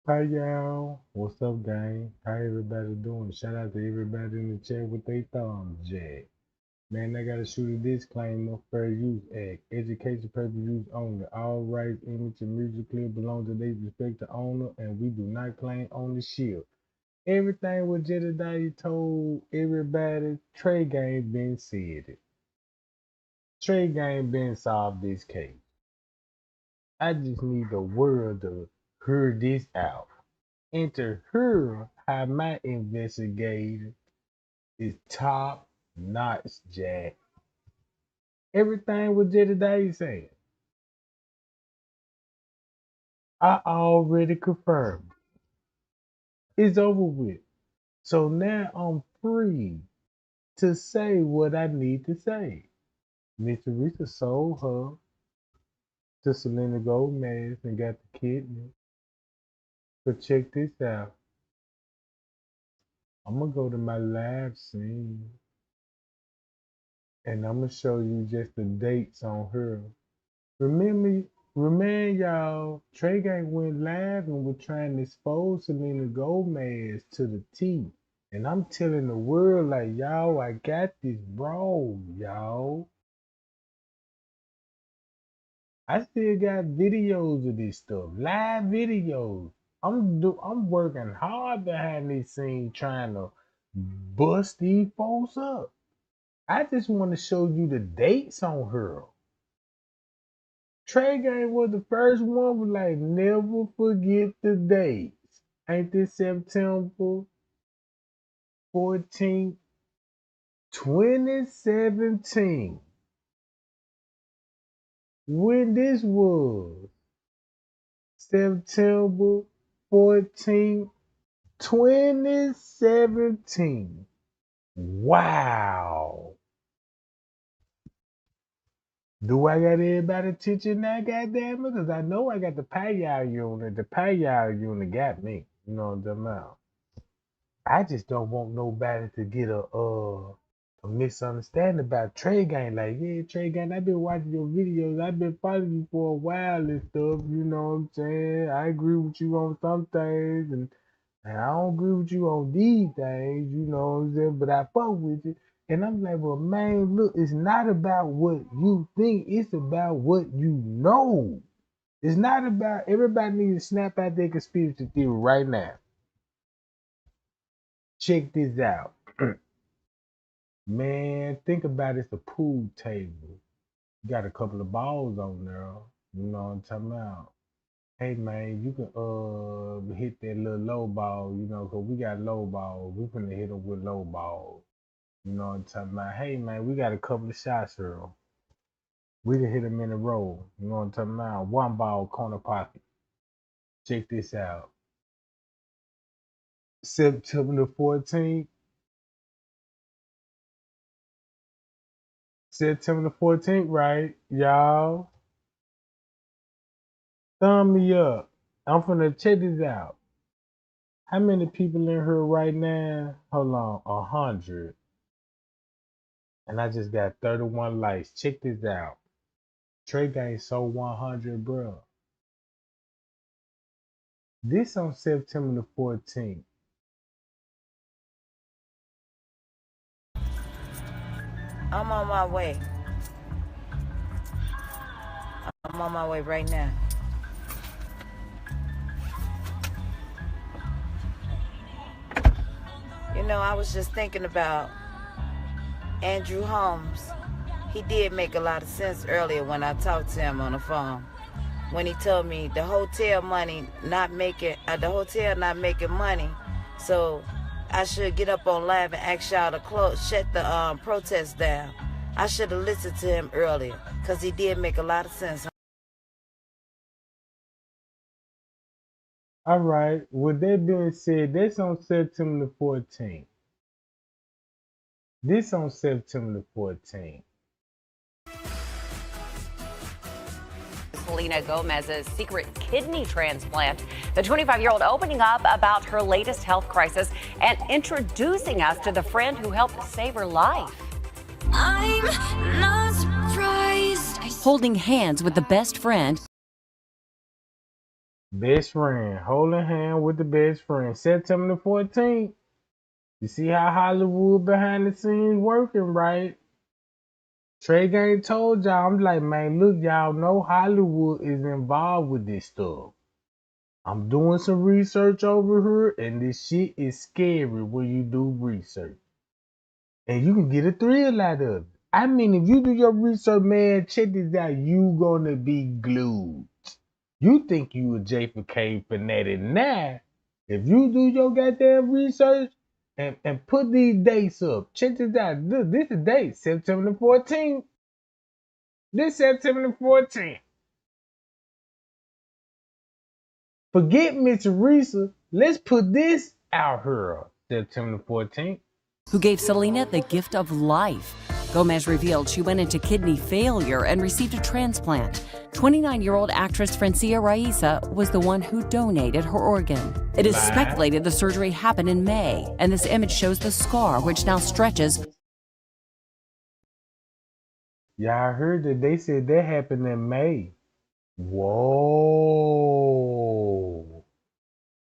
Hi y'all, what's up gang? How everybody doing? Shout out to everybody in the chat with their thumbs jack. Man, I gotta shoot a disclaimer. Fair use act. Education purpose use only. All rights, image, and music clip belong to their respective owner, and we do not claim ownership. Everything what Jedediah told everybody, Trey Gang been said it. Trey Gang been solved this case. I just need the world to hear this out and to hear how my investigator is top notch, Jack. Everything what Jedediah said, I already confirmed. It's over with. So now I'm free to say what I need to say. Miss Teresa sold her to Selena Gomez and got the kidney. But check this out. I'm gonna go to my live scene and I'm gonna show you just the dates on her. Remember y'all, Trey Gang went live and was trying to expose Selena Gomez to the T. And I'm telling the world like, y'all, I got this bro, y'all. I still got videos of this stuff, live videos. I'm working hard behind this scene trying to bust these folks up. I just want to show you the dates on her. Trey Gang was the first one with like never forget the dates. Ain't this September 14th, 2017? When this was September 14th, 2017. Wow. Do I got everybody attention now, goddamn it? Because I know I got the payal unit. The payal unit got me. You know what I'm talking about? I just don't want nobody to get a misunderstanding about Trey Gang. Like, yeah, Trey Gang, I've been watching your videos. I've been following you for a while and stuff. You know what I'm saying? I agree with you on some things, and I don't agree with you on these things. You know what I'm saying? But I fuck with you. And I'm like, well, man, look, it's not about what you think. It's about what you know. It's not about everybody needs to snap out their conspiracy theory right now. Check this out. Man, think about it's a pool table. You got a couple of balls on there. You know what I'm talking about? Hey man, you can hit that little low ball, you know, 'cause we got low balls. We finna hit them with low balls. You know what I'm talking about? Hey man, we got a couple of shots here. We can hit them in a row. You know what I'm talking about? One ball corner pocket. Check this out. September the 14th. September the 14th, right? Y'all. Thumb me up. I'm finna check this out. How many people in here right now? Hold on, 100. And I just got 31 likes. Check this out. Trey Gang sold 100, bro. This on September the 14th. I'm on my way. I'm on my way right now. You know, I was just thinking about Andrew Holmes. He did make a lot of sense earlier when I talked to him on the phone. When he told me the hotel not making money, so I should get up on live and ask y'all to shut the protest down. I should have listened to him earlier, because he did make a lot of sense. All right. With that being said, that's on September the 14th. This on September the 14th. Selena Gomez's secret kidney transplant. The 25-year-old opening up about her latest health crisis and introducing us to the friend who helped save her life. I'm not surprised. Holding hands with the best friend Best friend, holding hand with the best friend. September the 14th. You see how Hollywood behind the scenes working, right? Trey Gang told y'all, I'm like, man, look, y'all know Hollywood is involved with this stuff. I'm doing some research over here, and this shit is scary when you do research. And you can get a thrill out of it. I mean, if you do your research, man, check this out. You gonna be glued. You think you a J for K fanatic now. If you do your goddamn research and put these dates up, check this out. Look, this is the date, September the 14th. This September the 14th. Forget Miss Teresa. Let's put this out here, September the 14th. Who gave Selena the gift of life. Gomez revealed she went into kidney failure and received a transplant. 29-year-old actress Francia Raisa was the one who donated her organ. It is speculated the surgery happened in May, and this image shows the scar, which now stretches. Y'all heard that they said that happened in May. Whoa.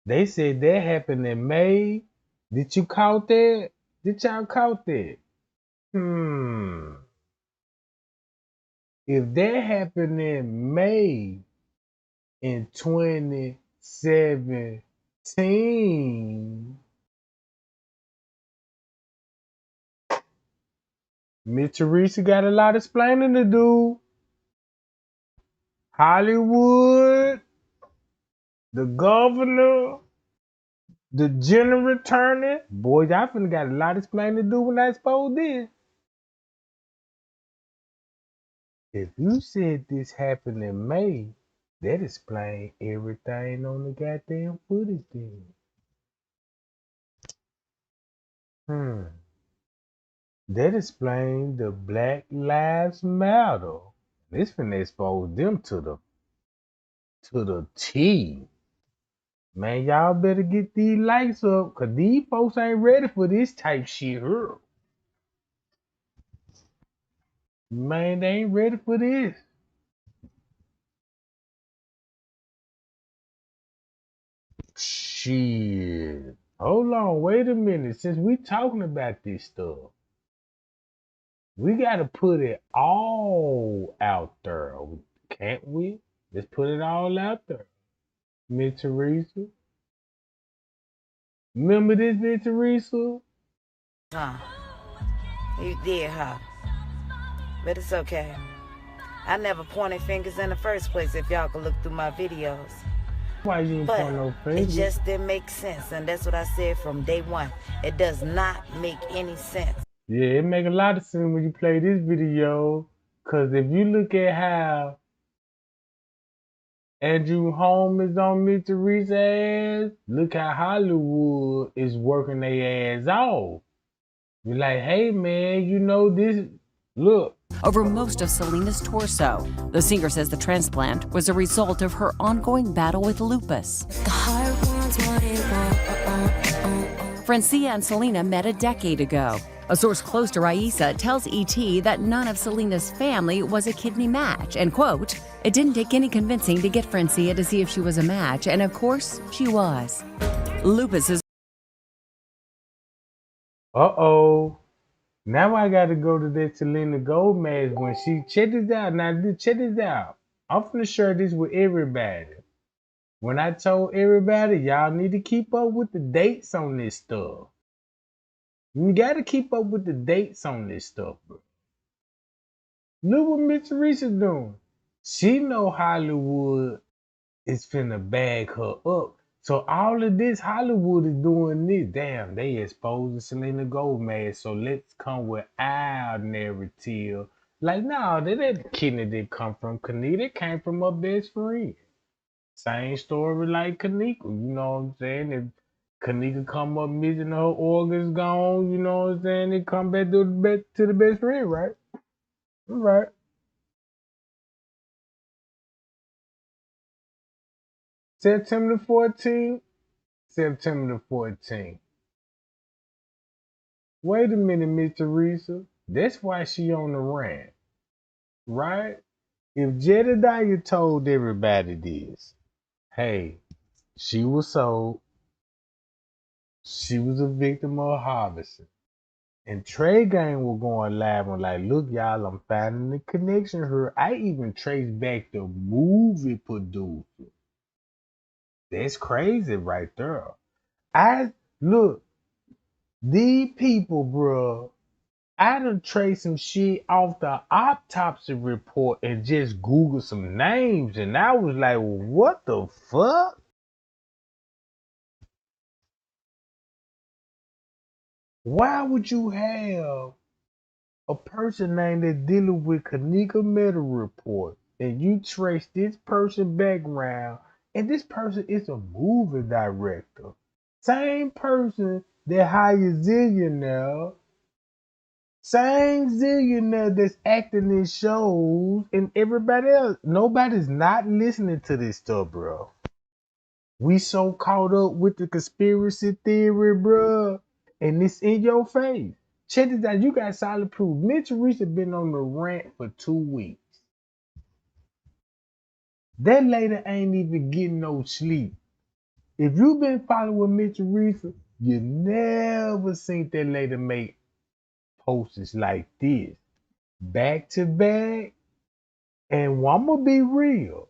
They said that happened in May. Did you count that? Did y'all count that? If that happened in May in 2017, Miss Teresa got a lot of explaining to do. Hollywood, the governor, the general attorney. Boy, y'all finna got a lot of explaining to do when I expose this. If you said this happened in May, that explains everything on the goddamn footage then. That explains the Black Lives Matter. This finna expose them to the T. Man, y'all better get these lights up, cause these folks ain't ready for this type shit here. Man, they ain't ready for this. Shit. Hold on, wait a minute. Since we talking about this stuff, we gotta put it all out there, can't we? Let's put it all out there. Miss Teresa. Remember this, Miss Teresa? You did, huh? But it's okay. I never pointed fingers in the first place if y'all could look through my videos. Why you ain't point no fingers? It just didn't make sense, and that's what I said from day one. It does not make any sense. Yeah, it make a lot of sense when you play this video, cause if you look at how Andrew Holmes is on Miss Teresa's ass, look how Hollywood is working their ass off. You're like, hey man, you know this, look. Over most of Selena's torso. The singer says the transplant was a result of her ongoing battle with lupus. Francia and Selena met a decade ago. A source close to Raisa tells ET that none of Selena's family was a kidney match, and quote, it didn't take any convincing to get Francia to see if she was a match, and of course, she was. Lupus is... Uh-oh. Now I gotta go to that Selena Gomez when she, check this out. Now, check this out. I'm finna share this with everybody. When I told everybody, y'all need to keep up with the dates on this stuff. You gotta keep up with the dates on this stuff, bro. Look what Miss Teresa doing. She know Hollywood is finna bag her up. So all of this, Hollywood is doing this. Damn, they exposing Selena Gomez. So let's come with our narrative. Like, no, that kidney didn't come from Kenneka. It came from her best friend. Same story like Kenneka. You know what I'm saying? If Kenneka come up missing, her organs gone, you know what I'm saying? They come back to the best friend, right? Right. September the 14th. September the 14th. Wait a minute, Miss Teresa. That's why she on the rant, right? If Jedediah told everybody this, Hey, she was sold. She was a victim of harvesting. And Trey Gang was going live and like, look, y'all, I'm finding the connection here. I even traced back the movie producer. That's crazy right there. I look, these people, bro. I done traced some shit off the autopsy report and just Googled some names, and I was like, what the fuck? Why would you have a person named that dealing with Kenneka medical report and you trace this person background and this person is a movie director? Same person that hired Zillionaire, same Zillionaire that's acting in shows and everybody else. Nobody's not listening to this stuff, bro. We so caught up with the conspiracy theory, bro, and it's in your face. Check this out. You got solid proof. Mitch Reese has been on the rant for 2 weeks. That lady ain't even getting no sleep. If you've been following Mitch Reese, you never seen that lady make posts like this. Back to back. And I'm going to be real.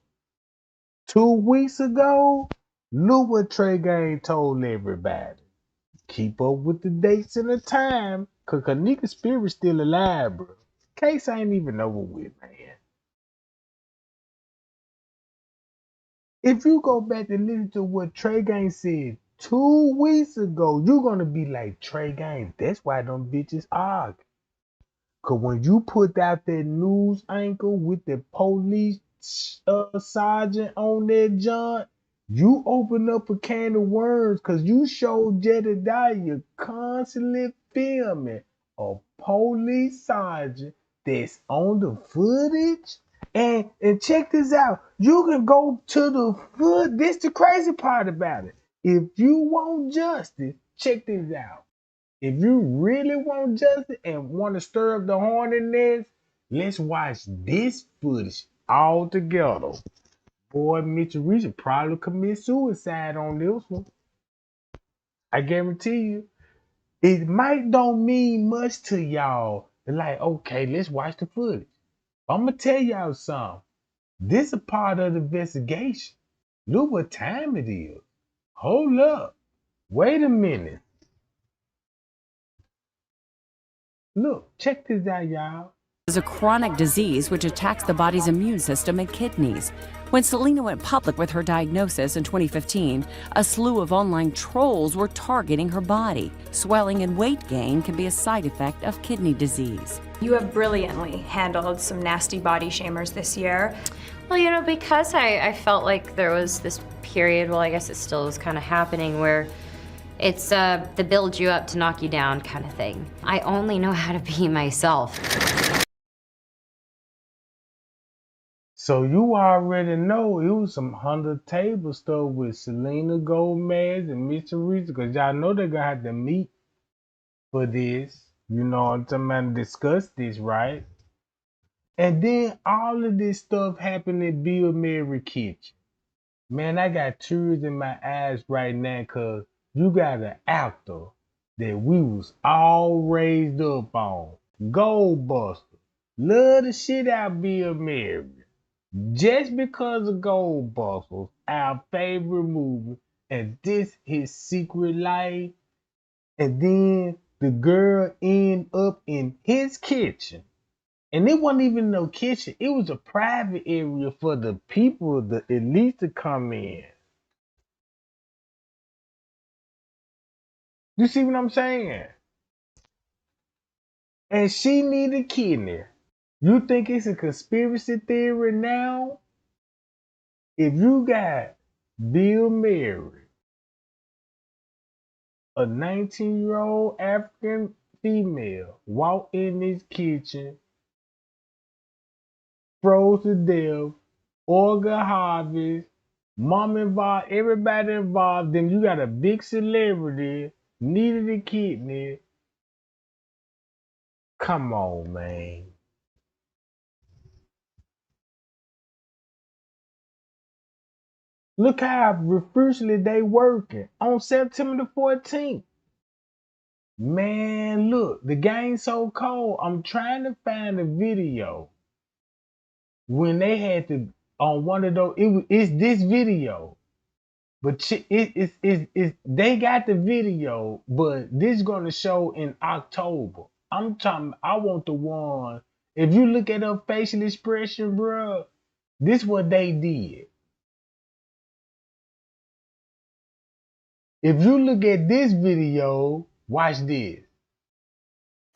2 weeks ago, look what Trey Gang told everybody. Keep up with the dates and the time, cause Kenneka's spirit's still alive, bro. Case ain't even over with, man. If you go back and listen to what Trey Gang said 2 weeks ago, you're gonna be like, Trey Gang, that's why them bitches argue. Cause when you put out that news anchor with the police sergeant on that joint, you open up a can of worms because you showed Jedediah constantly filming a police sergeant that's on the footage. And check this out. You can go to the foot. This the crazy part about it. If you want justice, check this out. If you really want justice and want to stir up the hornet's nest, let's watch this footage all together. Boy, Mitchell Reese probably commit suicide on this one. I guarantee you. It might don't mean much to y'all. Like, okay, let's watch the footage. I'm gonna tell y'all something. This is a part of the investigation. Look what time it is. Hold up. Wait a minute. Look, check this out, y'all. Is a chronic disease which attacks the body's immune system and kidneys. When Selena went public with her diagnosis in 2015, a slew of online trolls were targeting her body. Swelling and weight gain can be a side effect of kidney disease. You have brilliantly handled some nasty body shamers this year. Well, you know, because I felt like there was this period, well, I guess it still is kind of happening, where it's the build you up to knock you down kind of thing. I only know how to be myself. So you already know it was some 100 table stuff with Selena Gomez and Mr. Reese, because y'all know they're gonna have to meet for this. You know what I'm talking about? Discuss this, right? And then all of this stuff happened in Bill Mary kitchen. Man, I got tears in my eyes right now because you got an actor that we was all raised up on. Goldbuster. Love the shit out Bill Mary. Just because of Goldbusters, our favorite movie, and this his secret life, and then the girl end up in his kitchen. And it wasn't even no kitchen. It was a private area for the people, the elite to come in. You see what I'm saying? And she needed a kidney. You think it's a conspiracy theory now? If you got Bill Murray, a 19-year-old African female, walk in this kitchen, froze to death, organ harvest, mom involved, everybody involved, then you got a big celebrity, needed a kidney. Come on, man. Look how furiously they working on September the 14th. Man, look, the game's so cold. I'm trying to find a video when they had to on one of those. It's this video, but they got the video, but this gonna show in October. I'm talking. I want the one. If you look at her facial expression, bro, this what they did. If you look at this video, watch this.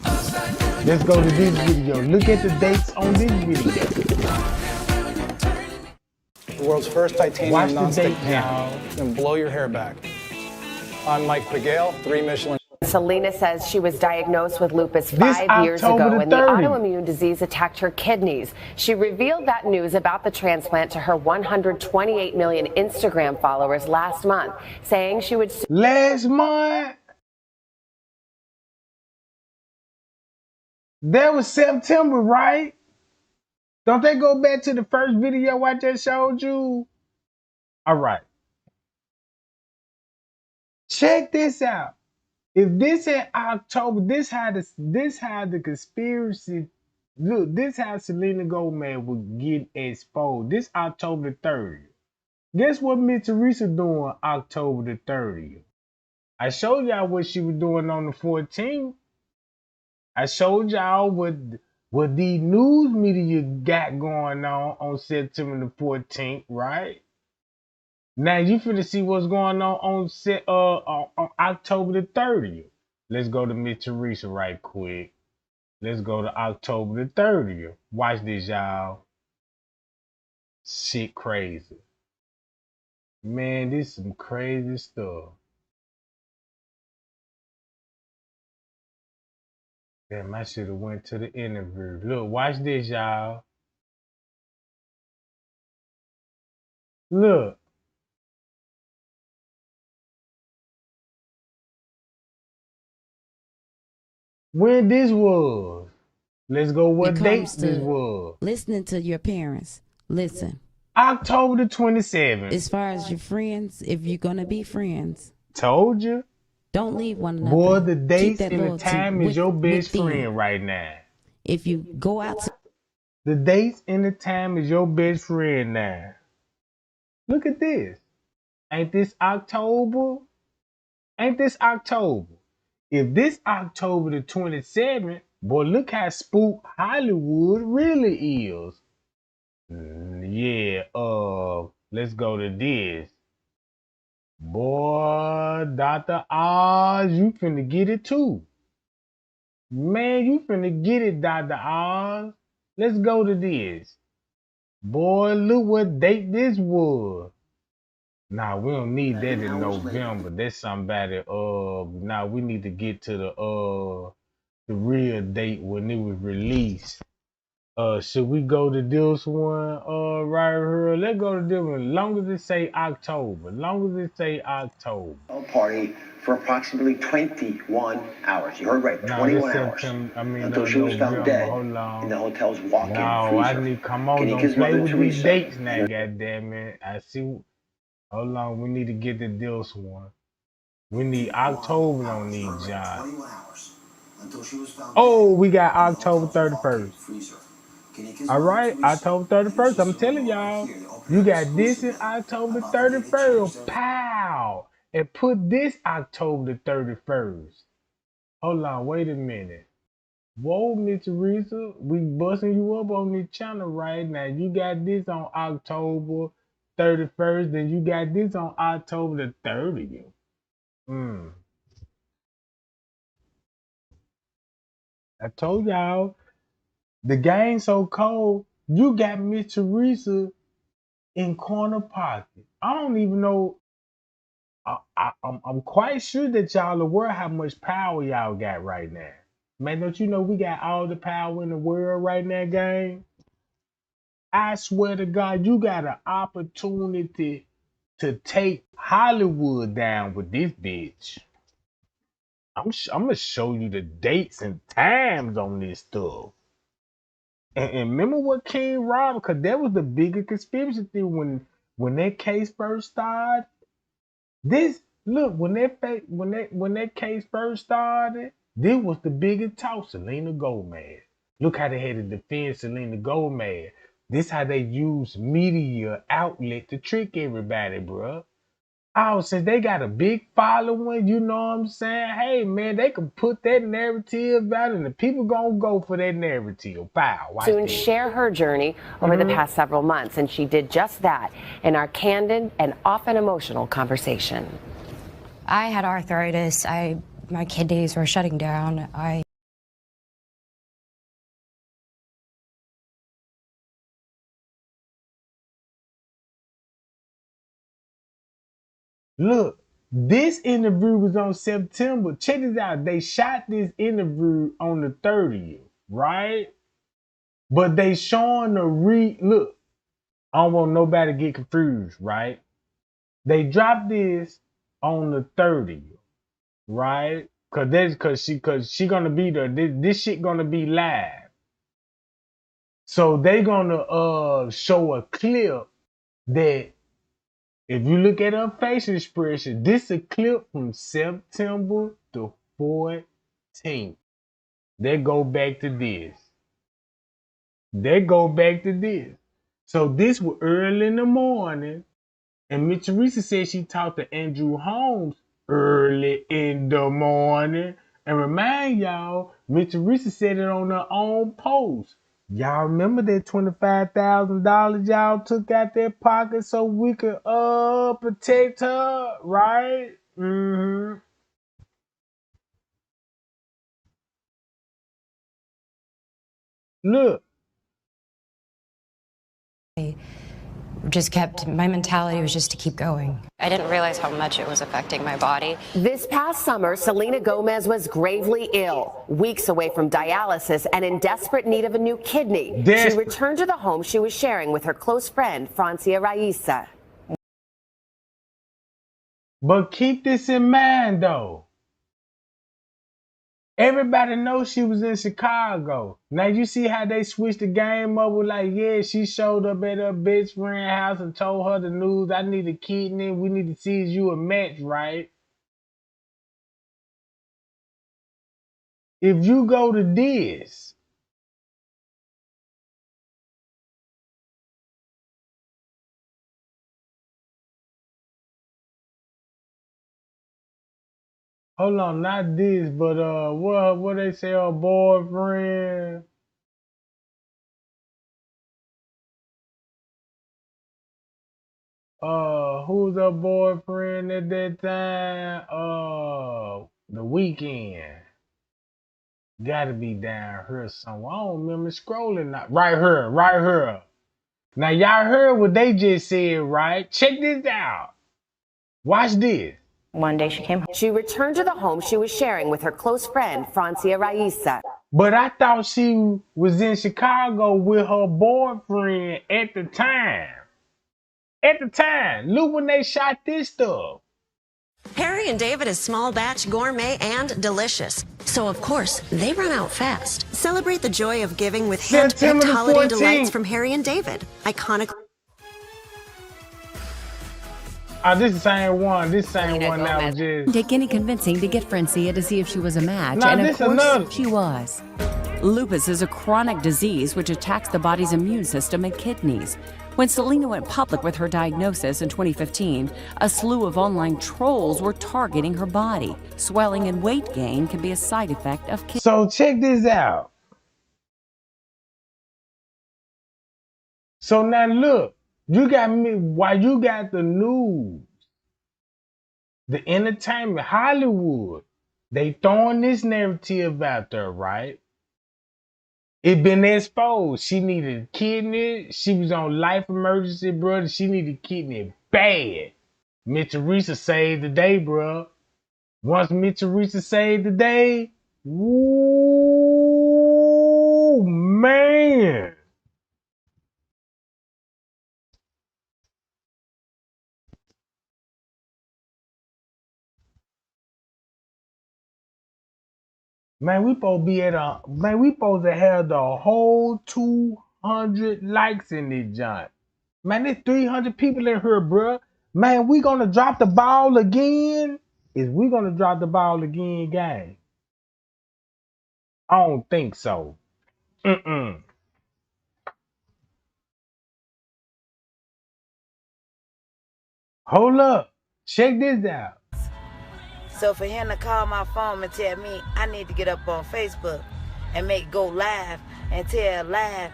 Let's go to this video. Look at the dates on this video. The world's first titanium Watch the nonstick date, pan. y'all. And blow your hair back. I'm Mike Pagale, 3 Michelin. Selena says she was diagnosed with lupus This 5 years October ago, the and the 30th. autoimmune disease attacked her kidneys. She revealed that news about the transplant to her 128 million Instagram followers last month, saying she would Last month, that was September, right? Don't they go back to the first video I just showed you? All right. Check this out. If this in October, this how the conspiracy look. This how Selena Gomez would get exposed. This October the 30th. Guess what Miss Teresa doing October the 30th? I showed y'all what she was doing on the 14th. I showed y'all what the news media got going on September the 14th, right? Now you finna see what's going on October the 30th. Let's go to Miss Teresa right quick. Let's go to October the 30th. Watch this, y'all. Shit crazy. Man, this is some crazy stuff. Damn, I should have went to the interview. Look, watch this, y'all. Look. When this was. Let's go what date this was. Listening to your parents. Listen. October the 27th. As far as your friends, if you're gonna be friends, told you. Don't leave one another. Boy, the dates and the time is your best friend right now. If you go out the dates and the time is your best friend now. Look at this. Ain't this October? Ain't this October? If this October the 27th, boy, look how spooked Hollywood really is. Yeah, let's go to this. Boy, Dr. Oz, you finna get it too. Man, you finna get it, Dr. Oz. Let's go to this. Boy, look what date this was. Nah, we don't need that in November. That's somebody, nah, we need to get to the real date when it was released. Should we go to this one right here? Let's go to this one. Long as it say October. Long as it say October. Party for approximately 21 hours. You heard right, 21 hours. Until she was found dead in the hotel's walk-in freezer. No, I need, come on, don't play with these dates now, goddamn it. I see, hold on, we need to get to this one. We need October on these jobs. Oh, we got October 31st. All right, October 31st. I'm telling y'all, you got this in October 31st. Pow! And put this October 31st. Hold on, wait a minute. Whoa, Miss Teresa, we busting you up on this channel right now. You got this on October 31st, then you got this on October the 30th. I told y'all. The game so cold, you got Miss Teresa in corner pocket. I don't even know. I'm quite sure that y'all aware how much power y'all got right now. Man, don't you know we got all the power in the world right now, gang? I swear to God, you got an opportunity to take Hollywood down with this bitch. I'm gonna show you the dates and times on this stuff. And remember what King Rob, because that was the bigger conspiracy theory when that case first started, this look when that case first started, this was the biggest talk. Selena Gomez. Look how they had to defend Selena Gomez. This how they use media outlet to trick everybody, bruh. Oh, since they got a big following, you know what I'm saying? Hey, man, they can put that narrative out and the people gonna go for that narrative. Wow, watch soon this. share her journey over the past several months, and she did just that in our candid and often emotional conversation. I had arthritis. My kidneys were shutting down. Look, this interview was on September. Check this out. They shot this interview on the 30th, right? But they showing the look, I don't want nobody to get confused, right? They dropped this on the 30th, right? Cause she gonna be there. This shit gonna be live. So they gonna show a clip that if you look at her facial expression, this is a clip from September the 14th. They go back to this. So this was early in the morning, and Miss Teresa said she talked to Andrew Holmes early in the morning. And remind y'all, Miss Teresa said it on her own post. Y'all remember that $25,000 y'all took out their pocket so we could protect her, right? Look. My mentality was just to keep going. I didn't realize how much it was affecting my body. This past summer, Selena Gomez was gravely ill, weeks away from dialysis and in desperate need of a new kidney. She returned to the home she was sharing with her close friend, Francia Raisa. But keep this in mind, though. Everybody knows she was in Chicago. Now you see how they switched the game up with like, yeah, she showed up at her best friend's house and told her the news. I need a kidney. We need to see you a match, right? If you go to this, hold on, not this, but what they say her boyfriend? Who's her boyfriend at that time? The Weekend. Gotta be down here somewhere. I don't remember scrolling. Not right here. Now y'all heard what they just said, right? Check this out. Watch this. One day she came home. She returned to the home she was sharing with her close friend, Francia Raisa. But I thought she was in Chicago with her boyfriend at the time. Look when they shot this stuff. Harry and David is small batch, gourmet, and delicious. So, of course, they run out fast. Celebrate the joy of giving with hand-picked holiday delights from Harry and David. Iconic. This is the same one. This same one that was just... Take any convincing to get Francia to see if she was a match. Nah, and of this course, another. she was. Lupus is a chronic disease which attacks the body's immune system and kidneys. When Selena went public with her diagnosis in 2015, a slew of online trolls were targeting her body. Swelling and weight gain can be a side effect of kidney. So check this out. So now look, you got me, while you got the news, the entertainment, Hollywood, they throwing this narrative out there, right? It been exposed. She needed a kidney. She was on life emergency, brother. She needed a kidney bad. Miss Teresa saved the day, bro. Once Miss Teresa saved the day, woo, man. Man, we supposed to have the whole 200 likes in this joint. Man, there's 300 people in here, bruh. Man, we gonna drop the ball again? Is we gonna drop the ball again, gang? I don't think so. Mm-mm. Hold up. Check this out. So for him to call my phone and tell me I need to get up on Facebook and go live and tell live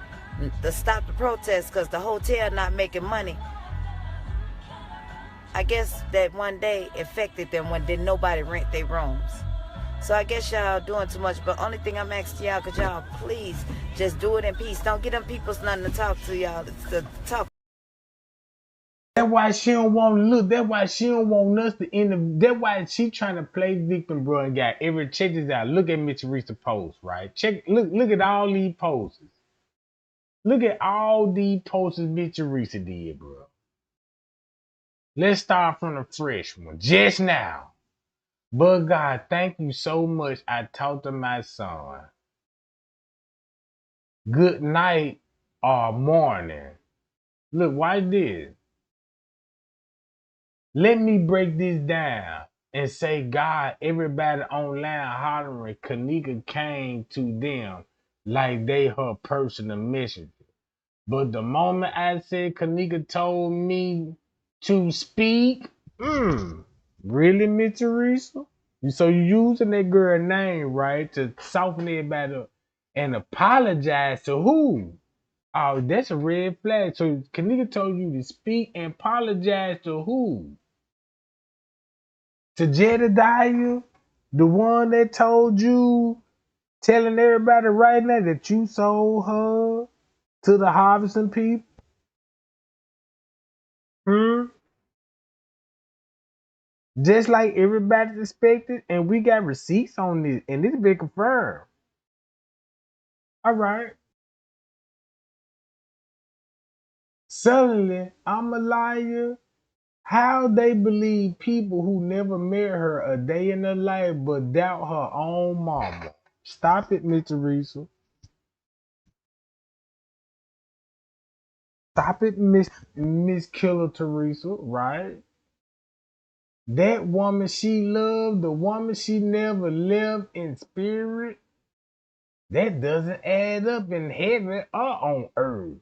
to stop the protest because the hotel not making money. I guess that one day affected them when didn't nobody rent their rooms. So I guess y'all doing too much, but only thing I'm asking y'all, could y'all please just do it in peace. Don't get them people's nothing to talk to y'all, to talk. That's why she don't want to look. That's why she don't want us to end up. That's why she trying to play victim, bro. And got every check this out. Look at Mitch Reese's post, right? Look at all these posts. Look at all these posts Mitch Reese did, bro. Let's start from the fresh one, just now. But God, thank you so much. I talked to my son. Good night or morning. Look, why this? Let me break this down and say, God, everybody online hollering, Kenneka came to them like they her personal messenger. But the moment I said Kenneka told me to speak, really, Miss Teresa? So you using that girl name, right, to soften everybody up and apologize to who? Oh, that's a red flag. So Kenneka told you to speak and apologize to who? To Jedediah, the one that told you, telling everybody right now that you sold her to the harvesting people? Just like everybody's expected, and we got receipts on this, and this been confirmed. All right. Suddenly, I'm a liar. How they believe people who never met her a day in their life but doubt her own mama. Stop it, Miss Teresa. Stop it, Miss Killer Teresa, right? That woman she loved, the woman she never left in spirit, that doesn't add up in heaven or on earth.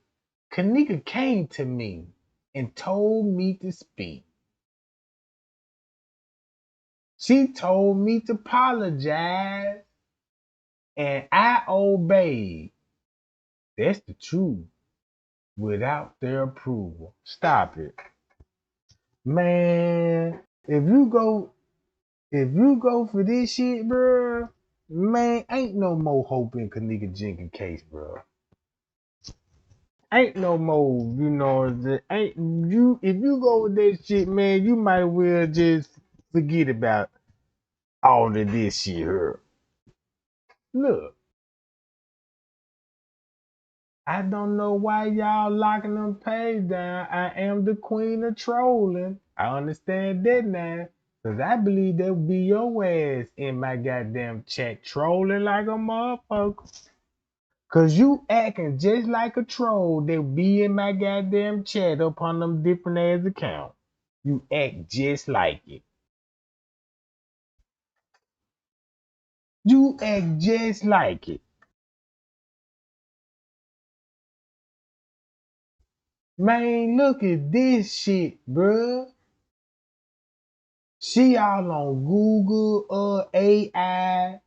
Kenneka came to me and told me to speak. She told me to apologize, and I obeyed. That's the truth. Without their approval. Stop it. Man, if you go for this shit, bro, man, ain't no more hope in Kenneka Jenkins case, bro. Ain't no more, ain't you if you go with that shit, man, you might well just forget about all of this shit here. Look, I don't know why y'all locking them pages down. I am the queen of trolling. I understand that now. Cause I believe that would be your ass in my goddamn chat trolling like a motherfucker. Cause you acting just like a troll that be in my goddamn chat up on them different ass accounts. You act just like it. You act just like it. Man, look at this shit, bruh. She all on Google AI.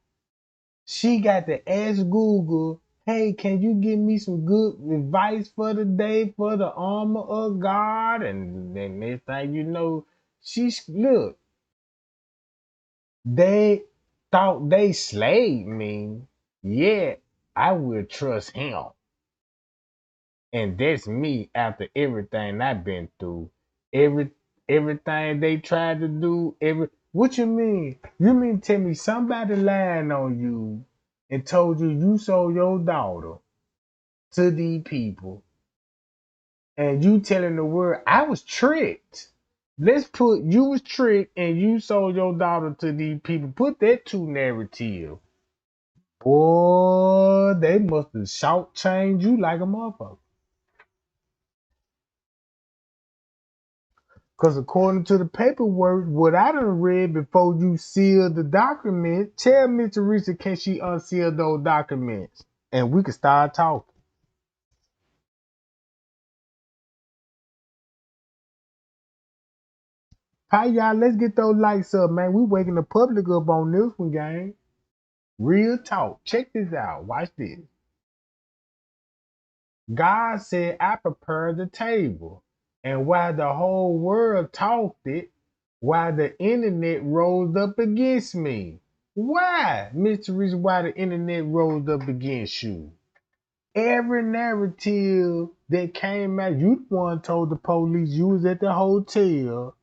She got to ask Google, hey, can you give me some good advice for the day for the armor of God? And then next thing you know, look, they thought they slayed me. Yeah, I will trust him. And that's me after everything I've been through. Every everything they tried to do, what you mean? You mean tell me somebody lying on you and told you you sold your daughter to these people and you telling the world I was tricked. Let's put you was tricked and you sold your daughter to these people. Put that two narrative. Boy, they must have short changed you like a motherfucker. Because according to the paperwork, what I done read before you seal the document, tell Miss Teresa, can she unseal those documents? And we can start talking. Hi, y'all. Let's get those lights up, man. We waking the public up on this one, gang. Real talk. Check this out. Watch this. God said, I prepared the table. And while the whole world talked it, while the internet rose up against me. Why, Mr. Reason, why the internet rose up against you? Every narrative that came out, you one told the police you was at the hotel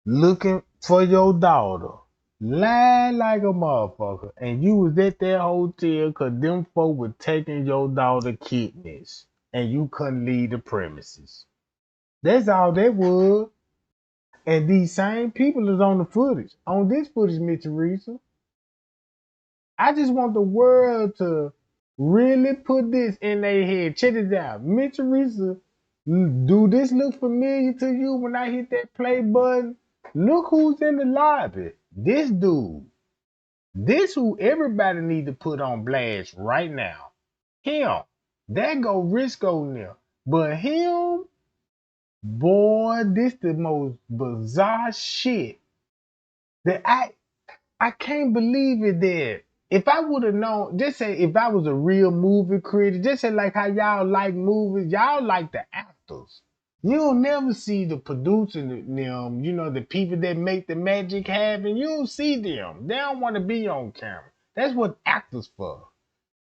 looking for your daughter. Lying like a motherfucker. And you was at that hotel because them folk were taking your daughter kidneys. And you couldn't leave the premises. That's all that was. And these same people is on the footage. On this footage, Miss Teresa. I just want the world to really put this in their head. Check this out. Miss Teresa, do this look familiar to you when I hit that play button? Look who's in the lobby. This dude. This who everybody need to put on blast right now. Him. That go Risco now. But him, boy, this the most bizarre shit that I can't believe it that if I would have known, just say if I was a real movie critic, just say like how y'all like movies, y'all like the actors. You'll never see the producers, them, you know, the people that make the magic happen. You don't see them. They don't want to be on camera. That's what actors for.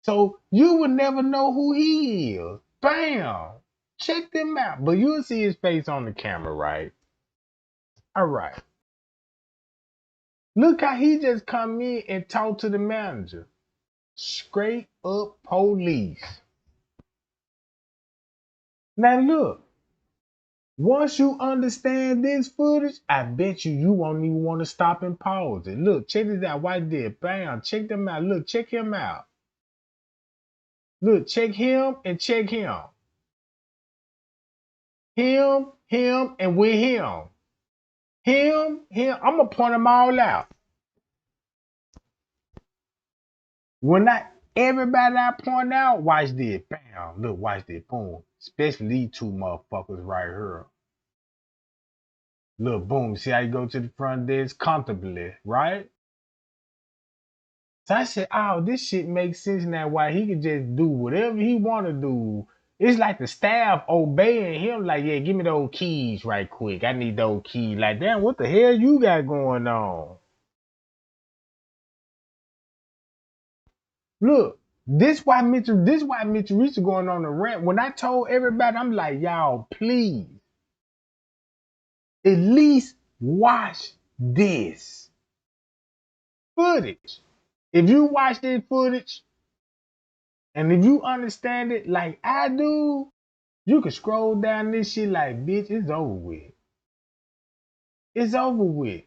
So you would never know who he is. Bam. Check them out. But you'll see his face on the camera, right? All right. Look how he just come in and talk to the manager. Straight up police. Now look, once you understand this footage, I bet you won't even want to stop and pause it. Look, check this out. Right there. Bam. Check them out. Look, check him out. Look, check him and check him. Him, and with him. Him. I'm going to point them all out. Everybody I point out, watch this. Bam. Look, watch this. Boom. Especially these two motherfuckers right here. Look, boom. See how you go to the front desk comfortably, right? So I said, oh, this shit makes sense now why he can just do whatever he want to do. It's like the staff obeying him like, yeah, give me those keys right quick. I need those keys. Like, damn, what the hell you got going on? Look, this why Mitchell Reese going on the rant. When I told everybody, I'm like, y'all, please, at least watch this footage. If you watch this footage, and if you understand it like I do, you can scroll down this shit like, bitch, it's over with. It's over with.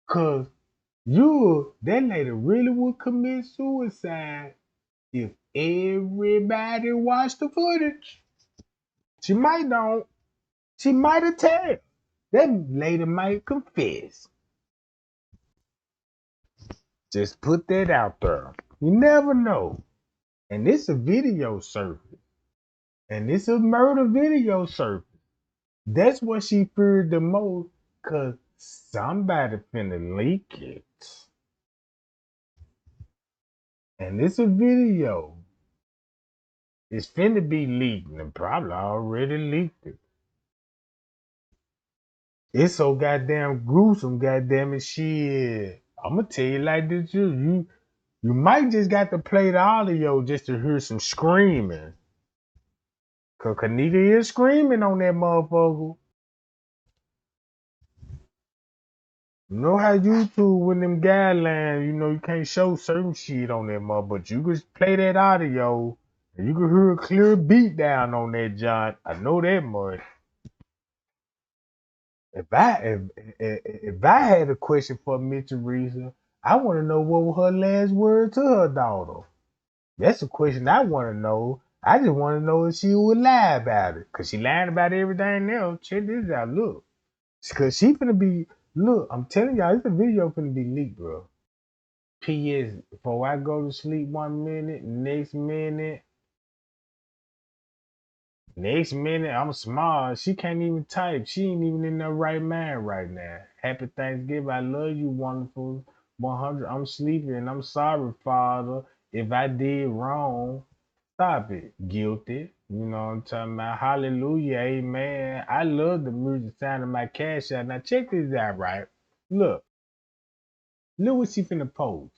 Cause that lady really would commit suicide if everybody watched the footage. She might don't. She might have tell. That lady might confess. Just put that out there. You never know. And it's a video surface. And it's a murder video surface. That's what she feared the most, cause somebody finna leak it. And it's a video. It's finna be leaked, and probably already leaked it. It's so goddamn gruesome, goddamn it, shit. I'ma tell you like this, you might just got to play the audio just to hear some screaming. Cause Kenneka is screaming on that motherfucker. You know how YouTube with them guidelines, you can't show certain shit on that mother, but you can play that audio and you can hear a clear beat down on that joint. I know that much. If I had a question for Miss Teresa, I want to know what was her last word to her daughter. That's a question I want to know. I just want to know if she would lie about it. Because she lied about everything else. Check this out. Look. Because she finna be, look, I'm telling y'all, this video finna be leaked, bro. P.S. Before I go to sleep 1 minute, next minute, I'm smart. She can't even type. She ain't even in her right mind right now. Happy Thanksgiving. I love you, wonderful. 100. I'm sleepy and I'm sorry, Father. If I did wrong, stop it. Guilty. You know what I'm talking about? Hallelujah. Amen. I love the music sound of my cash out. Now check this out, right? Look. Look what she finna post.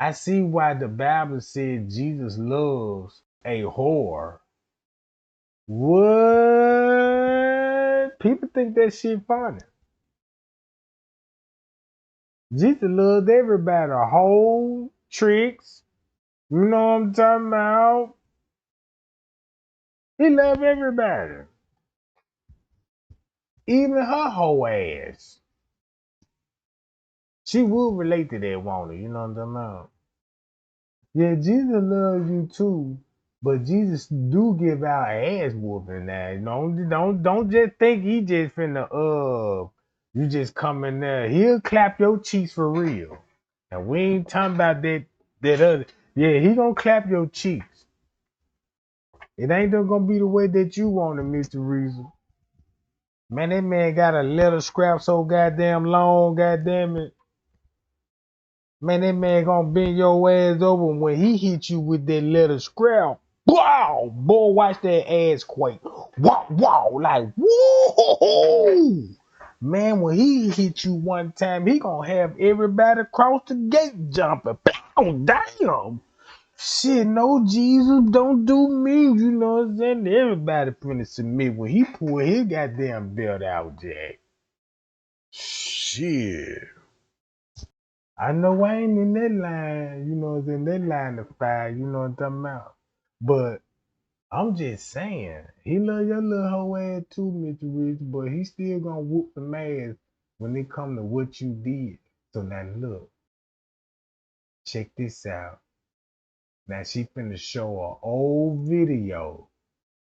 I see why the Bible said Jesus loves a whore. What? People think that shit funny. Jesus loves everybody. Whole tricks. You know what I'm talking about? He loves everybody. Even her whole ass. She will relate to that, won't it? You know what I'm talking about? Yeah, Jesus loves you too. But Jesus do give out ass whooping now. Don't just think he just finna you just come in there. He'll clap your cheeks for real. And we ain't talking about that other. Yeah, he gonna clap your cheeks. It ain't gonna be the way that you want it, Mr. Reason. Man, that man got a leather scrap so goddamn long, goddamn it. Man, that man gonna bend your ass over when he hit you with that leather scrap. Wow! Boy, watch that ass quake. Wow, wow, like, woo! Man, when he hit you one time, he gonna have everybody across the gate jumping. Pow, damn! Shit, no, Jesus, don't do me. You know what I'm saying? Everybody finna submit when he pull his goddamn belt out, Jack. Shit. I know I ain't in that line, you know, in that line of fire, you know what I'm talking about. But I'm just saying, he love your little hoe ass too, Mr. Rich, but he still gonna whoop the ass when it come to what you did. So now look, check this out. Now she finna show an old video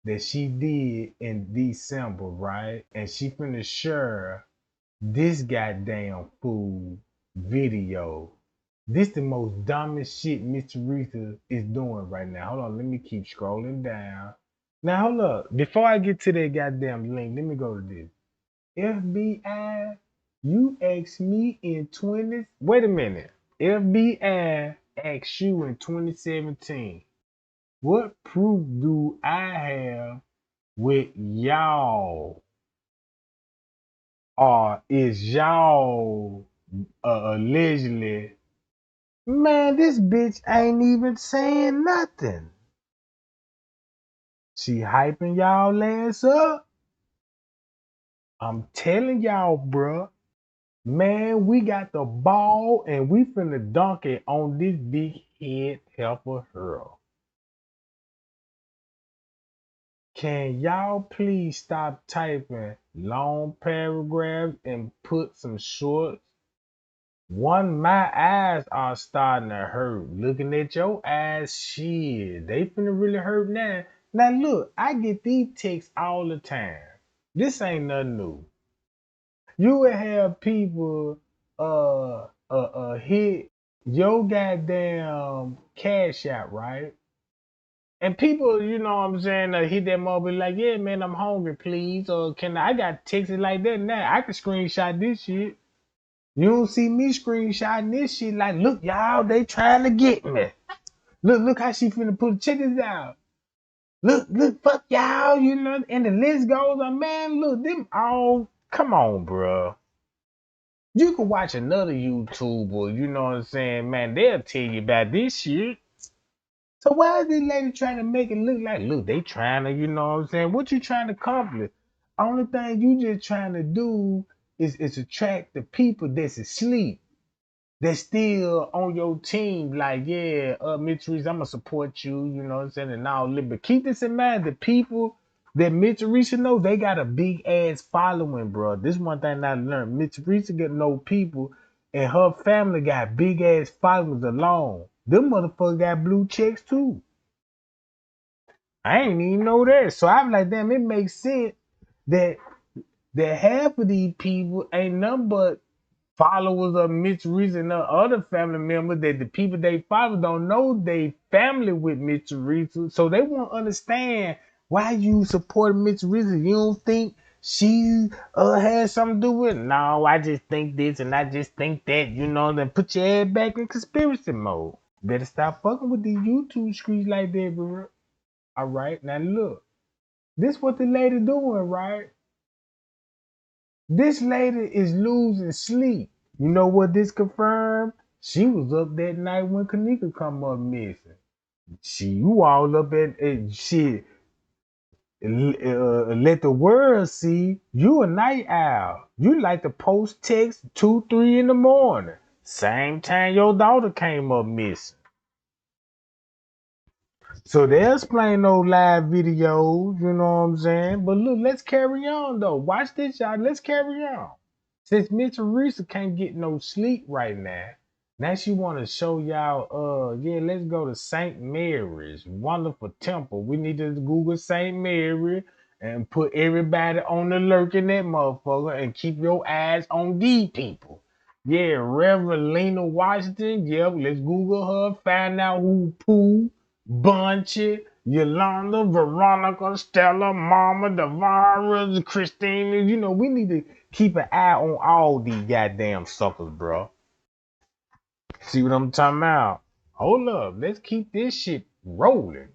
that she did in December, right? And she finna share this goddamn fool video. This the most dumbest shit Miss Teresa is doing right now. Hold on, let me keep scrolling down. Now hold up. Before I get to that goddamn link, let me go to this. FBI, you asked me in 20. Wait a minute. FBI asked you in 2017. What proof do I have with y'all? Or is y'all allegedly? Man, this bitch ain't even saying nothing. She hyping y'all ass up. I'm telling y'all, bruh. Man, we got the ball and we finna dunk it on this big head helper girl. Can y'all please stop typing long paragraphs and put some short? One, my eyes are starting to hurt. Looking at your eyes, shit, they finna really hurt now. Now look, I get these texts all the time. This ain't nothing new. You would have people hit your goddamn cash out, right? And people, you know what I'm saying, hit that mobile like, yeah, man, I'm hungry, please. Or I got texts like that now. I can screenshot this shit. You don't see me screenshotting this shit like, look, y'all, they trying to get me. Look how she finna put, check this out. Look, fuck y'all, you know, and the list goes on, man, look, them all, come on, bro. You can watch another YouTuber, you know what I'm saying, man, they'll tell you about this shit. So why is this lady trying to make it look like, look, they trying to, you know what I'm saying, what you trying to accomplish? Only thing you just trying to do is attract the people that's asleep. That's still on your team, like, yeah, Mitch Reese, I'm gonna support you, you know what I'm saying, and all that. But keep this in mind, the people that Mitch Reese know, they got a big ass following, bro. This one thing I learned. Mitch Reese got no people, and her family got big ass followers alone. Them motherfuckers got blue checks too. I ain't even know that. So I'm like, damn, it makes sense that half of these people ain't nothing but followers of Mitch Reese and the other family members, that the people they follow don't know they family with Mitch Reese. So they won't understand why you support Mitch Reese. You don't think she had something to do with it? No, I just think this and I just think that, then put your head back in conspiracy mode. Better stop fucking with these YouTube streets like that, bro. All right, now look, this what the lady doing, right? This lady is losing sleep. You know what this confirmed? She was up that night when Kenneka come up missing. You all up at shit. Let the world see you a night owl. You like to post text 2, 3 in the morning. Same time your daughter came up missing. So they'll explain those live videos, you know what I'm saying? But look, let's carry on though. Watch this, y'all. Let's carry on. Since Mitch Risa can't get no sleep right now she want to show y'all, let's go to St. Mary's, wonderful temple. We need to Google St. Mary and put everybody on the lurk in that motherfucker and keep your eyes on these people. Yeah, Reverend Lena Washington. Yep, let's Google her, find out who Pooh, Bunchy, Yolanda, Veronica, Stella, Mama, Devara, Christina. We need to keep an eye on all these goddamn suckers, bro. See what I'm talking about? Hold up, let's keep this shit rolling.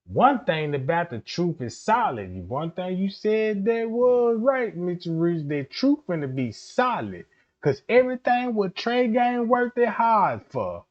One thing about the truth is solid. One thing you said that was right, Mr. Reese. That truth finna be solid. Cause everything what Trey Gang worked it hard for.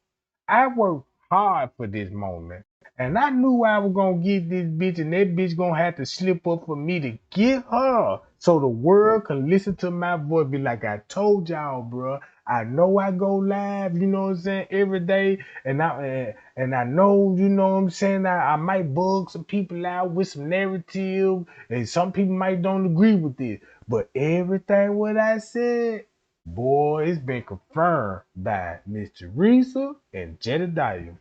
I worked hard for this moment. And I knew I was gonna get this bitch, and that bitch gonna have to slip up for me to get her. So the world can listen to my voice. Be like, I told y'all, bro. I know I go live, you know what I'm saying, every day. And I know, you know what I'm saying, I might bug some people out with some narrative. And some people might don't agree with this. But everything what I said, boy, it's been confirmed by Mr. Risa and Jedediah.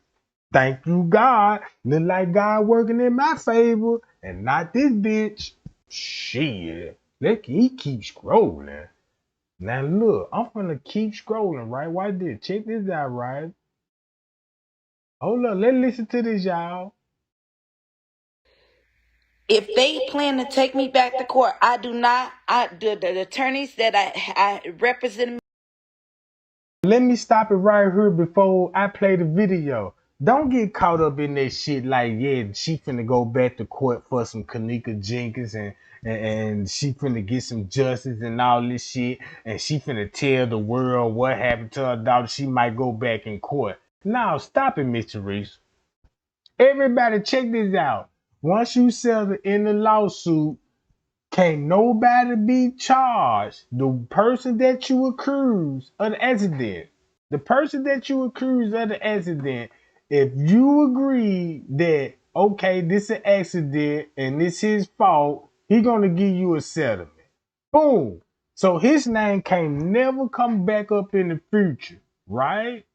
Thank you, God. Look like God working in my favor and not this bitch. Shit. Look, he keeps scrolling. Now look, I'm gonna keep scrolling, right? Why did? Check this out, right? Hold up, let's listen to this, y'all. If they plan to take me back to court, I do not. The attorneys that I represent me. Let me stop it right here before I play the video. Don't get caught up in that shit like, yeah, she finna go back to court for some Kenneka Jenkins and she finna get some justice and all this shit, and she finna tell the world what happened to her daughter. She might go back in court. Now, stop it, Mr. Reese. Everybody check this out. Once you settle in the lawsuit, can't nobody be charged. The person that you accuse of the accident, if you agree that, okay, this is an accident and this is his fault, he gonna give you a settlement. Boom. So his name can't never come back up in the future, right?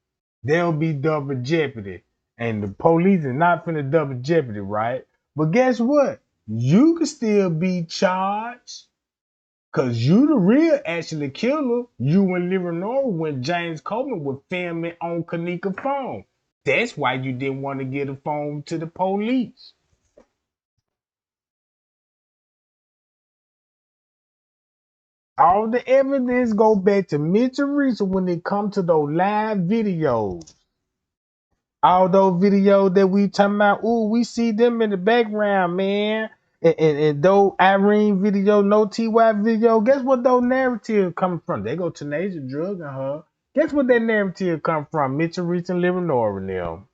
There'll be double jeopardy. And the police are not finna double jeopardy, right? But guess what? You can still be charged. Cause you the real actually killer. You and Leonora when James Coleman was filming on Kenneka phone. That's why you didn't want to get a phone to the police. All the evidence go back to Mitch and Risa when it comes to those live videos. All those videos that we talking about, ooh, we see them in the background, man. And those Irene video, no TY video, guess what those narratives come from? They go to Nasia Drug and her. Guess what that narrative come from? Mitchell Reese and Leonora and them.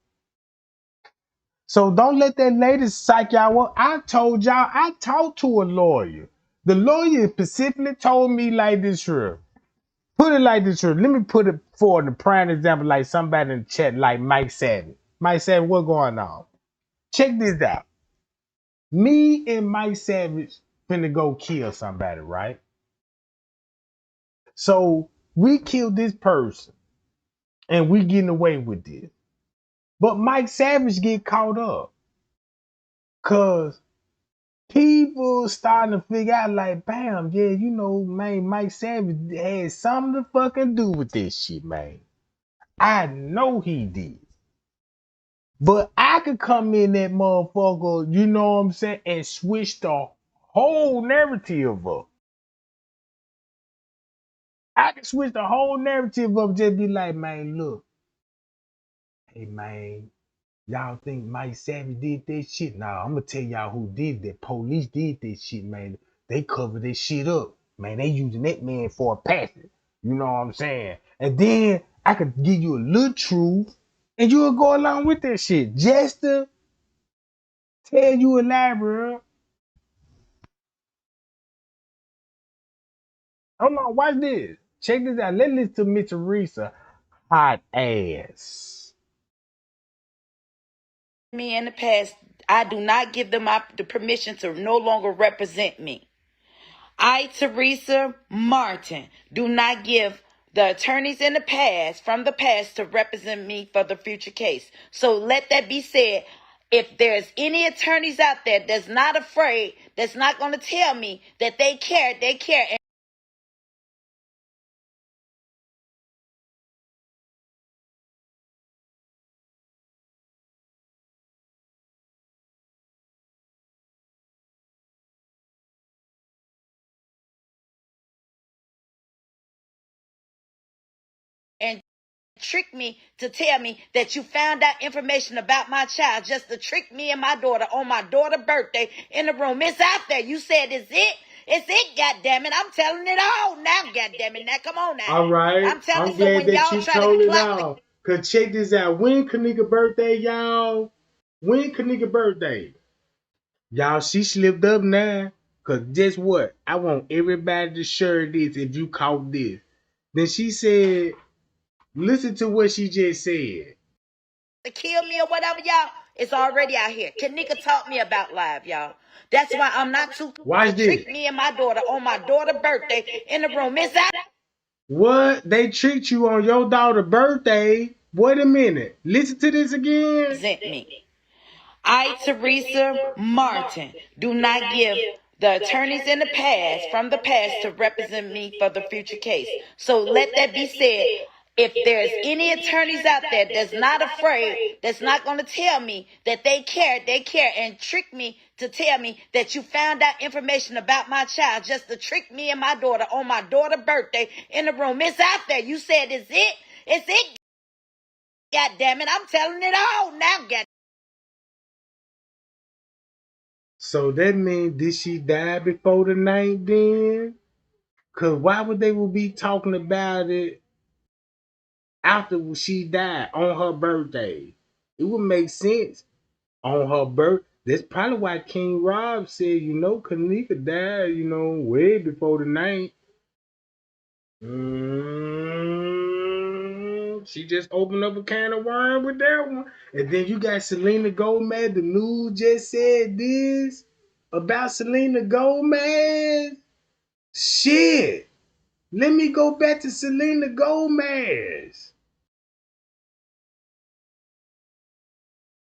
So don't let that lady psych y'all up. I told y'all, I talked to a lawyer. The lawyer specifically told me like this here. Put it like this here. Let me put it for the prime example, like somebody in the chat, like Mike Savage. Mike Savage, what's going on? Check this out. Me and Mike Savage finna go kill somebody, right? So we killed this person and we getting away with this. But Mike Savage get caught up. Cause people starting to figure out like, bam, yeah, you know, man, Mike Savage had something to fucking do with this shit, man. I know he did. But I could come in that motherfucker, you know what I'm saying, and switch the whole narrative up. I can switch the whole narrative up, just be like, man, look, hey man, y'all think Mike Savage did that shit? Nah, I'm gonna tell y'all who did that. Police did that shit, man. They covered this shit up. Man, they using that man for a passive. You know what I'm saying? And then I could give you a little truth, and you'll go along with that shit. Just to tell you a lie, bro. Hold on, watch this. Check this out. Let's listen to Miss Teresa. Hot ass. Me in the past, I do not give them the permission to no longer represent me. I, Teresa Martin, do not give the attorneys in the past, from the past, to represent me for the future case. So let that be said. If there's any attorneys out there that's not afraid, that's not going to tell me that they care, they care. And trick me to tell me that you found out information about my child just to trick me and my daughter on my daughter's birthday in the room. It's out there. You said it's it. It's it, goddammit. I'm telling it all now, goddammit. Now, come on now. All right. I'm telling I'm so glad when that y'all you try told to it plot all. Cause check this out. When Kenneka birthday, y'all? When Kenneka birthday? Y'all, she slipped up now. Cause guess what? I want everybody to share this if you caught this. Then she said, listen to what she just said. to kill me or whatever, y'all, it's already out here. Kenneka taught me about live, y'all. That's why I'm not too Watch to this. trick me and my daughter on my daughter's birthday in the room. It's out. What? They tricked you on your daughter's birthday? Wait a minute. Listen to this again. Present me. I, Teresa Martin, do not give the attorneys in the past, from the past, to represent me for the future case. So let that be said. If there's any attorneys out there that's not afraid, that's not going to tell me that they care, and trick me to tell me that you found out information about my child just to trick me and my daughter on my daughter's birthday in the room. It's out there. You said it's it. It's it. God damn it. I'm telling it all now. God. So that means did she die before the night then? Cause why would they be talking about it after she died on her birthday? It would make sense on her birth. That's probably why King Rob said, you know, Kenneka died, you know, way before the night. She just opened up a can of worms with that one. And then you got Selena Gomez. The news just said this about Selena Gomez. Shit. Let me go back to Selena Gomez.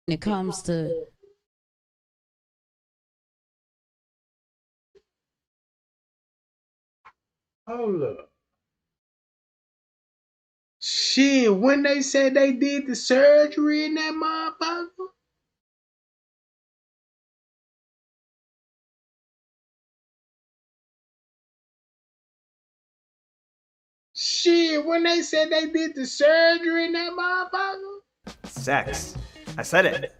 When it comes to Hold up. Shit, when they said they did the surgery in that motherfucker. Shit, when they said they did the surgery in that motherfucker. Sex. I said it.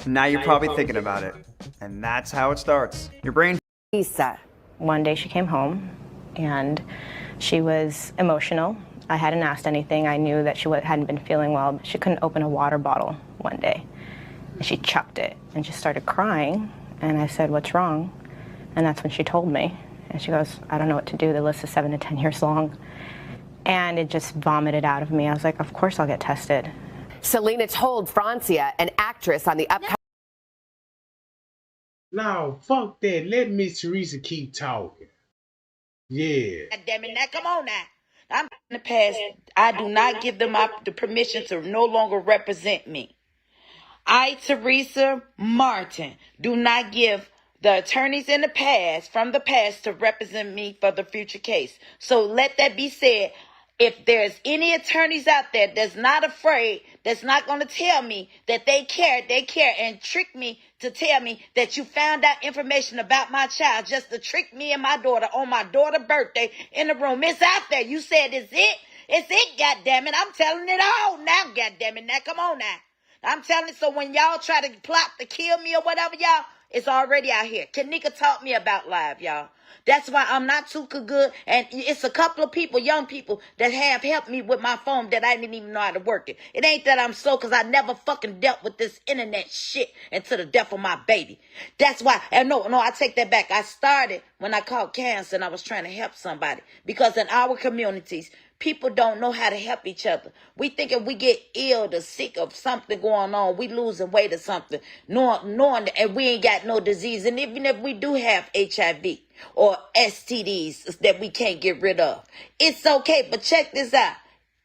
Now you're probably thinking about it. And that's how it starts. Your brain. Lisa. One day she came home and she was emotional. I hadn't asked anything. I knew that she hadn't been feeling well, but she couldn't open a water bottle one day. And she chucked it and she started crying. And I said, "What's wrong?" And that's when she told me. And she goes, "I don't know what to do. The list is 7 to 10 years long." And it just vomited out of me. I was like, of course I'll get tested. Selena told Francia, an actress on the upcoming. No, fuck that. Let Miss Teresa keep talking. Yeah. God damn it. Now, come on now. I'm in the past. I do not give them the permission to no longer represent me. I, Teresa Martin, do not give the attorneys in the past, from the past, to represent me for the future case. So let that be said. If there's any attorneys out there that's not afraid, that's not going to tell me that they care, and trick me to tell me that you found out information about my child just to trick me and my daughter on my daughter's birthday in the room. It's out there. You said it's it. It's it, goddammit. I'm telling it all now, goddammit. Now, come on now. I'm telling you, so when y'all try to plot to kill me or whatever, y'all, it's already out here. Kenneka taught me about live, y'all. That's why I'm not too good. And it's a couple of people, young people, that have helped me with my phone that I didn't even know how to work it. It ain't that I'm slow, because I never fucking dealt with this internet shit until the death of my baby. That's why. And no, I take that back. I started when I caught cancer and I was trying to help somebody. Because in our communities, people don't know how to help each other. We think if we get ill or sick of something going on, we losing weight or something, knowing that, and we ain't got no disease. And even if we do have HIV or STDs that we can't get rid of, it's okay. But check this out.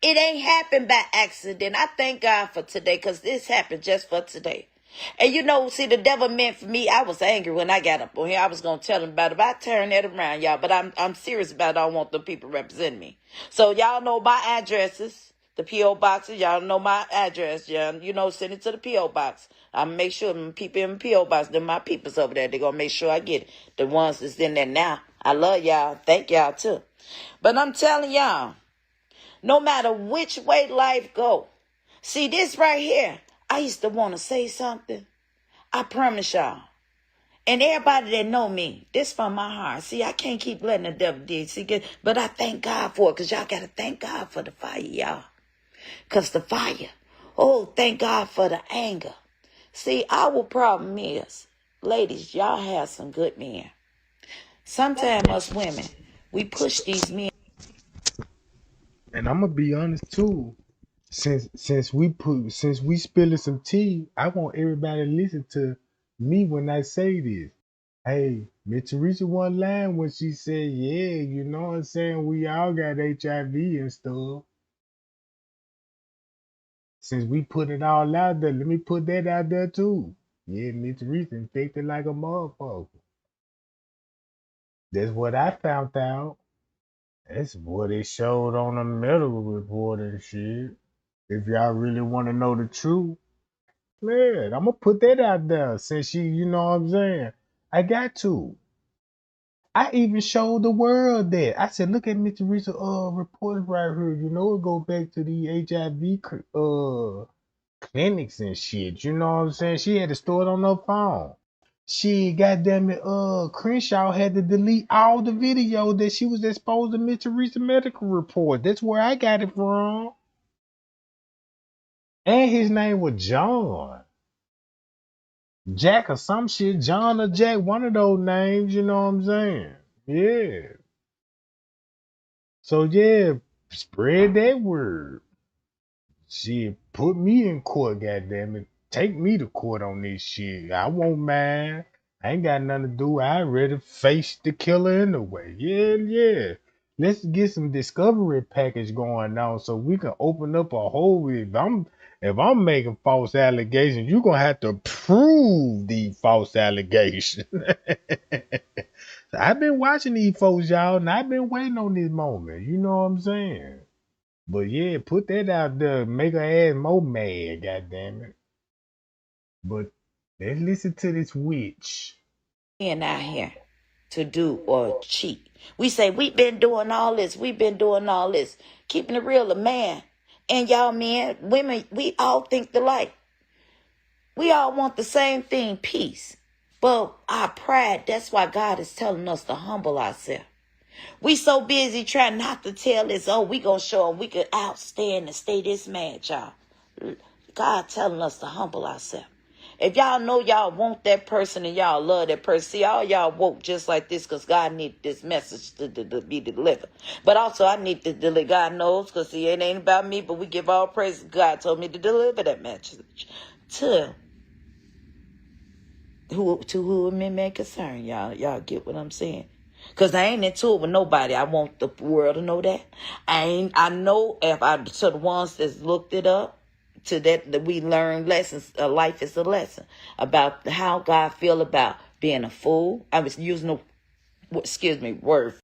It ain't happened by accident. I thank God for today, because this happened just for today. And you know, see, the devil meant for me. I was angry when I got up on here. I was going to tell him about it, but I turned that around, y'all. But I'm serious about it. I don't want the people representing me. So y'all know my addresses, the P.O. boxes. Y'all know my address. You know, send it to the P.O. box. I'm going to make sure the people in the P.O. box, they're my peoples over there. They're going to make sure I get it. The ones that's in there now. I love y'all. Thank y'all, too. But I'm telling y'all, no matter which way life go, see this right here, I used to want to say something. I promise y'all. And everybody that know me, this from my heart. See, I can't keep letting the devil do it. See, but I thank God for it, because y'all got to thank God for the fire, y'all. Because the fire, thank God for the anger. See, our problem is, ladies, y'all have some good men. Sometimes us women, we push these men. And I'm gonna be honest too. Since we spilling some tea, I want everybody to listen to me when I say this. Hey, Miss Teresa one line when she said, "Yeah, you know what I'm saying, we all got HIV and stuff." Since we put it all out there, let me put that out there too. Yeah, Miss Teresa infected like a motherfucker. That's what I found out. That's what it showed on the medical report and shit. If y'all really want to know the truth, man, I'm gonna put that out there since you know what I'm saying. I got to. I even showed the world that. I said, look at Mr. Teresa reports right here. You know, it go back to the HIV clinics and shit. You know what I'm saying? She had to store it on her phone. She, goddamn it, Crenshaw had to delete all the video that she was exposed to Mr. Teresa medical report. That's where I got it from. And his name was John. Jack or some shit. John or Jack, one of those names, you know what I'm saying? Yeah. So yeah, spread that word. Shit, put me in court, goddammit. Take me to court on this shit. I won't mind. I ain't got nothing to do. I ready to face the killer anyway. Yeah. Let's get some discovery package going on so we can open up a whole. If I'm making false allegations, you're gonna have to prove the false allegations. I've been watching these folks, y'all, and I've been waiting on this moment. You know what I'm saying? But yeah, put that out there, make her ass more mad, goddammit. But let's listen to this witch. Men out here to do or cheat. We say, we've been doing all this. Keeping it real, a man. And y'all men, women, we all think alike. We all want the same thing, peace. But our pride, that's why God is telling us to humble ourselves. We so busy trying not to tell this, we gonna show them we could outstand and stay this mad, y'all. God telling us to humble ourselves. If y'all know y'all want that person and y'all love that person, see, all y'all woke just like this because God needs this message to be delivered. But also, I need to deliver. God knows, because see, it ain't about me, but we give all praise. God told me to deliver that message to who men may concern, y'all. Y'all get what I'm saying? Because I ain't into it with nobody. I want the world to know that. I know if I, to the ones that's looked it up, to that we learn lessons. Life is a lesson about how God feel about being a fool. I was using word.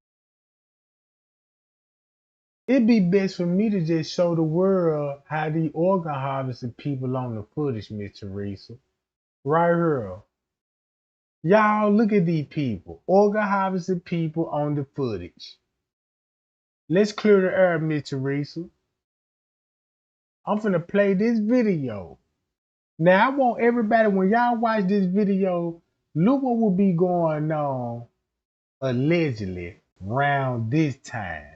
It'd be best for me to just show the world how the organ harvesting people on the footage, Miss Teresa. Right here. Y'all look at these people. Organ harvesting people on the footage. Let's clear the air, Miss Teresa. I'm finna play this video. Now I want everybody, when y'all watch this video, look what will be going on allegedly around this time.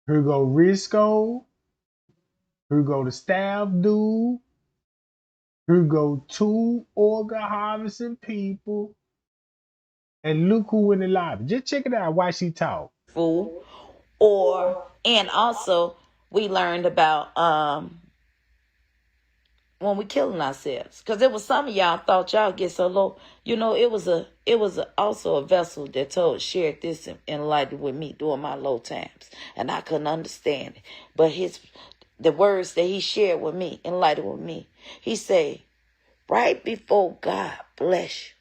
Here go Risco. Here go the staff dude. Here go 2 organ harvesting people. And look who in the lobby. Just check it out while she talk. Fool. And also we learned about when we killing ourselves, because there was some of y'all thought y'all get so low. You know, it was also a vessel that shared this enlightened with me during my low times, and I couldn't understand it. But the words that he shared with me, enlightened with me, he said, right before God bless you,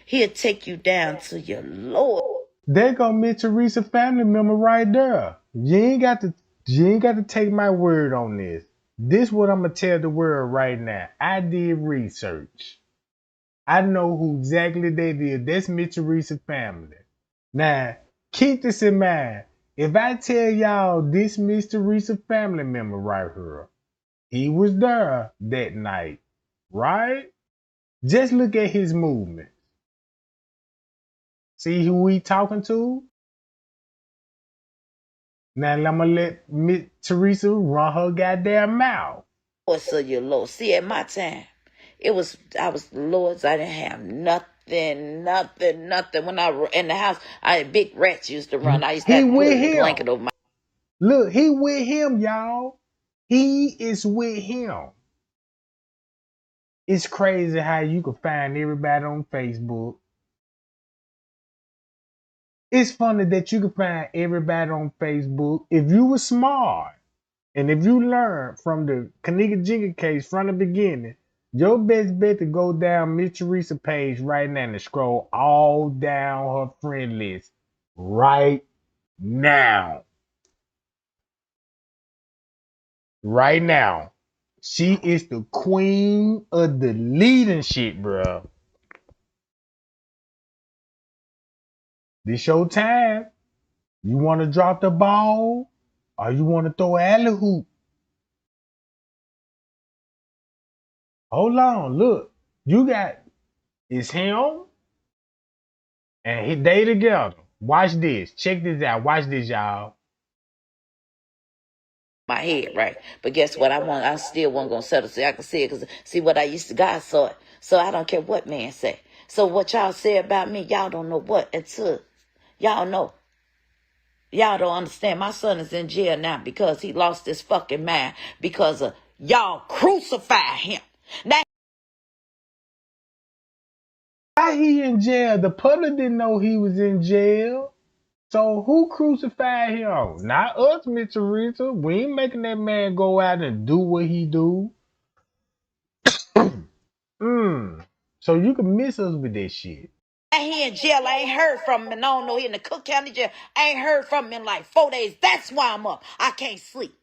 he'll take you down to your Lord. There go Miss Teresa family member right there. You ain't got to take my word on this. This what I'm gonna tell the world right now. I did research. I know who exactly they did. That's Miss Teresa family. Now, keep this in mind. If I tell y'all this Miss Teresa family member right here, he was there that night, right? Just look at his movement. See who we talking to? Now I'm gonna let Miss Teresa run her goddamn mouth. So you're low. See, at my time, I was Lords. I didn't have nothing. When I were in the house, I had big rats used to run. I used to have to put a blanket over my. Look, he with him, y'all. He is with him. It's crazy how you can find everybody on Facebook. It's funny that you can find everybody on Facebook. If you were smart and if you learned from the Kenneka Jenkins case from the beginning, your best bet to go down Miss Teresa's page right now and scroll all down her friend list right now. Right now. She is the queen of the leading shit, bro. This your time. You want to drop the ball or you want to throw an alley hoop? Hold on, look. You got, it's him and they together. Watch this. Check this out. Watch this, y'all. My head, right? But guess what? I still wasn't gonna settle so I can see it, because see what I used to, God saw it. So I don't care what man say. So what y'all say about me, y'all don't know what until y'all know. Y'all don't understand. My son is in jail now because he lost his fucking mind because of y'all crucify him. Now, why he in jail? The public didn't know he was in jail. So who crucified him? Not us, Miss Teresa. We ain't making that man go out and do what he do. So you can miss us with this shit. he in jail. I ain't heard from him, and I don't know, he in the Cook County jail. I ain't heard from him in like 4 days. That's why I'm up. I can't sleep.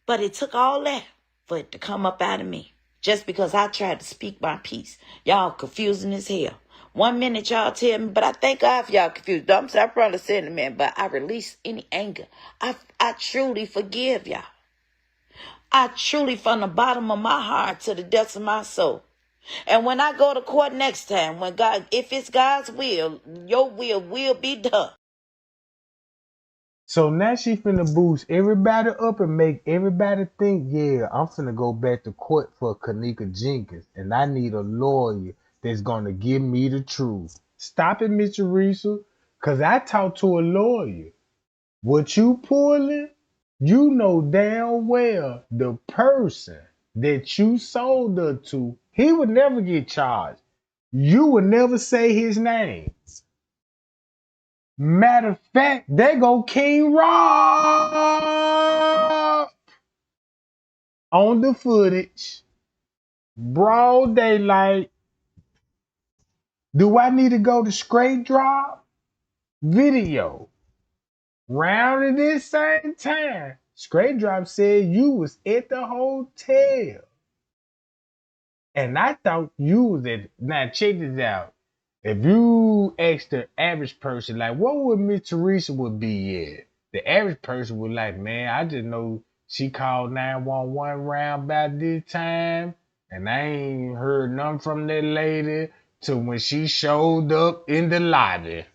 But it took all that for it to come up out of me. Just because I tried to speak my peace. Y'all confusing as hell. 1 minute y'all tell me, but I thank God for y'all confused. I'm sorry, I probably said it, man, but I release any anger. I truly forgive y'all. I truly, from the bottom of my heart to the depths of my soul. And when I go to court next time, when God, if it's God's will, your will be done. So now she finna boost everybody up and make everybody think, yeah, I'm finna go back to court for Kenneka Jenkins, and I need a lawyer that's gonna give me the truth. Stop it, Miss Teresa, cause I talked to a lawyer. What you pulling, you know damn well the person that you sold her to, he would never get charged. You would never say his name. Matter of fact, there go King Rob. on the footage, broad daylight. Do I need to go to straight drop video? Round at this same time, straight drop said you was at the hotel. And I thought you was at, now check this out. If you ask the average person, like, what would Miss Teresa would be at? The average person would like, man, I just know she called 911 round about this time, and I ain't heard nothing from that lady till when she showed up in the lobby.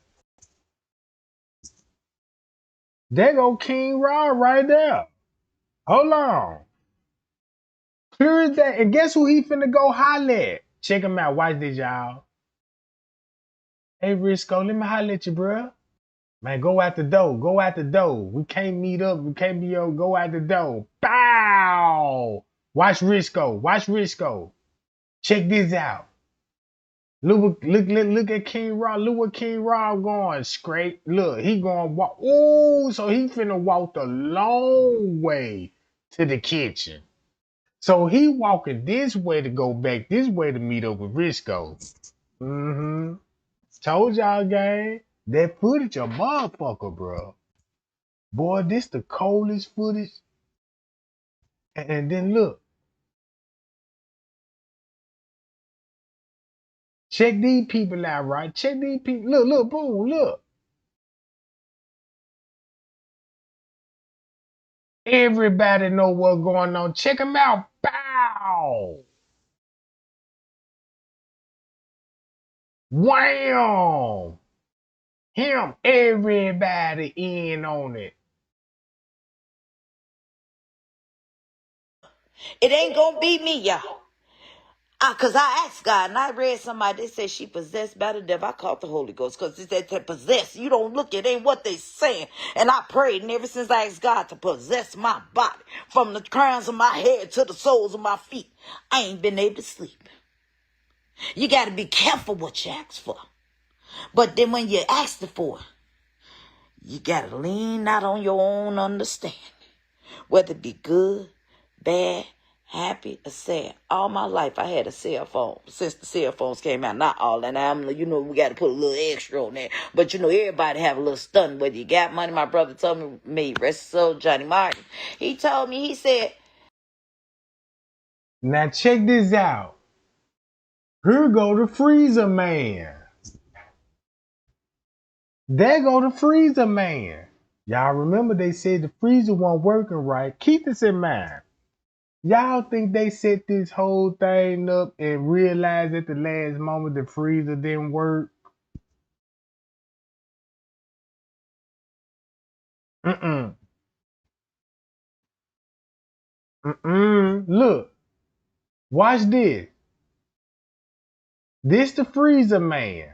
There go King Rod right there. Hold on. Clear as that. And guess who he finna go holler at? Check him out. Watch this, y'all. Hey, Risco, let me holler at you, bruh. Man, go out the door. Go out the door. We can't meet up. We can't be up. Go out the door. Bow. Watch Risco. Watch Risco. Check this out. Look at King Raw. Look what King Raw going. Scrape. Look, he going walk. Ooh, so he finna walk the long way to the kitchen. So he walking this way to go back this way to meet up with Risco. Mm-hmm. Told y'all, gang. That footage a motherfucker, bro. Boy, this the coldest footage. And then look. Check these people out, right? Check these people. Look, boom, look. Everybody know what's going on. Check them out. Bow. Wham. Him. Everybody in on it. It ain't gonna be me, y'all. Cause I asked God, and I read somebody that said she possessed by the devil. I called the Holy Ghost, cause it said to possess. You don't look, it ain't what they saying. And I prayed, and ever since I asked God to possess my body, from the crowns of my head to the soles of my feet, I ain't been able to sleep. You got to be careful what you ask for. But then when you ask for it, you got to lean not on your own understanding. Whether it be good, bad, happy, or sad. All my life I had a cell phone. Since the cell phones came out, not all. And I'm, we got to put a little extra on there. But everybody have a little stun. Whether you got money, my brother told me, rest his soul, Johnny Martin. He told me, he said, now check this out. Here go the freezer man. There go the freezer man. Y'all remember they said the freezer wasn't working right. Keep this in mind. Y'all think they set this whole thing up and realized at the last moment the freezer didn't work? Mm-mm. Mm-mm. Look. Watch this. This the freezer man.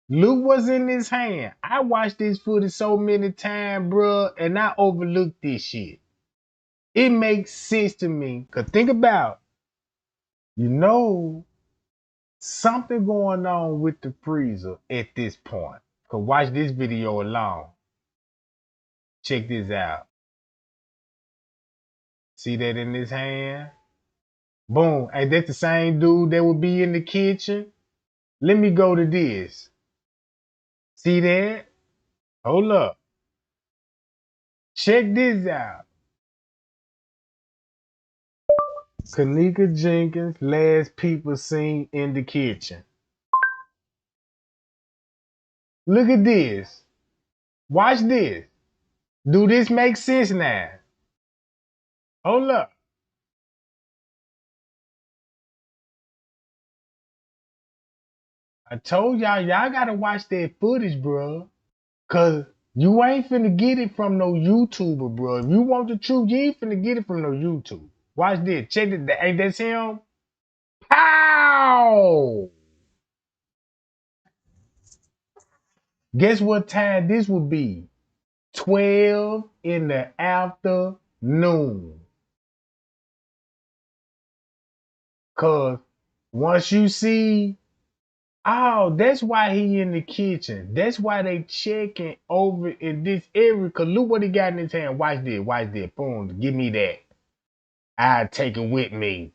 Look what's in his hand. I watched this footage so many times, bruh, and I overlooked this shit. It makes sense to me. Cause think about, something going on with the freezer at this point. Cause watch this video alone. Check this out. See that in his hand? Boom. Hey, that's the same dude that would be in the kitchen. Let me go to this. See that? Hold up. Check this out. Kenneka Jenkins, last people seen in the kitchen. Look at this. Watch this. Do this make sense now? Hold up. I told y'all gotta watch that footage, bro. Cause you ain't finna get it from no YouTuber, bro. If you want the truth, you ain't finna get it from no YouTube. Watch this. Check it. Ain't that him? Pow! Guess what time this would be? 12 in the afternoon. Cause once you see, oh, that's why he in the kitchen. That's why they checking over in this area. Cause look what he got in his hand. Watch this. Watch this. Boom. Give me that. I take it with me.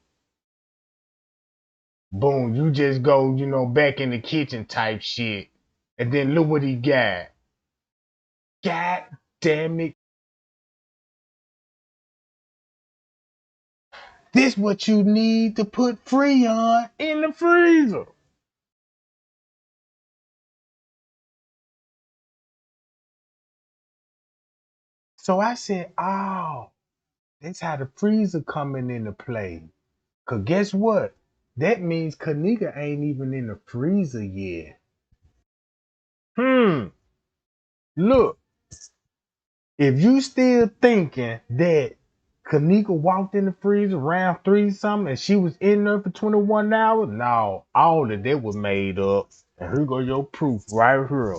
Boom, you just go, back in the kitchen type shit. And then look what he got. God damn it. This what you need to put Freon in the freezer. So I said, oh, that's how the freezer coming into play. Cause guess what? That means Kenneka ain't even in the freezer yet. Look, if you still thinking that Kenneka walked in the freezer around 3 something and she was in there for 21 hours, no, all of that was made up. And here go your proof right here.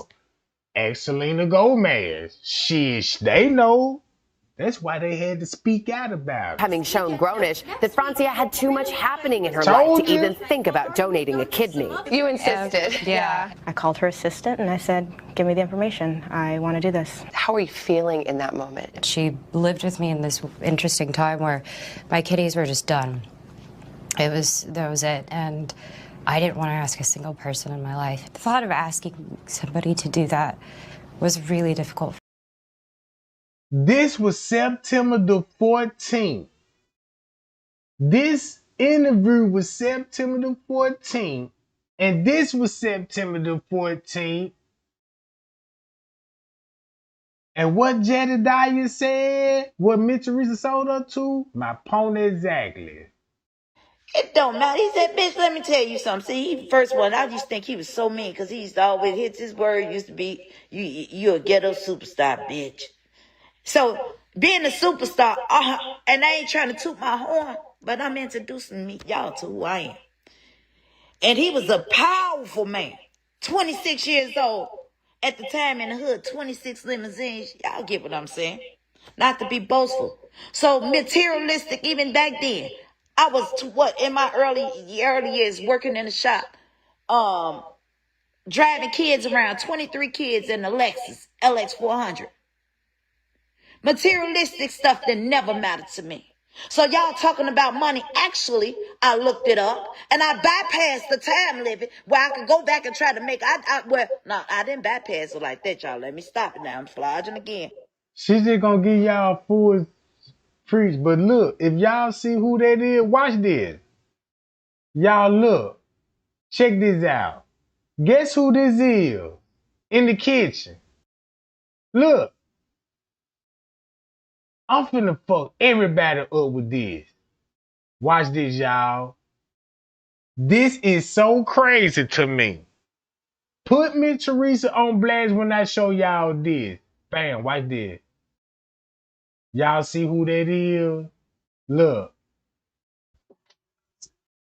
Ask Selena Gomez. Shit, they know. That's why they had to speak out about it. Having shown grownish that Francia had too much happening in her life to even think about donating a kidney. You insisted. Yeah. I called her assistant and I said, give me the information. I want to do this. How are you feeling in that moment? She lived with me in this interesting time where my kidneys were just done. That was it. And I didn't want to ask a single person in my life. The thought of asking somebody to do that was really difficult. This was September the 14th. This interview was September the 14th. And this was September the 14th. And what Jedediah said, what Mitch Teresa sold her to, my point exactly. It don't matter. He said, bitch, let me tell you something. See, first one, I used to think he was so mean because he used to always hit his word. Used to be, you a ghetto superstar, bitch. So, being a superstar, and I ain't trying to toot my horn, but I'm introducing y'all to who I am. And he was a powerful man, 26 years old. At the time in the hood, 26 limousines. Y'all get what I'm saying? Not to be boastful. So materialistic even back then. I was, in my early years working in the shop, driving kids around, 23 kids in the Lexus LX 400. Materialistic stuff that never mattered to me. So y'all talking about money. Actually, I looked it up and I bypassed the time limit where I could go back and try to make, I didn't bypass it like that, y'all. Let me stop it now. I'm flogging again. She's just gonna give y'all full preach. But look, if y'all see who that is, watch this. Y'all look. Check this out. Guess who this is? In the kitchen. Look. I'm finna fuck everybody up with this. Watch this, y'all. This is so crazy to me. Put me Teresa on blast when I show y'all this. Bam, watch this. Y'all see who that is? Look.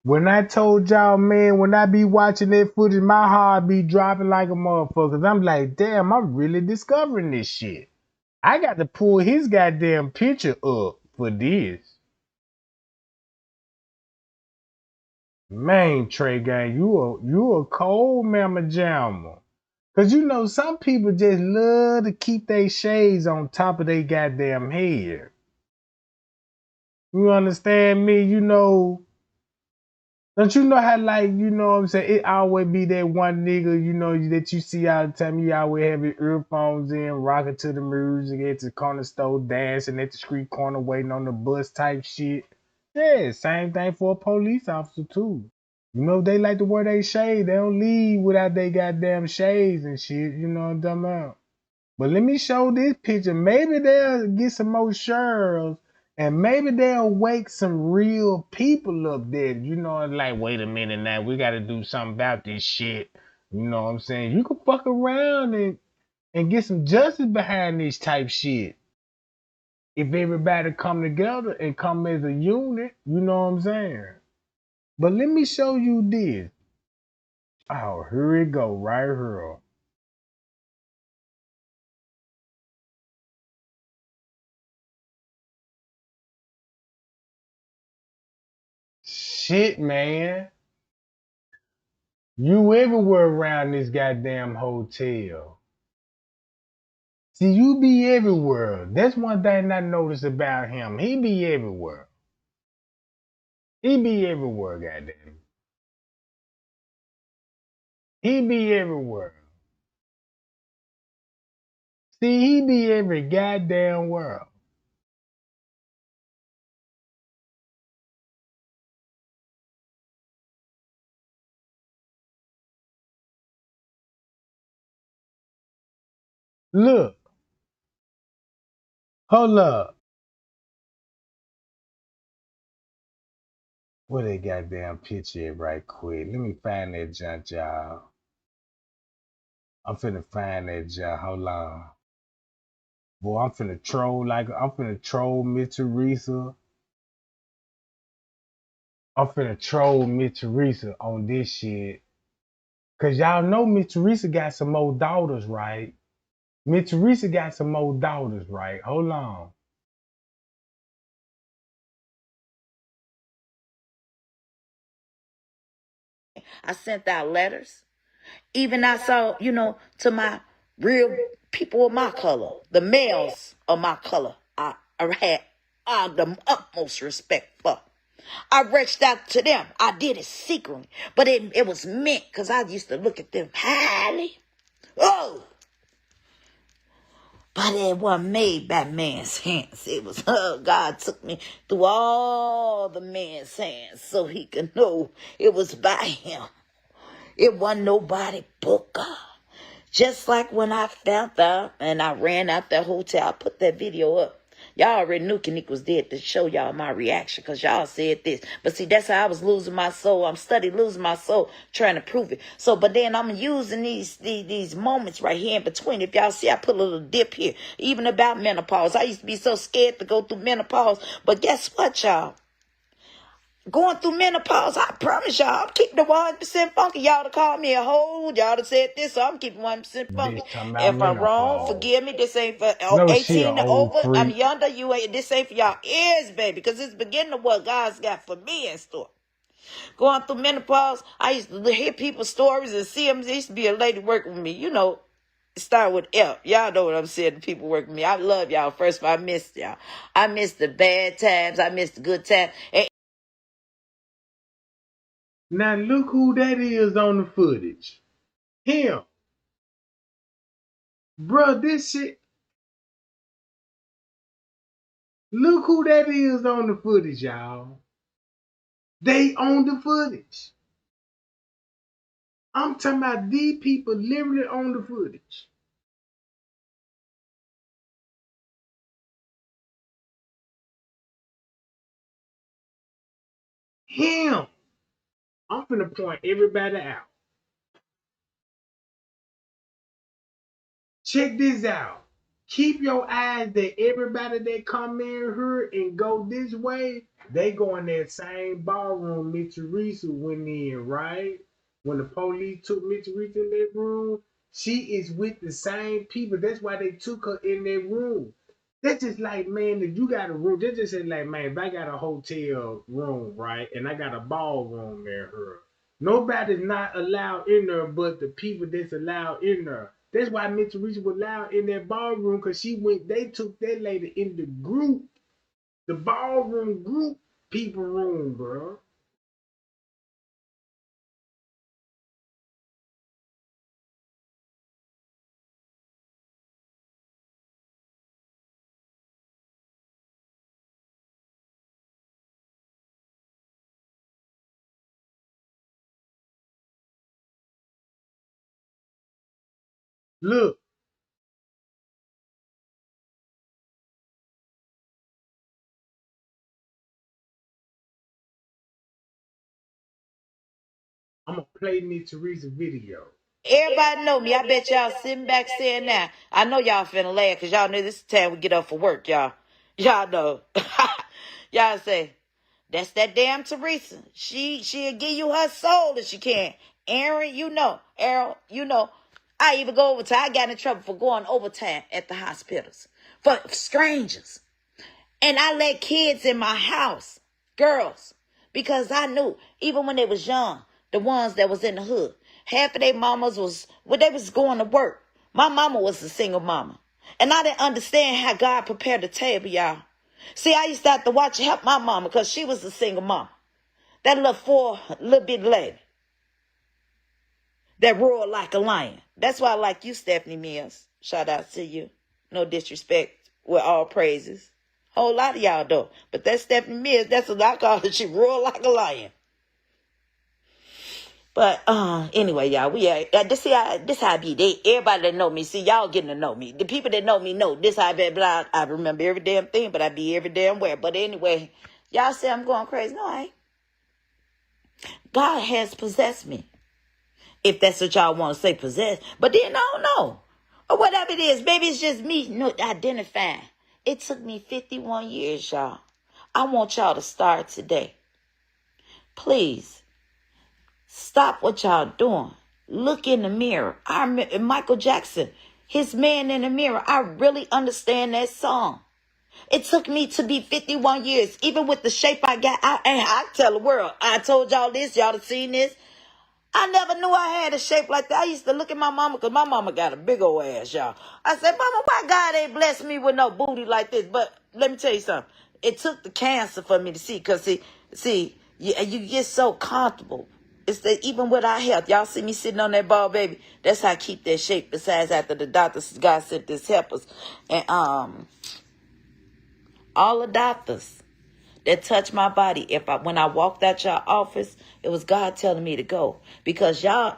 When I told y'all, man, when I be watching that footage, my heart be dropping like a motherfucker. 'Cause I'm like, damn, I'm really discovering this shit. I got to pull his goddamn picture up for this. Man, Trey Gang, you a cold mama jammer. Cause some people just love to keep their shades on top of their goddamn head. You understand me? Don't you know how what I'm saying? It always be that one nigga, that you see all the time. He always have his earphones in, rocking to the music at the corner store, dancing at the street corner, waiting on the bus type shit. Yeah, same thing for a police officer too. They like to wear their shades. They don't leave without they goddamn shades and shit. You know what I'm talking about? But let me show this picture. Maybe they'll get some more shirts and maybe they'll wake some real people up there. Like, wait a minute now. We got to do something about this shit. You know what I'm saying? You can fuck around and get some justice behind this type shit. If everybody come together and come as a unit, you know what I'm saying? But let me show you this. Oh, here it go, right here. Shit, man. You everywhere around this goddamn hotel. See, you be everywhere. That's one thing I noticed about him. He be everywhere. He be everywhere, goddamn. He be everywhere. See, he be every goddamn world. Look. Hold up. Where they goddamn picture at right quick? Let me find that junk, y'all. I'm finna find that junk. Hold on. Boy, I'm finna troll Miss Teresa. I'm finna troll Miss Teresa on this shit. Cause y'all know Miss Teresa got some more daughters, right? Miss Teresa got some more daughters, right? Hold on. I sent out letters. Even I saw, to my real people of my color, the males of my color, I had the utmost respect for. I reached out to them. I did it secretly, but it was meant because I used to look at them highly. Oh, but it wasn't made by man's hands. It was God took me through all the man's hands so he could know it was by him. It wasn't nobody but God. Just like when I found out and I ran out that hotel, I put that video up. Y'all already knew Kenneka was dead to show y'all my reaction because y'all said this. But see, that's how I was losing my soul. I'm studying losing my soul, trying to prove it. So, but then I'm using these moments right here in between. If y'all see, I put a little dip here, even about menopause. I used to be so scared to go through menopause. But guess what, y'all? Going through menopause, I promise y'all, I'm keeping the 100% funky. Y'all to call me a hoe. Y'all to said this, so I'm keeping 100% funky. If I'm wrong, forgive me. This ain't for 18 and over. I'm younger. This ain't for y'all ears, baby, because it's the beginning of what God's got for me in store. Going through menopause, I used to hear people's stories and see them. There used to be a lady working with me, start with F. Y'all know what I'm saying. The people working with me. I love y'all. First of all, I missed y'all. I missed the bad times. I missed the good times. Now look who that is on the footage. Him. Bruh, this shit. Look who that is on the footage, y'all. They own the footage. I'm talking about these people literally on the footage. Him. I'm finna point everybody out. Check this out. Keep your eyes that everybody that come in here and go this way, they go in that same ballroom Miss Teresa went in, right? When the police took Miss Teresa in that room, she is with the same people. That's why they took her in that room. That's just like, man, if you got a room, they just say like, man, if I got a hotel room, right, and I got a ballroom there, nobody's not allowed in there but the people that's allowed in there. That's why Miss Teresa was allowed in that ballroom because they took that lady in the group, the ballroom group people room, bro. Look. I'm going to play Miss Teresa video. Everybody know me. I bet y'all sitting back saying now. I know y'all finna laugh because y'all know this is the time we get up for work, y'all. Y'all know. Y'all say, that's that damn Teresa. She'll give you her soul if she can. Aaron, Errol, I even go overtime. I got in trouble for going overtime at the hospitals for strangers. And I let kids in my house, girls, because I knew even when they was young, the ones that was in the hood, half of their mamas they was going to work. My mama was a single mama. And I didn't understand how God prepared the table, y'all. See, I used to have to help my mama because she was a single mama. That little bit lady that roared like a lion. That's why I like you, Stephanie Mills. Shout out to you. No disrespect, with all praises. Whole lot of y'all though. But that Stephanie Mills, that's what I call her. She roared like a lion. But anyway, y'all, this how I be. Everybody that know me, see, y'all getting to know me. The people that know me know this how I be. But I remember every damn thing, but I be every damn where. But anyway, y'all say I'm going crazy. No, I ain't. God has possessed me. If that's what y'all want to say, possessed. But then I don't know. Or whatever it is, baby, it's just me identifying. It took me 51 years, y'all. I want y'all to start today. Please. Stop what y'all doing. Look in the mirror. Michael Jackson, his Man in the Mirror. I really understand that song. It took me to be 51 years. Even with the shape I got, I tell the world. I told y'all this. Y'all have seen this. I never knew I had a shape like that. I used to look at my mama because my mama got a big old ass, y'all. I said, Mama, why God ain't blessed me with no booty like this? But let me tell you something. It took the cancer for me to see because, see, you get so comfortable. It's that even with our health, y'all see me sitting on that ball, baby. That's how I keep that shape. Besides, after the doctors, God sent this helpers, and all the doctors that touched my body. When I walked out y'all office, it was God telling me to go because y'all.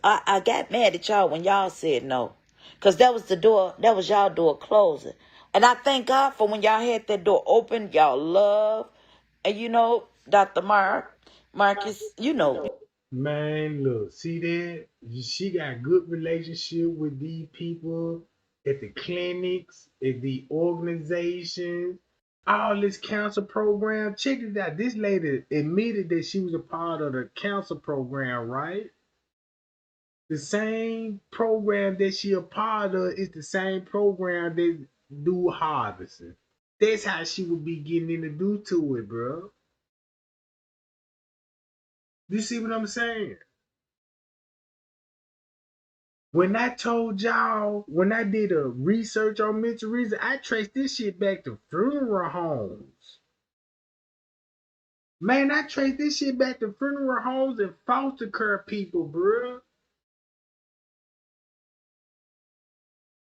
I got mad at y'all when y'all said no, because that was the door. That was y'all door closing, and I thank God for when y'all had that door open. Y'all love, and Dr. Marcus, Man, look, see that? She got good relationship with these people at the clinics, at the organizations, all this cancer program. Check it out. This lady admitted that she was a part of the cancer program, right? The same program that she a part of is the same program that do harvesting. That's how she would be getting introduced to it, bro. You see what I'm saying? When I told y'all, when I did a research on mental reason, I traced this shit back to funeral homes. Man, I traced this shit back to funeral homes and foster care people, bruh.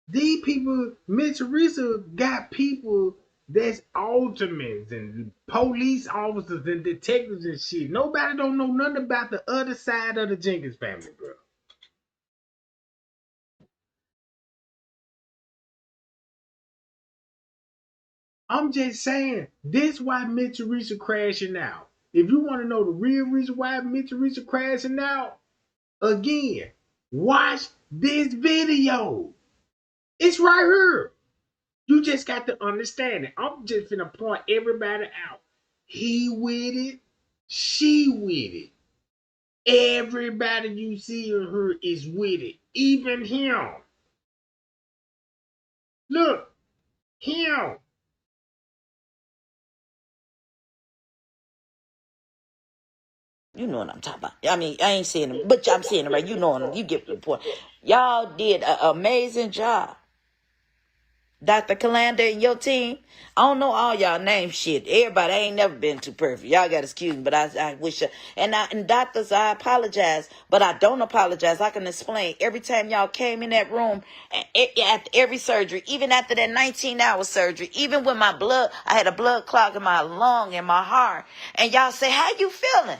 These people, Miss Teresa got people that's ultimates and police officers and detectives and shit. Nobody don't know nothing about the other side of the Jenkins family, bro. I'm just saying, this why Miss Teresa crashing out. If you want to know the real reason why Miss Teresa crashing out, again, watch this video. It's right here. You just got to understand it. I'm just finna point everybody out. He with it. She with it. Everybody you see in her is with it. Even him. Look, him. You know what I'm talking about. I mean, I ain't saying it, but I'm saying it right. You know what you get the point. Y'all did an amazing job. Dr. Calander and your team, I don't know all y'all name shit. Everybody, I ain't never been too perfect. Y'all got to excuse me, but I wish. And doctors, I apologize, but I don't apologize. I can explain. Every time y'all came in that room, after every surgery, even after that 19-hour surgery, even when my blood, I had a blood clot in my lung and my heart, and y'all say, how you feeling?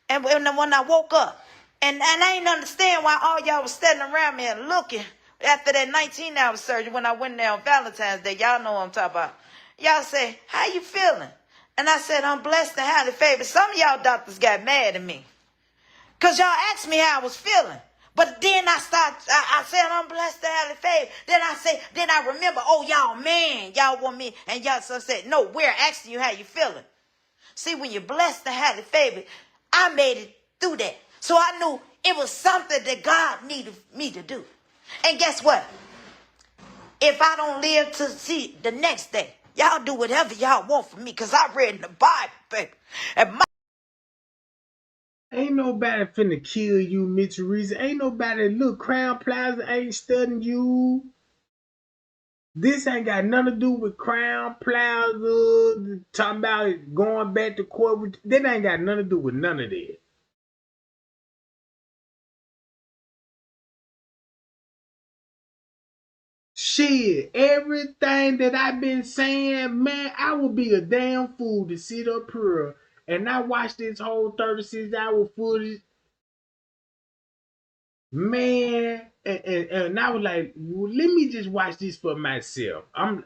And when I woke up, and I ain't understand why all y'all was standing around me and looking. After that 19-hour surgery, when I went there on Valentine's Day, y'all know what I'm talking about. Y'all say, how you feeling? And I said, I'm blessed and highly favored. Some of y'all doctors got mad at me because y'all asked me how I was feeling. But then I said, I'm blessed and highly favored. Then I remember, oh, y'all, man, y'all want me. And y'all said, no, we're asking you how you feeling. See, when you're blessed and highly favored, I made it through that. So I knew it was something that God needed me to do. And guess what? If I don't live to see the next day, y'all do whatever y'all want for me, because I read in the Bible, baby. And ain't nobody finna kill you, Miss Teresa. Ain't nobody, look, Crown Plaza ain't studying you. This ain't got nothing to do with Crown Plaza, talking about going back to court. That ain't got nothing to do with none of that. Shit, everything that I've been saying, man, I would be a damn fool to sit up here and not watch this whole 36-hour footage. Man, and I was like, well, let me just watch this for myself. I'm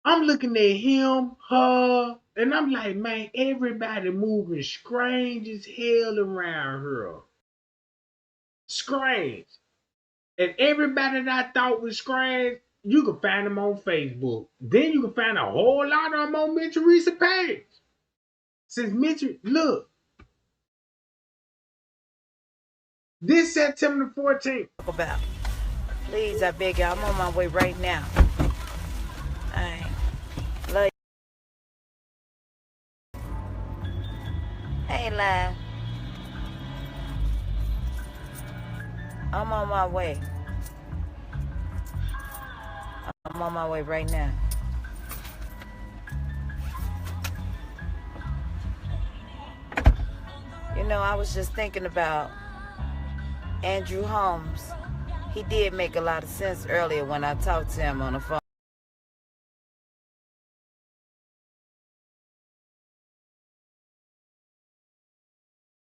looking at him, her, and I'm like, man, everybody moving strange as hell around here. Strange. And everybody that I thought was strange, you can find them on Facebook. Then you can find a whole lot of them on Mitch Reese's page. Since Mitch, look, this September the 14th. About. Please, I beg you, I'm on my way right now. I love you. Hey, lad. I'm on my way. I'm on my way right now. You know, I was just thinking about Andrew Holmes. He did make a lot of sense earlier when I talked to him on the phone.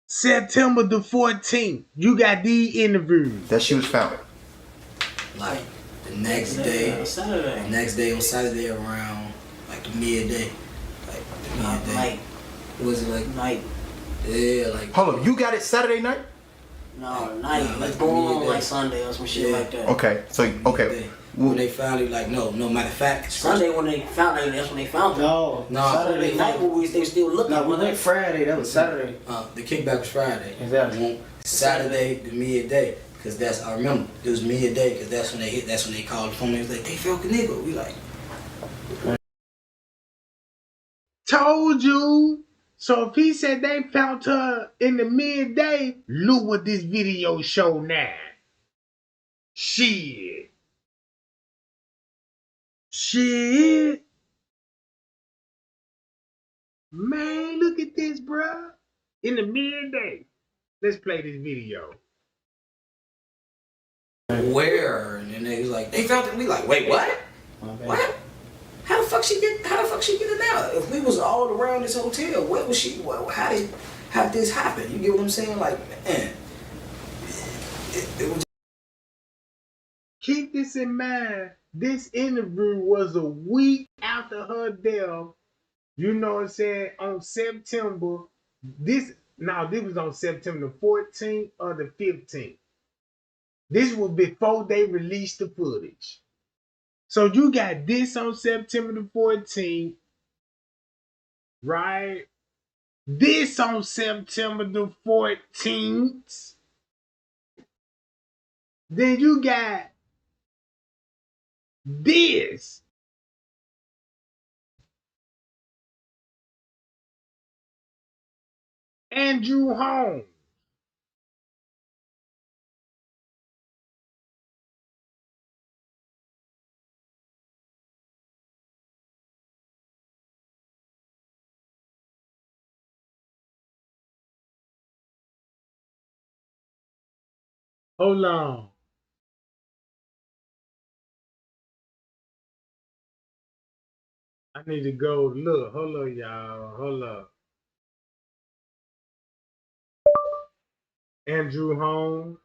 September the 14th, you got these interviews. That she was found. Like the next day on Saturday around like the midday. Like the midday. Night. Was it like night? Yeah, like. Hold up, you got it Saturday night? No, night. Nah, Like going on like Sunday or some shit like that. Okay, so okay. When they finally like no matter of fact. Sunday when they found it, that's when they found it. No, Saturday night when they still looking. No, we went Friday. That was Saturday. The kickback was Friday. Exactly. Saturday to midday, cause that's I remember it was midday, cause that's when they hit. That's when they called the phone. They was like, they found Kenneka. We like. Told you. So if he said they found her in the midday, look what this video show now. Shit. Man, look at this, bruh. In the midday. Let's play this video. Where? And then they was like, they found it. We like, wait, what? What? How the fuck she get it now? If we was all around this hotel, where was she? How did this happen? You get what I'm saying? Like, man, it was. Keep this in mind. This interview was a week after her death. You know what I'm saying? On September. This was on September the 14th or the 15th. This was before they released the footage. So you got this on September the 14th, right? This on September the 14th. Then you got this. Andrew Holmes. Hold on. I need to go look. Hold up, y'all. Hold up. Andrew Holmes.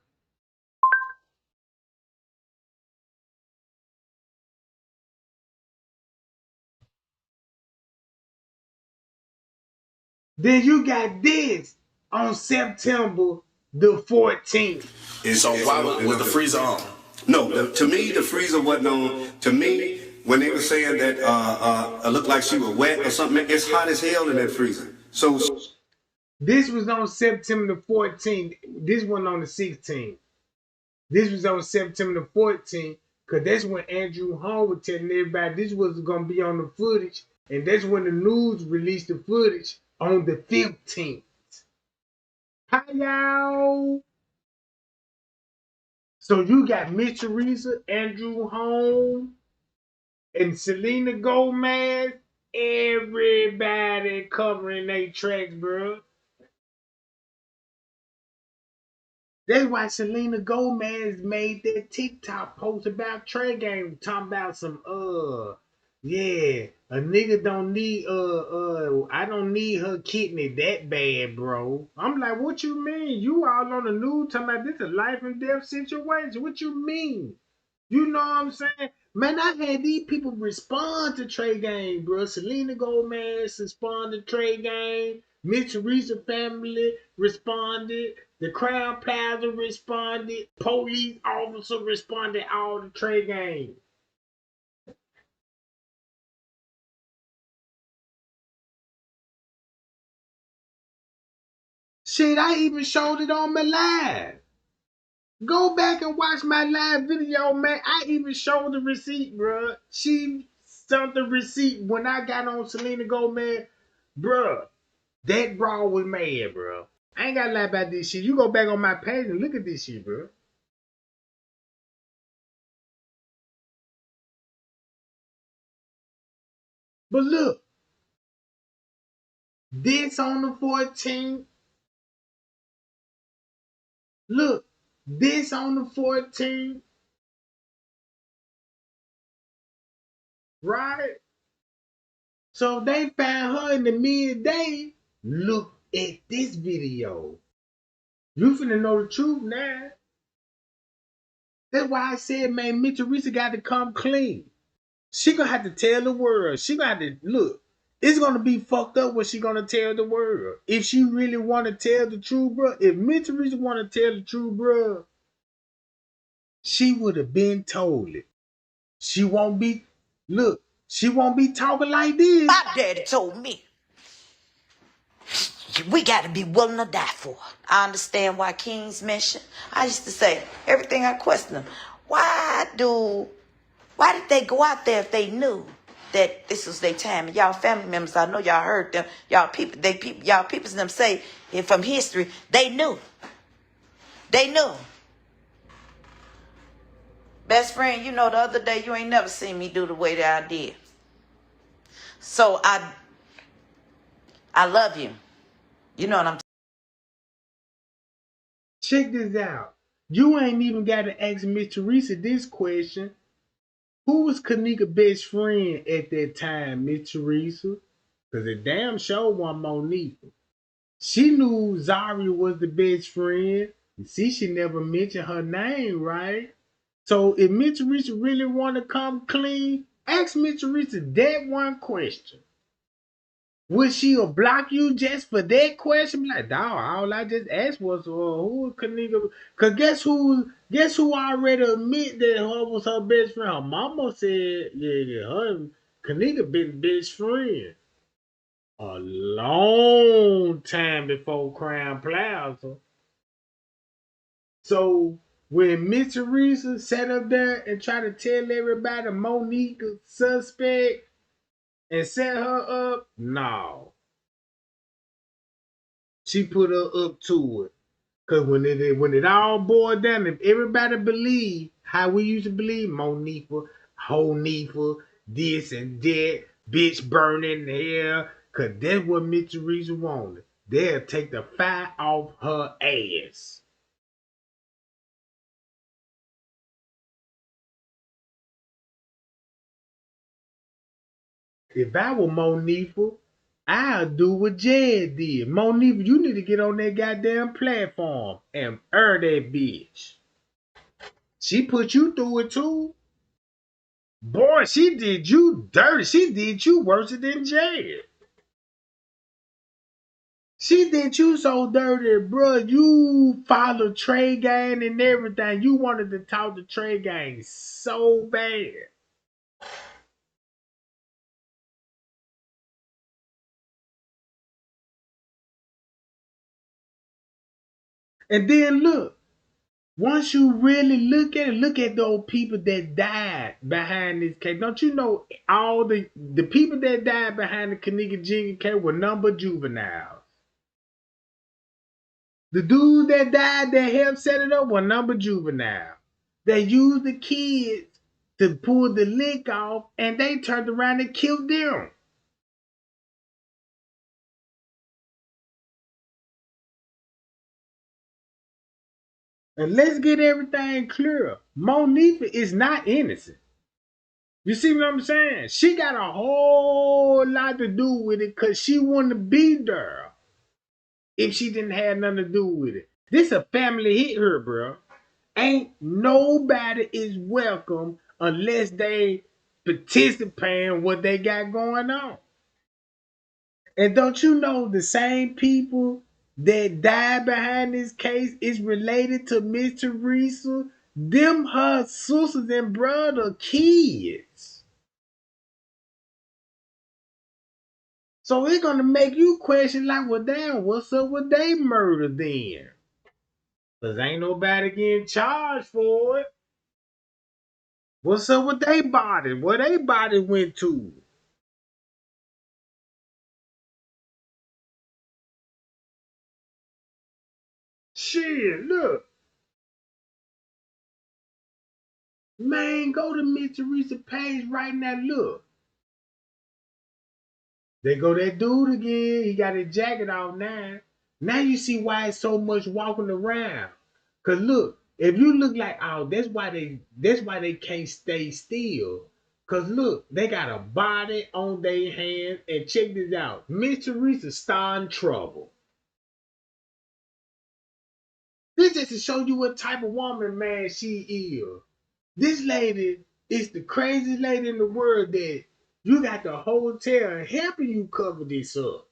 Then you got this on September the 14th. And so why was the freezer on? No, to me the freezer wasn't on. To me, when they were saying that it looked like she was wet or something, it's hot as hell in that freezer. So this was on September the 14th. This one on the 16th. This was on September the 14th, because that's when Andrew Holmes was telling everybody this was going to be on the footage. And that's when the news released the footage on the 15th. Hi, y'all. So you got Miss Teresa, Andrew Holmes, and Selena Gomez. Everybody covering their tracks, bro. That's why Selena Gomez made that TikTok post about Trey Game, talking about some yeah, a nigga don't need I don't need her kidney that bad, bro. I'm like, what you mean? You all on the news talking about this a life and death situation. What you mean? You know what I'm saying? Man, I had these people respond to Trey Game, bro. Selena Gomez responded to Trey Game. Miss Teresa family responded. The Crown Plaza responded. Police officer responded all to Trey Game. Shit, I even showed it on my live. Go back and watch my live video, man. I even showed the receipt, bro. She sent the receipt when I got on Selena Gomez, bro. That bra was mad, bro. I ain't gotta lie about this shit. You go back on my page and look at this shit, bro. But look, this on the 14th. Look, this on the 14th. Right? So they found her in the midday. Look at this video. You finna know the truth now. That's why I said, man, Miss Teresa got to come clean. She gonna have to tell the world. She gonna have to look. It's gonna be fucked up what she gonna tell the world. If she really wanna tell the truth, bro. If Miss Teresa wanna tell the truth, bro, she would have been told it. She won't be. Look, she won't be talking like this. My daddy told me we got to be willing to die for. I understand why King's mission. I used to say everything I question them. Why did they go out there if they knew that this was their time? And y'all family members, I know y'all heard them. Y'all people them say from history, they knew. They knew. Best friend, you know the other day you ain't never seen me do the way that I did. So I love you. You know what I'm Check this out. You ain't even got to ask Miss Teresa this question. Who was Kenneka's best friend at that time, Miss Teresa? Because the damn show wasn't Monique. She knew Zari was the best friend. You see, she never mentioned her name, right? So if Miss Teresa really want to come clean, ask Miss Teresa that one question. Would she block you just for that question? Be like, dawg, all I just asked was who was Kenneka? Cause guess who already admit that her was her best friend? Her mama said, yeah, her Kenneka been best friend a long time before Crown Plaza. So when Miss Teresa sat up there and tried to tell everybody Monique a suspect and set her up, no. She put her up to it. Cause when it all boiled down, if everybody believed how we used to believe, Monifa, Honifa, this and that, bitch burning hell, cause that's what Miss Teresa wanted. They'll take the fire off her ass. If I were Monifa, I'll do what Jed did. Monifa, you need to get on that goddamn platform and air that bitch. She put you through it too. Boy, she did you dirty. She did you worse than Jed. She did you so dirty, bro. You followed Trey Gang and everything. You wanted to talk to Trey Gang so bad. And then look, once you really look at those people that died behind this case. Don't you know all the people that died behind the Kenneka Jenkins case were number juveniles? The dudes that died that helped set it up were number juvenile. They used the kids to pull the lick off, and they turned around and killed them. And let's get everything clear. Monifa is not innocent. You see what I'm saying? She got a whole lot to do with it because she wanted to be there if she didn't have nothing to do with it. This a family hit her, bro. Ain't nobody is welcome unless they participate in what they got going on. And don't you know the same people that died behind this case is related to Miss Teresa? Them her sisters and brother kids. So it's gonna make you question like, well, damn, what's up with they murder then? Cause ain't nobody getting charged for it. What's up with they body? Where they body went to? Shit, look. Man, go to Miss Teresa page right now. Look. They go that dude again. He got his jacket off now. Now you see why it's so much walking around. Cause look, if you look like, oh, that's why they can't stay still. Cause look, they got a body on their hands. And check this out. Miss Teresa starting trouble. This just to show you what type of woman, man, she is. This lady is the craziest lady in the world that you got the hotel helping you cover this up.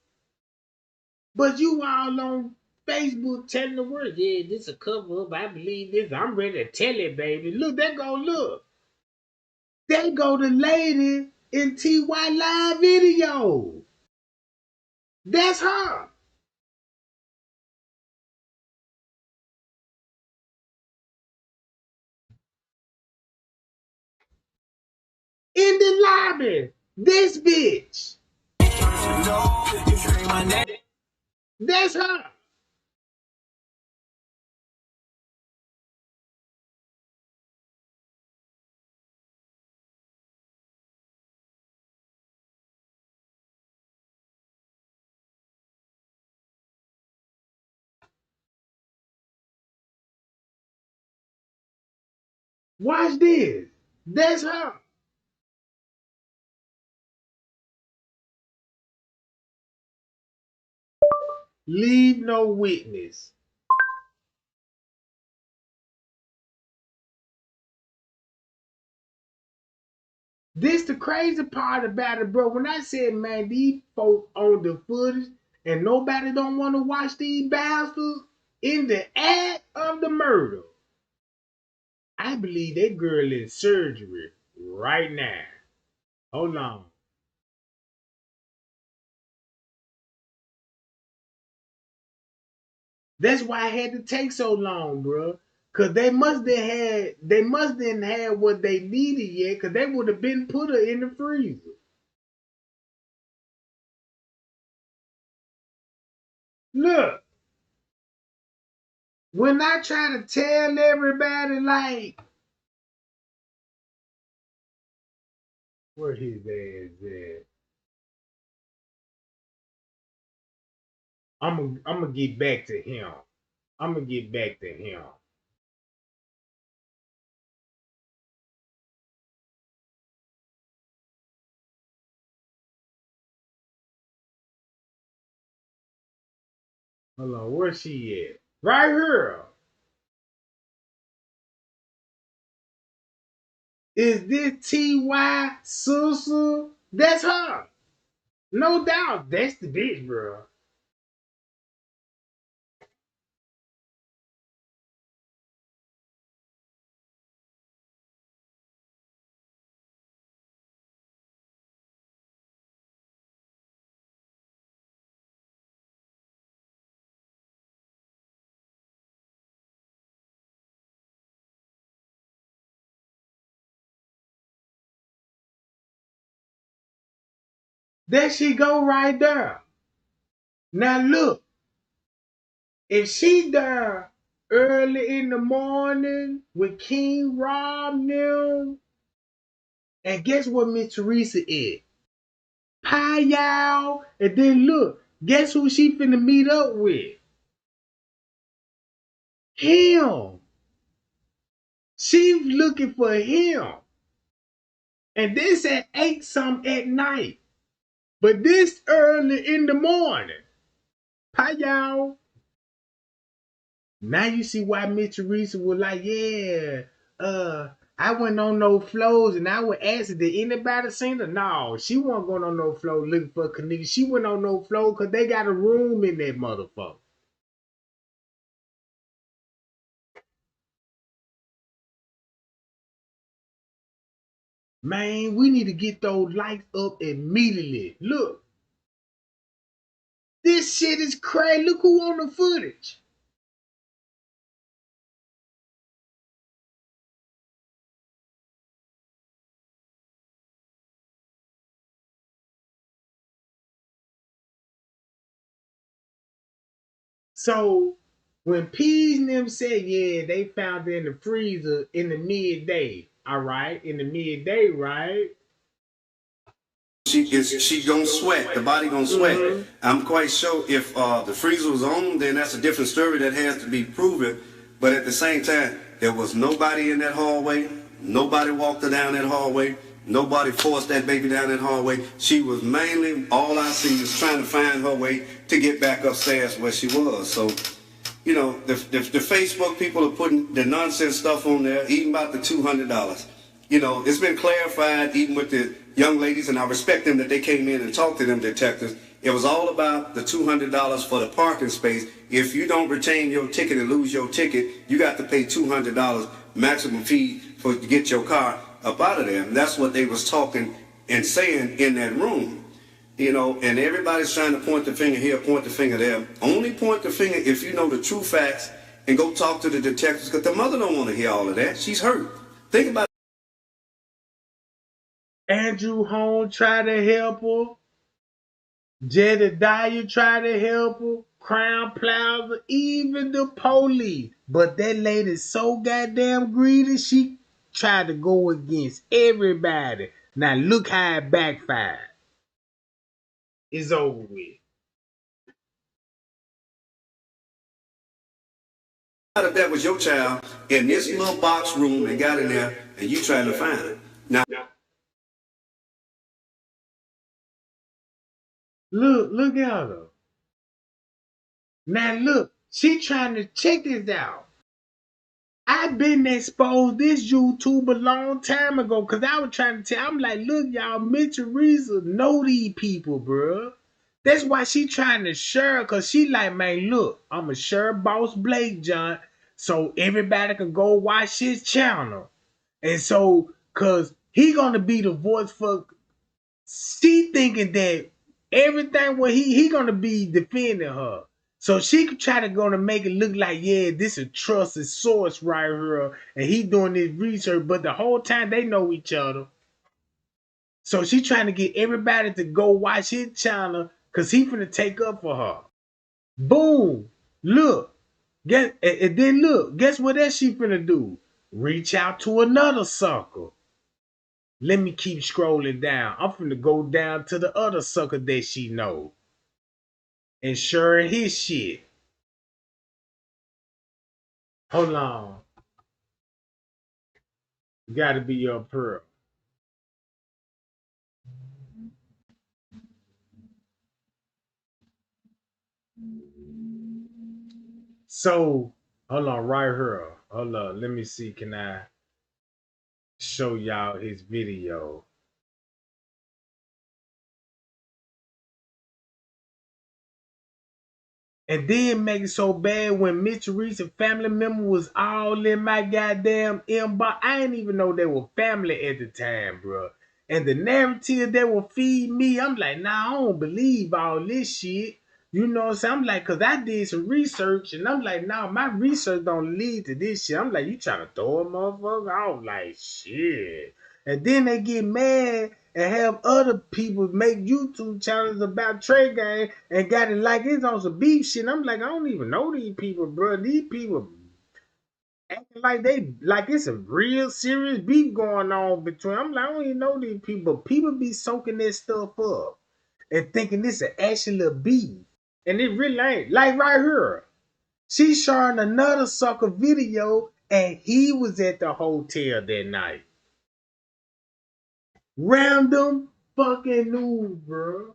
But you all on Facebook telling the world, yeah, this a cover up. I believe this. I'm ready to tell it, baby. Look, they go look. They go the lady in TY live video. That's her. In the lobby. This bitch. That's her. Watch this. That's her. Leave no witness. This the crazy part about it, bro. When I said, man, these folks on the footage and nobody don't want to watch these bastards in the act of the murder, I believe that girl in surgery right now. Hold on. That's why it had to take so long, bro. Cause they must didn't have what they needed yet, cause they would have been put her in the freezer. Look, when I try to tell everybody, like, where his ass at? I'm gonna get back to him. I'm gonna get back to him. Hold on, where's she at? Right here. Is this T.Y. Susu? That's her. No doubt. That's the bitch, bro. There she go right there. Now look, if she there early in the morning with King Rob them. And guess what Miss Teresa is? Hi y'all. And then look, guess who she finna meet up with? Him. She's looking for him. And this at 8 something at night. But this early in the morning. Hi y'all. Now you see why Miss Teresa was like, yeah, I wasn't on no flows, and I would ask, did anybody seen her? No, she wasn't going on no flow looking for Kenneka. She went on no flow because they got a room in that motherfucker. Man, we need to get those lights up immediately. Look, this shit is crazy. Look who on the footage. So when Peas and them said, yeah, they found it in the freezer in the midday. All right, in the midday, right? She gonna sweat. The body gonna sweat. I'm quite sure if the freezer was on, then that's a different story that has to be proven. But at the same time, there was nobody in that hallway. Nobody walked her down that hallway. Nobody forced that baby down that hallway. She was mainly, all I see is trying to find her way to get back upstairs where she was. So, you know, the Facebook people are putting the nonsense stuff on there, even about the $200. You know, it's been clarified even with the young ladies, and I respect them that they came in and talked to them detectives. It was all about the $200 for the parking space. If you don't retain your ticket and lose your ticket, you got to pay $200 maximum fee to get your car up out of there. And that's what they was talking and saying in that room. You know, and everybody's trying to point the finger here, point the finger there. Only point the finger if you know the true facts and go talk to the detectives, because the mother don't want to hear all of that. She's hurt. Think about it. Andrew Holmes tried to help her. Jedediah tried to help her. Crown Plaza, even the police. But that lady's so goddamn greedy, she tried to go against everybody. Now look how it backfired. It's over with. If that was your child in this little box room and got in there and you trying to find it. Now, look at her. Now look, she trying to check this out. I've been exposed this YouTube a long time ago because I was trying to tell. I'm like, look, y'all, Mitch Teresa know these people, bro. That's why she trying to share, because she like, man, look, I'm going to share Boss Blake, John, so everybody can go watch his channel. And so, because he going to be the voice for, she thinking that everything what he going to be defending her. So she could try to go to make it look like, yeah, this is a trusted source right here, and he doing this research, but the whole time they know each other. So she trying to get everybody to go watch his channel because he finna take up for her. Boom. Look. And then look, guess what that she finna do? Reach out to another sucker. Let me keep scrolling down. I'm finna go down to the other sucker that she know. And sharing his shit. Hold on. Gotta be your pearl. So, hold on, right here. Hold on, let me see. Can I show y'all his video? And then make it so bad when Mitch Reese and family member was all in my goddamn inbox. I didn't even know they were family at the time, bro. And the narrative they were feeding me, I'm like, nah, I don't believe all this shit. You know what I'm saying? I'm like, because I did some research, and I'm like, nah, my research don't lead to this shit. I'm like, you trying to throw a motherfucker? I was like, shit. And then they get mad and have other people make YouTube channels about Trey Gang and got it like it's on some beef shit. I'm like, I don't even know these people, bro. These people acting like it's a real serious beef going on between. I'm like, I don't even know these people. People be soaking this stuff up and thinking this is actually a beef. And it really ain't. Like right here. She's showing another sucker video and he was at the hotel that night. Random fucking news, bro.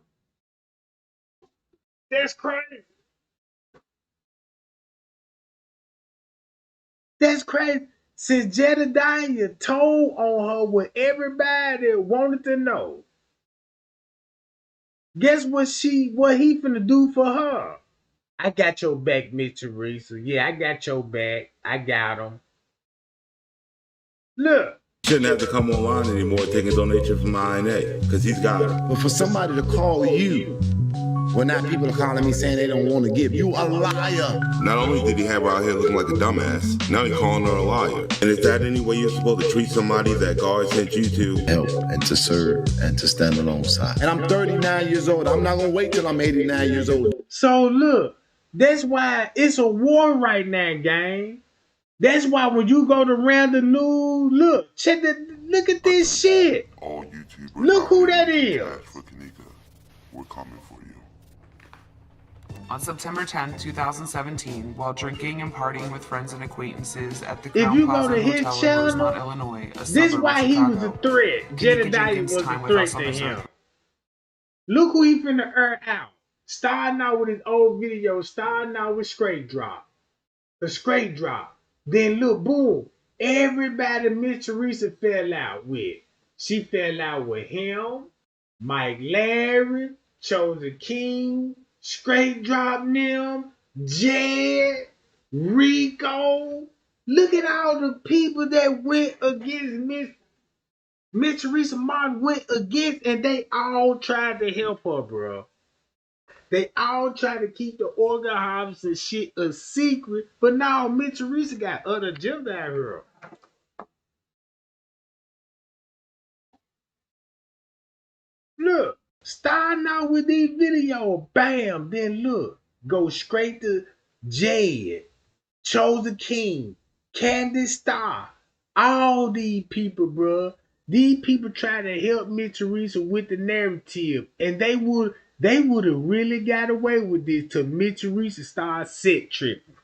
That's crazy. That's crazy. Since Jedediah told on her what everybody wanted to know. Guess what he finna do for her? I got your back, Miss Teresa. Yeah, I got your back. I got him. Look. Shouldn't have to come online anymore taking donations from INA, because he's got it. But for somebody to call you, well, now people are calling me saying they don't want to give. You a liar. Not only did he have her out here looking like a dumbass, now he's calling her a liar. And is that any way you're supposed to treat somebody that God sent you to help and to serve and to stand alongside? And I'm 39 years old. I'm not going to wait till I'm 89 years old. So look, that's why it's a war right now, gang. That's why when you go to Random News, look at this shit. all YouTubers. Look who that is. For Kenneka, we're coming for you. On September 10, 2017, while drinking and partying with friends and acquaintances at the If Crown you Plaza go to his Hotel in channel, Rosemont, Illinois, a this suburb why of he Chicago, was a threat. Kenneka Jedediah Jenkins' was a time with threat us on to the him. circuit. Look who he finna earn out. Starting out with his old video, starting out with Straight Drop. The Straight Drop. Then look, boom. Everybody Miss Teresa fell out with. She fell out with him, Mike Larry, Chosen King, Straight Drop them, Jed, Rico. Look at all the people that went against Miss Teresa Martin went against, and they all tried to help her, bro. They all try to keep the organ harvest and shit a secret, but now Miss Teresa got other gems out here. Look, starting out with these videos, bam, then look, go straight to Jed, Chosen King, Candace Starr, all these people, bro. These people try to help Miss Teresa with the narrative, and they would have really got away with this till Miss Teresa started set tripping.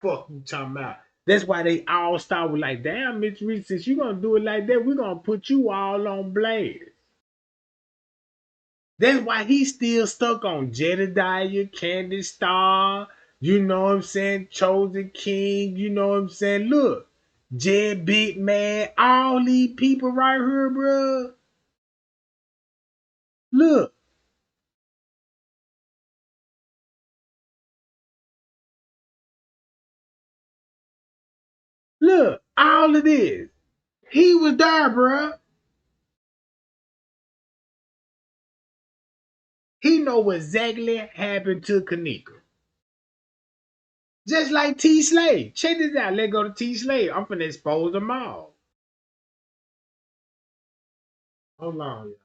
Fuck you talking about? That's why they all start with like, damn, Miss Teresa, since you gonna do it like that, we're gonna put you all on blast. That's why he's still stuck on Jedediah, Candace Starr, you know what I'm saying, Chosen King, you know what I'm saying. Look, Jed Big Man, all these people right here, bro. Look. Look, all of this. He was there, bro. He know what exactly happened to Kenneka. Just like T Slade. Check this out. Let's go to T Slade. I'm finna expose them all. Hold on, y'all.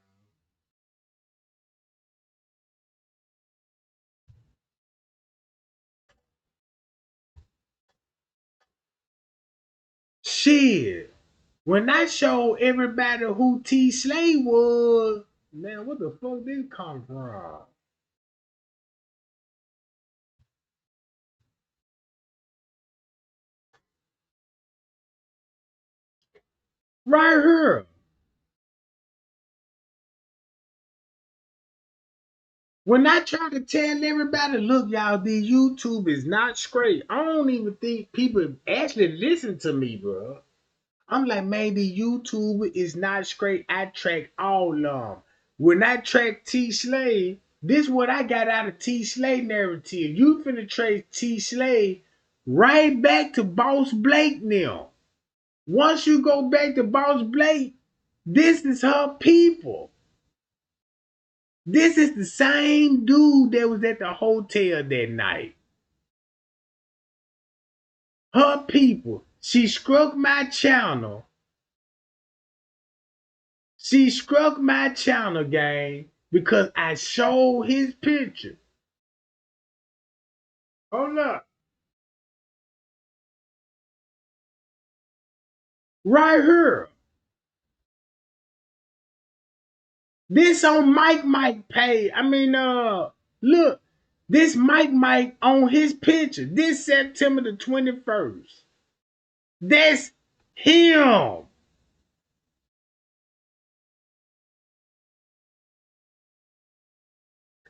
Shit. When I showed everybody who T Slade was, man, what the fuck did it come from? Right here. When I try to tell everybody, look, y'all, the YouTube is not straight. I don't even think people actually listen to me, bro. I'm like, man, the YouTube is not straight. I track all of them. When I track T Slade, this what I got out of T Slade narrative. You finna trace T Slade right back to Boss Blake now. Once you go back to Boss Blake, this is her people. This is the same dude that was at the hotel that night. Her people. She struck my channel. She struck my channel, gang, because I showed his picture. Hold up. Right here. This on Mike page. Look, this Mike on his picture. This September the 21st. That's him.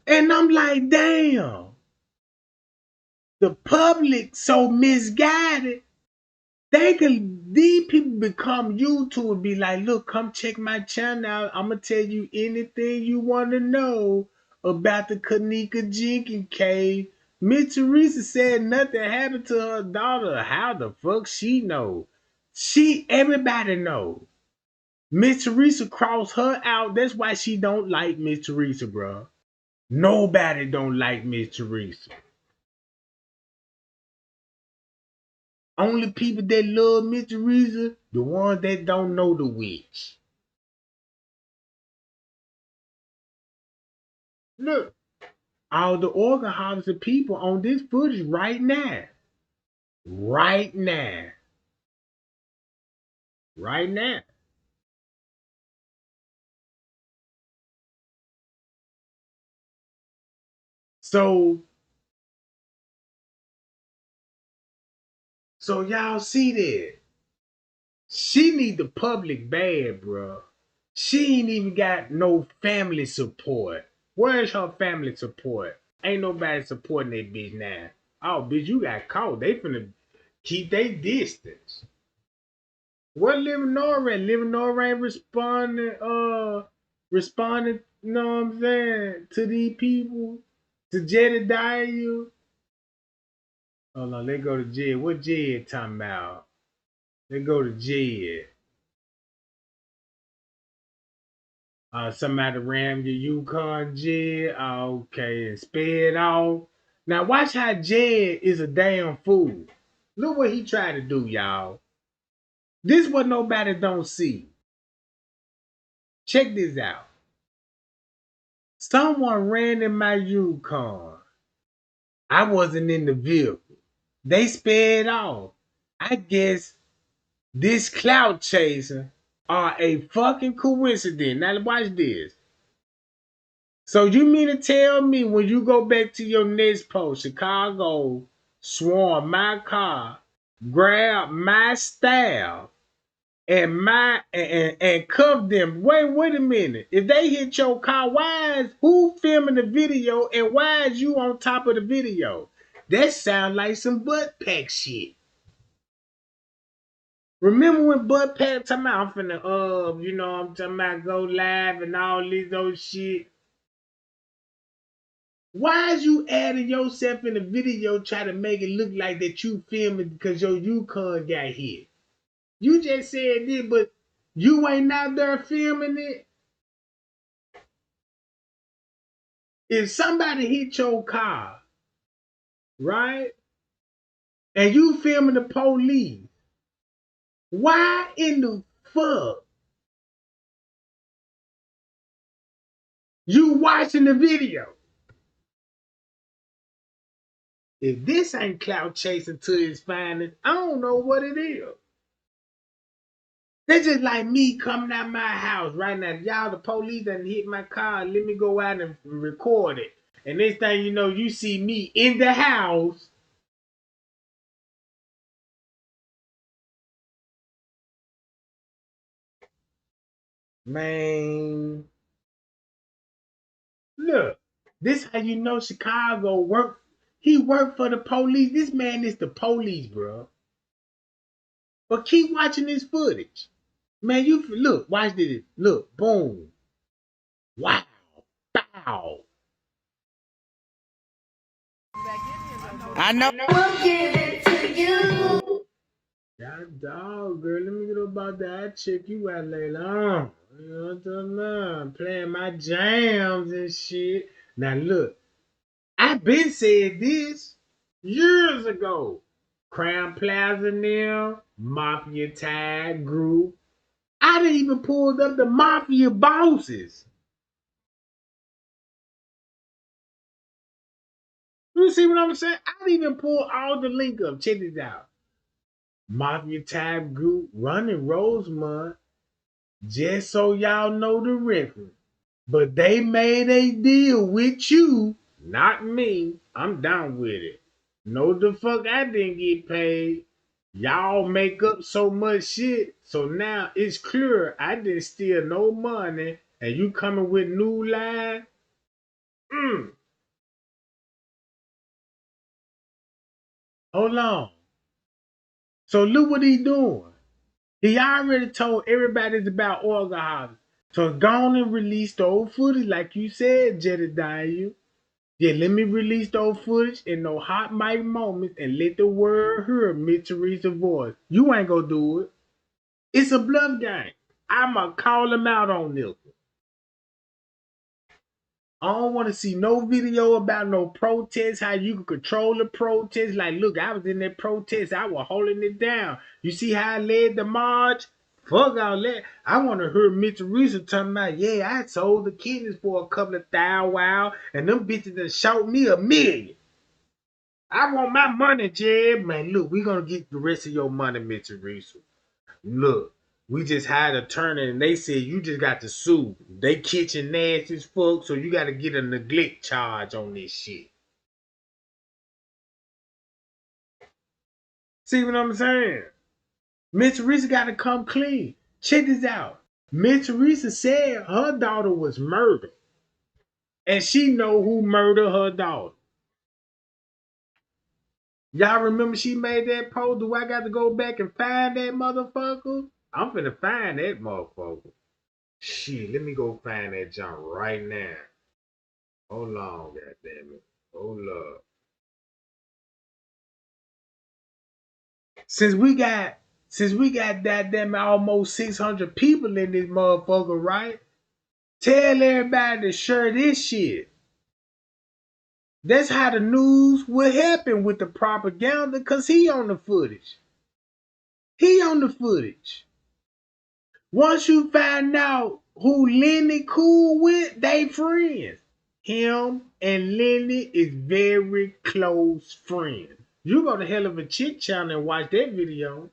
And I'm like, damn. The public so misguided. These people become YouTube, be like, look, come check my channel out. I'm gonna tell you anything you want to know about the Kenneka Jenkins case. Miss Teresa said nothing happened to her daughter. How the fuck she know? Everybody know. Miss Teresa crossed her out. That's why she don't like Miss Teresa, bro. Nobody don't like Miss Teresa. Only people that love Miss Teresa, the ones that don't know the witch. Look, all the organ harvesting people on this footage right now. Right now. Right now. So y'all see that. She need the public bad, bro. She ain't even got no family support. Where's her family support? Ain't nobody supporting that bitch now. Oh, bitch, you got caught. They finna keep their distance. What Living Nora at? Living Nora ain't responding, you know what I'm saying, to these people, to Jedediah. Hold on, let's go to Jed. What Jed talking about? Let's go to Jed. Somebody rammed your Yukon, Jed. Okay, and sped off. Now watch how Jed is a damn fool. Look what he tried to do, y'all. This what nobody don't see. Check this out. Someone ran in my Yukon. I wasn't in the vehicle. They sped off. I guess this clout chaser are a fucking coincidence. Now watch this. So you mean to tell me when you go back to your next post, Chicago swarm my car, grab my staff, and cuff them. Wait a minute. If they hit your car, who filming the video and why is you on top of the video? That sound like some butt pack shit. Remember when butt pack talking about I'm finna I'm talking about go live and all this old shit. Why is you adding yourself in the video trying to make it look like that you filming because your Yukon got hit? You just said this, but you ain't out there filming it. If somebody hit your car, right, and you filming the police, why in the fuck you watching the video? If this ain't clout chasing to its finest, I don't know what it is. That's just like me coming out my house right now. Y'all, the police done hit my car. Let me go out and record it. And next thing you know, you see me in the house. Man, look, this how you know Chicago work. He worked for the police. This man is the police, bro. But keep watching this footage. Man, you look, watch this. Look, boom. Wow. Bow. I know. We'll give it to you. God dog, girl, let me get about that. I check you out later on. You know what I'm talking about? Playing my jams and shit. Now look, I been said this years ago. Crown Plaza now, Mafia Tag Group. I didn't even pulled up the Mafia bosses. You see what I'm saying? I didn't even pull all the link up. Check this out. Mafia type group running Rosemont, just so y'all know the reference. But they made a deal with you, not me. I'm down with it. No, the fuck I didn't get paid. Y'all make up so much shit, so now it's clear I didn't steal no money, and you coming with new line? Hold on. So look what he doing. He already told everybody it's about alcohol. So go on and release the old footage like you said, Jedediah. Yeah, let me release the old footage in no hot mic moments and let the world hear Miss Teresa's voice. You ain't gonna do it. It's a bluff game. I'ma call him out on this. I don't want to see no video about no protest, how you can control the protest. Like, look, I was in that protest. I was holding it down. You see how I led the march? Fuck all that. I want to hear Mitch Teresa talking about, yeah, I sold the kidneys for a couple of $1,000, wow, and them bitches done shot me $1 million. I want my money, Jeb. Man, look, we going to get the rest of your money, Mitch Teresa. Look, we just hired an attorney and they said you just got to sue. They kitchen nasty as fuck, so you got to get a neglect charge on this shit. See what I'm saying? Miss Teresa got to come clean. Check this out. Miss Teresa said her daughter was murdered, and she know who murdered her daughter. Y'all remember she made that post? Do I got to go back and find that motherfucker? I'm finna find that motherfucker. Shit, let me go find that junk right now. Hold on, goddammit. Hold up. Since we got goddamn almost 600 people in this motherfucker, right? Tell everybody to share this shit. That's how the news will happen with the propaganda, cause he on the footage. He on the footage. Once you find out who Lenny cool with, they friends. Him and Lenny is very close friends. You go to Hell of a Chick channel and watch that video.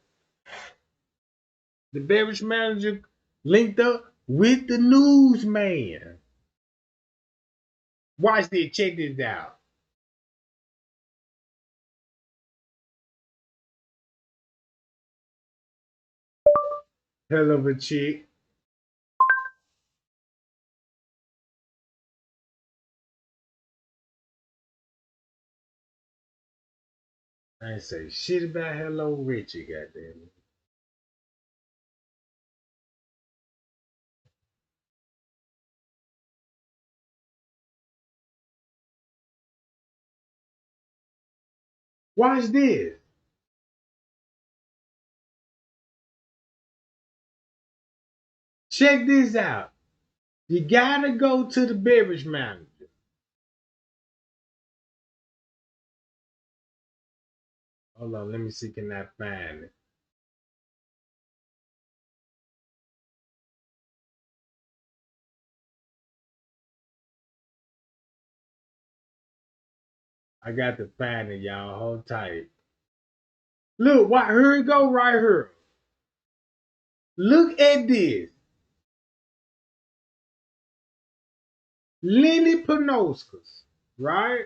The beverage manager linked up with the newsman. Watch this, check this out. Hell of a chick. I ain't say shit about Hello Richie, goddamn it. Watch this. Check this out. You gotta go to the beverage manager. Hold on, let me see, can I find it? I got to find it, y'all. Hold tight. Look, here it go right here. Look at this. Lenny Panoskas, right?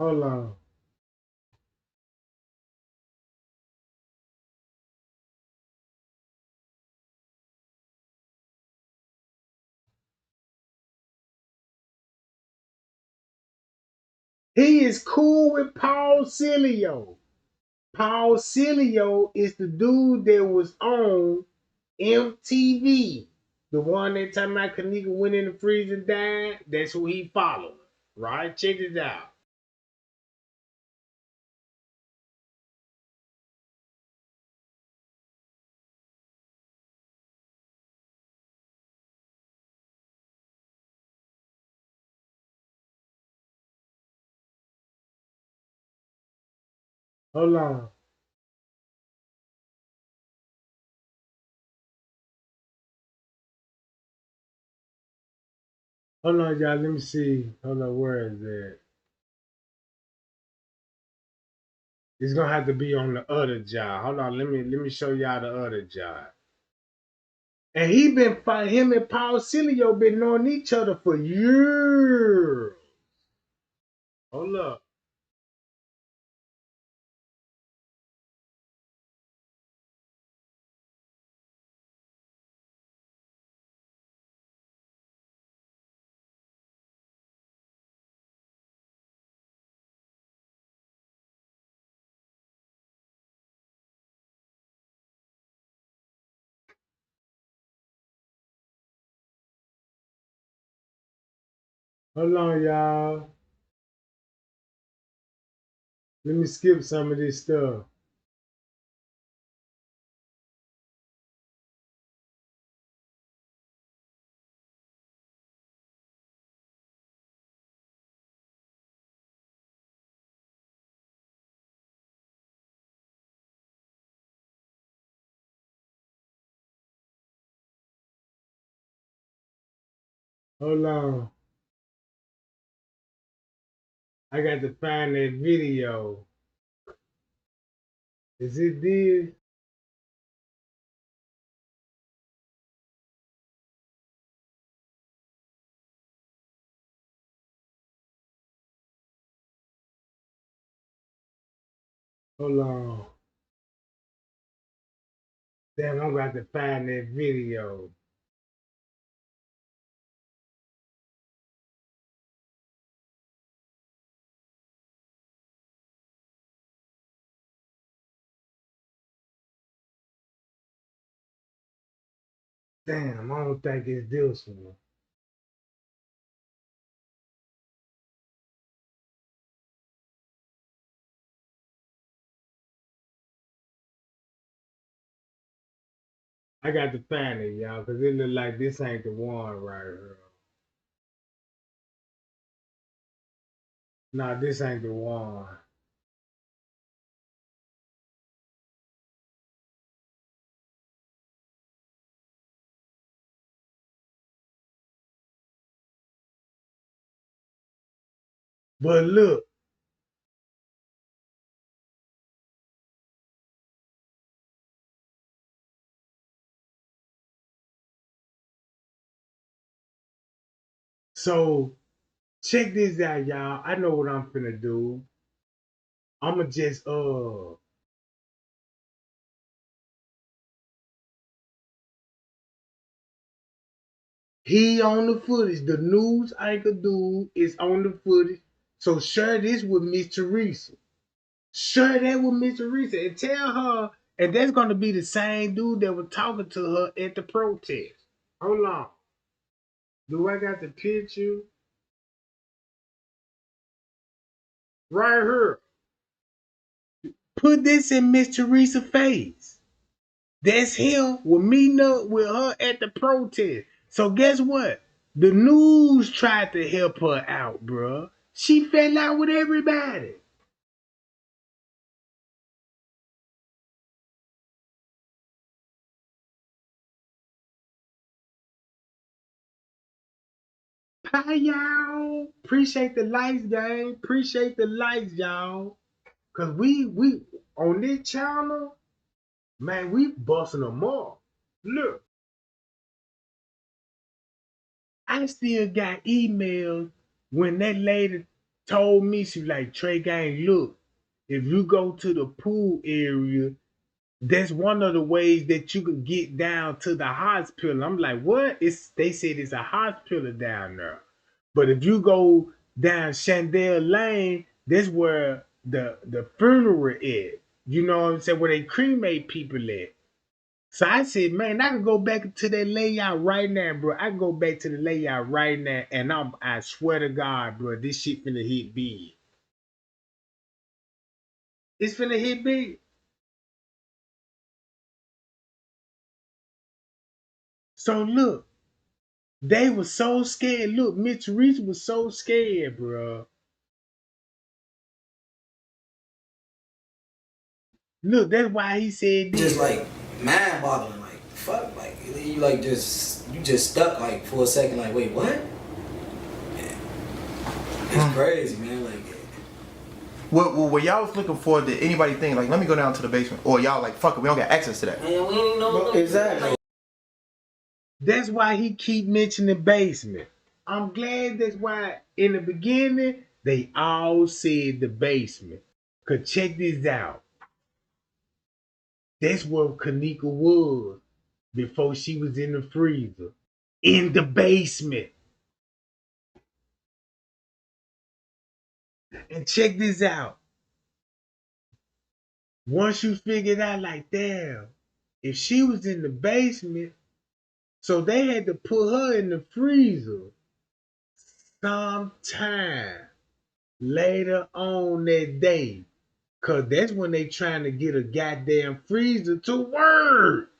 Hold on. He is cool with Paul Cilio. Paul Cilio is the dude that was on MTV. The one that time about Kenneka went in the freezer and died. That's who he followed. Right? Check this out. Hold on. Hold on, y'all. Let me see. Hold on, where is that? It's gonna have to be on the other job. Hold on, let me show y'all the other job. And he been fighting. Him and Paul Cilio been knowing each other for years. Hold up. Hold on, y'all. Let me skip some of this stuff. Hold on. I got to find that video. Is it this? Hold on. Damn, I'm going to find that video. Damn, I don't think it's this one. I got to find it, y'all, because it look like this ain't the one right here. Nah, this ain't the one. But look. So, check this out, y'all. I know what I'm finna do. I'ma just, he on the footage. The news anchor dude is on the footage. So share this with Miss Teresa. Share that with Miss Teresa and tell her, and that's gonna be the same dude that was talking to her at the protest. Hold on. Do I got the picture? Right here. Put this in Miss Teresa's face. That's him with meeting up with her at the protest. So guess what? The news tried to help her out, bruh. She fell out with everybody. Hi, y'all. Appreciate the likes, gang. Appreciate the likes, y'all. Cause we on this channel, man, we busting them up. Look, I still got emails when that lady told me, she like, Trey Gang, look, if you go to the pool area, that's one of the ways that you can get down to the hospital. I'm like, what? They said it's a hospital down there. But if you go down Chandel Lane, that's where the funeral is. You know what I'm saying? Where they cremate people at. So I said, man, I can go back to that layout right now, bro. I can go back to the layout right now, and I swear to God, bro, this shit finna hit big. It's finna hit big. So look, they were so scared. Look, Mitch Reese was so scared, bro. Look, that's why he said this. Just like mind boggling, like fuck, like you like just stuck like for a second, like wait, what? It's crazy, man. Like, Well, were y'all was looking for? Did anybody think like, let me go down to the basement, or y'all like, fuck it, we don't got access to that? Man, we ain't know exactly. That's why he keep mentioning basement. I'm glad that's why in the beginning they all said the basement. Cause check this out. That's where Kenneka was before she was in the freezer. In the basement. And check this out. Once you figured out, like, damn, if she was in the basement, so they had to put her in the freezer sometime later on that day. Cause that's when they trying to get a goddamn freezer to work.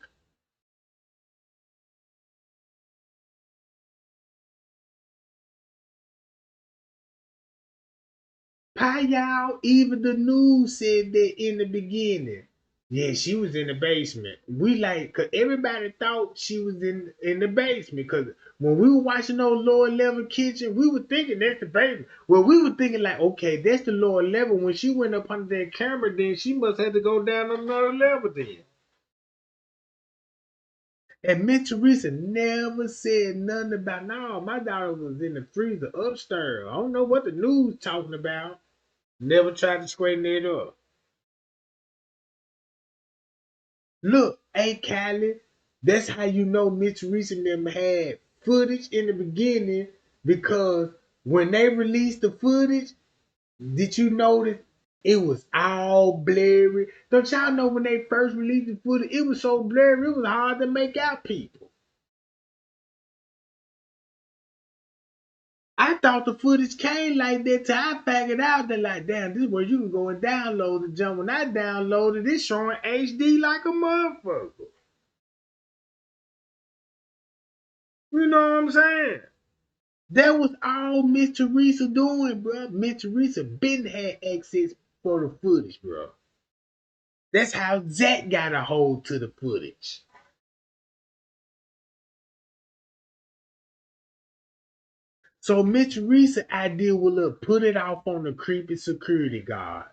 Y'all, even the news said that in the beginning. Yeah, she was in the basement. We like, cause everybody thought she was in the basement. Cause when we were watching those lower level kitchen, we were thinking that's the basement. Well, we were thinking like, okay, that's the lower level. When she went up under that camera, then she must have to go down another level then. And Miss Teresa never said nothing about, no, my daughter was in the freezer upstairs. I don't know what the news talking about. Never tried to straighten it up. Look, hey Callie, that's how you know Miss Teresa and them had footage in the beginning, because when they released the footage, did you notice it was all blurry? Don't y'all know when they first released the footage, it was so blurry, it was hard to make out people. I thought the footage came like that till I figured out that, like, damn, this is where you can go and download the jump. When I downloaded it, showing HD like a motherfucker. You know what I'm saying? That was all Miss Teresa doing, bro. Miss Teresa been had access for the footage, bro. That's how Zach got a hold to the footage. So Miss Teresa idea was, look, put it off on the creepy security guard.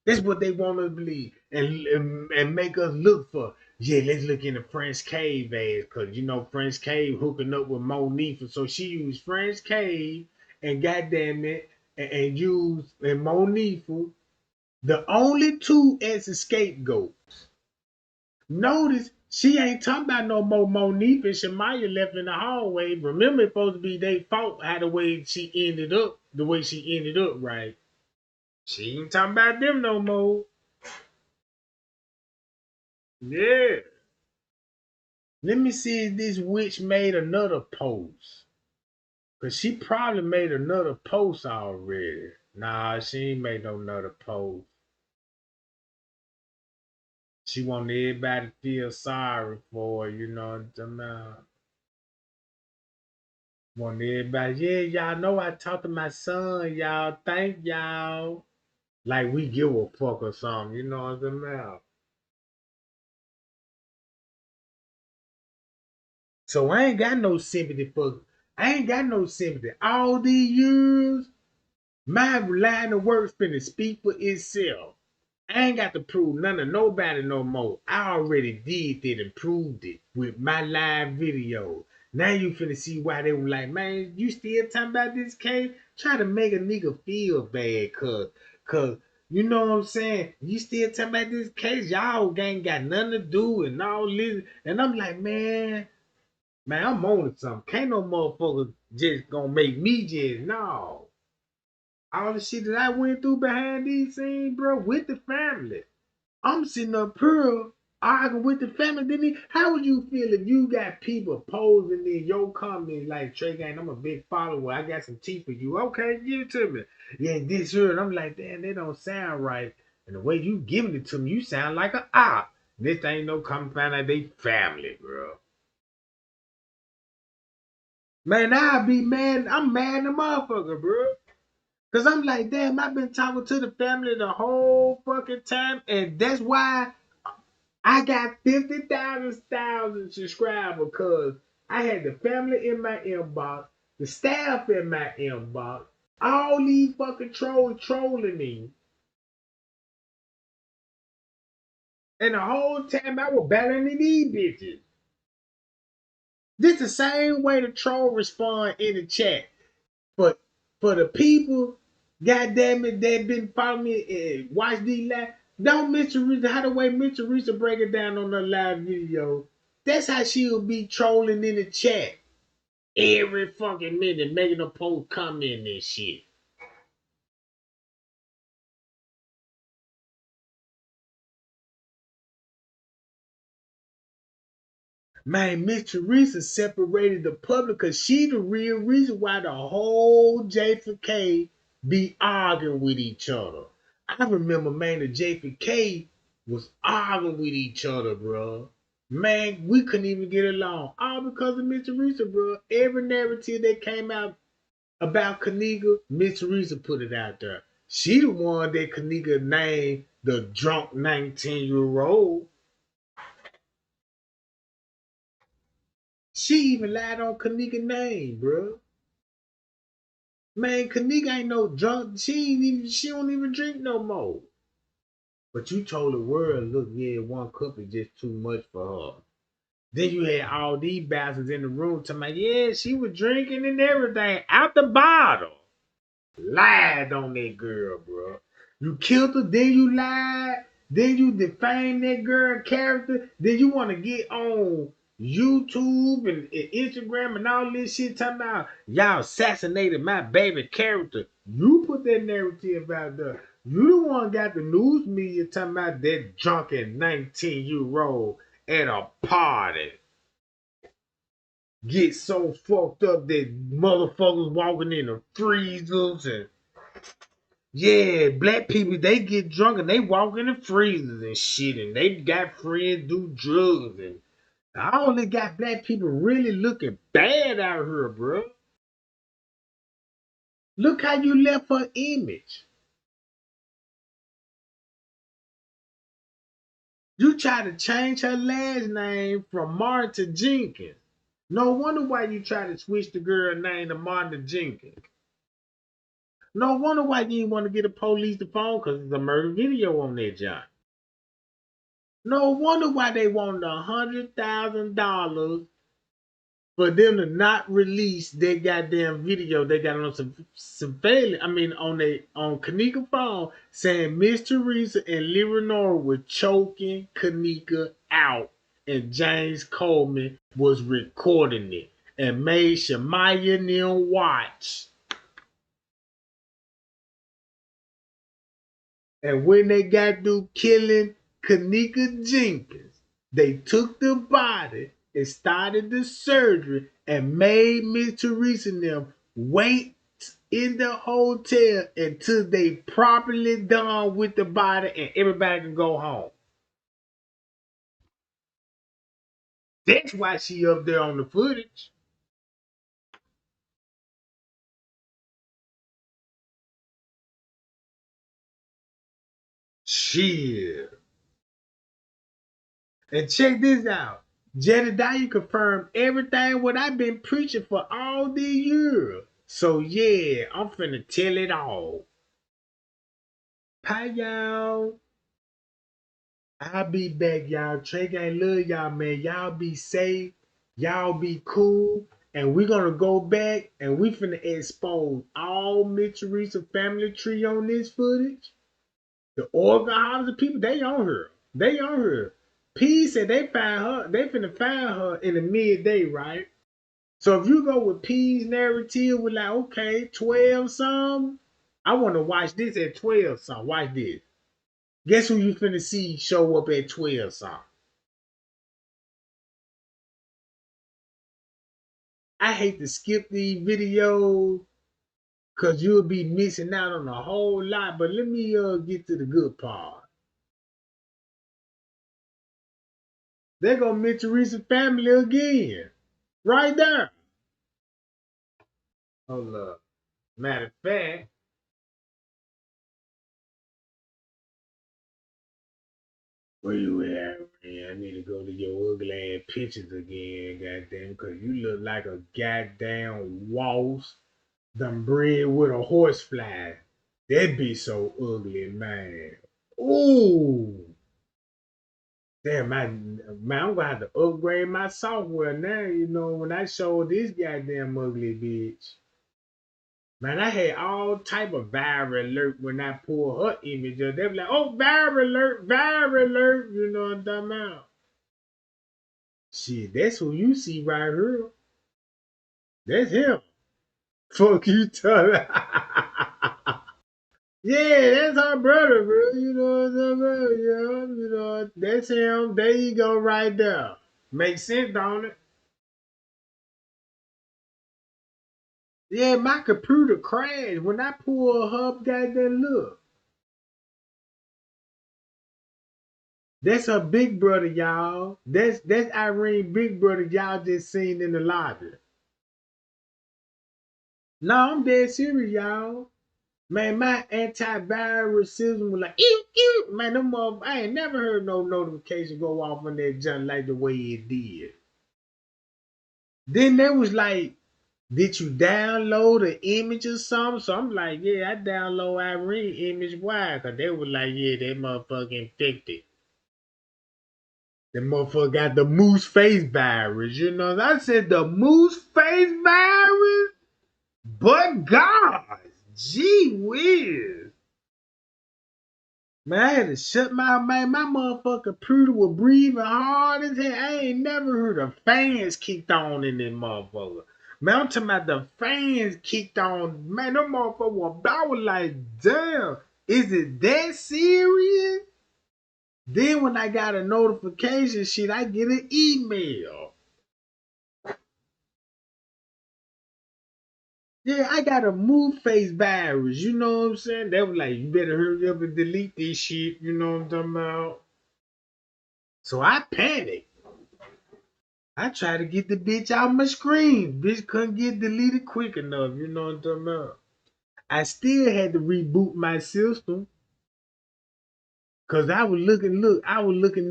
That's what they want us to believe. And make us look for, yeah, let's look in the French Cave ass. Because, you know, French Cave hooking up with Monifa. So she used French Cave and goddamn it, and used and Monifa, the only two as a scapegoats. Notice she ain't talking about no more Monifa and Shamaya left in the hallway. Remember, it's supposed to be their fault how the way she ended up, right? She ain't talking about them no more. Yeah. Let me see if this witch made another post. Cause she probably made another post already. Nah, she ain't made no another post. She want everybody to feel sorry for her, you know what I'm about. Want everybody, yeah, y'all know I talked to my son, y'all. Thank y'all. Like we give a fuck or something, you know what I'm about. So I ain't got no sympathy. All these years, my line of work's finna speak for itself. I ain't got to prove none of nobody no more. I already did that and proved it with my live video. Now you finna see why they were like, man, you still talking about this case? Try to make a nigga feel bad, cause you know what I'm saying? You still talking about this case? Y'all ain't got nothing to do and all this. And I'm like, man, I'm on to something. Can't no motherfucker just gonna make me just, no. All the shit that I went through behind these scenes, bro, with the family. I'm sitting up here arguing with the family. How would you feel if you got people posing in your comments like, Trey Gang, I'm a big follower. I got some tea for you. Okay, give it to me. Yeah, this here. And I'm like, damn, they don't sound right. And the way you giving it to me, you sound like an op. This ain't no come find out they family, bro. Man, I'll be mad. I'm mad at the motherfucker, bro. Cause I'm like, damn, I've been talking to the family the whole fucking time. And that's why I got 50,000 subscribers, because I had the family in my inbox, the staff in my inbox, All these fucking trolls trolling me. And the whole time I was battling these bitches. This the same way the troll respond in the chat. But for the people, goddamn it, that been following me and watch these live, don't Miss Teresa, how the way Miss Teresa break it down on her live video, that's how she'll be trolling in the chat. Every fucking minute, making a post comment and shit. Man, Miss Teresa separated the public because she the real reason why the whole J4K be arguing with each other. I remember, man, the J4K was arguing with each other, bro. Man, we couldn't even get along. All because of Miss Teresa, bro. Every narrative that came out about Kenneka, Miss Teresa put it out there. She the one that Kenneka named the drunk 19-year-old. She even lied on Kenneka's name, bro. Man, Kenneka ain't no drunk. She don't even drink no more. But you told the world, look, yeah, one cup is just too much for her. Then you had all these bastards in the room talking about, yeah, she was drinking and everything out the bottle. Lied on that girl, bro. You killed her, then you lied, then you defamed that girl character, then you want to get on YouTube and Instagram and all this shit talking about y'all assassinated my baby character. You put that narrative out there. You the one got the news media talking about that drunken 19-year-old at a party. Get so fucked up that motherfuckers walking in the freezers and yeah, black people, they get drunk and they walk in the freezers and shit, and they got friends do drugs, and I only got black people really looking bad out here, bro. Look how you left her image. You tried to change her last name from Martin to Jenkins. No wonder why you tried to switch the girl name to Martin to Jenkins. No wonder why you didn't want to get the police the phone because there's a murder video on that job. No wonder why they wanted $100,000 for them to not release their goddamn video they got on some surveillance. I mean, on Kenneka phone saying Miss Teresa and Leonora were choking Kenneka out, and James Coleman was recording it and made Shamaya and them watch. And when they got through killing Kenneka Jenkins, they took the body and started the surgery and made Miss Teresa and them wait in the hotel until they properly done with the body and everybody can go home. That's why she up there on the footage. Shit. And check this out. Jedediah confirmed everything what I've been preaching for all these years. So yeah, I'm finna tell it all. Bye, y'all. I'll be back, y'all. Trey Gang love y'all, man. Y'all be safe. Y'all be cool. And we're gonna go back and we finna expose all Miss Teresa family tree on this footage. The organizers people, they on her. They on her. P said they find her, they finna find her in the midday, right? So if you go with P's narrative with like, okay, 12 some, I wanna watch this at 12 some. Watch this. Guess who you finna see show up at 12 some? I hate to skip these videos because you'll be missing out on a whole lot, but let me get to the good part. They're gonna meet Teresa's family again. Right there. Hold up. Matter of fact, where you at, man? I need to go to your ugly ass pictures again, goddamn, because you look like a goddamn waltz Them bred with a horsefly. That be so ugly, man. Ooh. Damn, man, I'm gonna have to upgrade my software now, when I show this goddamn ugly bitch. Man, I had all type of viral alert when I pull her image up. They be like, oh, viral alert, you know what I'm talking about? Shit, that's who you see right here. That's him. Fuck you, Tyler. Yeah, that's our brother, bro. You know what I'm talking about? Yeah, that's him. There you go, right there. Makes sense, don't it? Yeah, my computer crashed when I pull her up. Goddamn, look. That's her big brother, y'all. That's Irene big brother y'all just seen in the lobby. No, I'm dead serious, y'all. Man, my antivirus system was like, ew, ew. Man, I ain't never heard no notification go off on that junk like the way it did. Then there was like, did you download an image or something? So I'm like, yeah, I download Irene image. Why? Because they were like, yeah, that motherfucker infected. The motherfucker got the moose face virus, I said the moose face virus? But God, gee whiz. Man, I had to shut my man. My motherfucker computer was breathing hard as hell. I ain't never heard of fans kicked on in that motherfucker. Man, I'm talking about the fans kicked on. Man, them motherfucker was, I was like, damn, is it that serious? Then when I got a notification shit, I get an email. Yeah, I got a move face virus. You know what I'm saying? They were like, you better hurry up and delete this shit. You know what I'm talking about? So I panicked. I tried to get the bitch out my screen. Bitch couldn't get deleted quick enough. You know what I'm talking about? I still had to reboot my system. Cause I was looking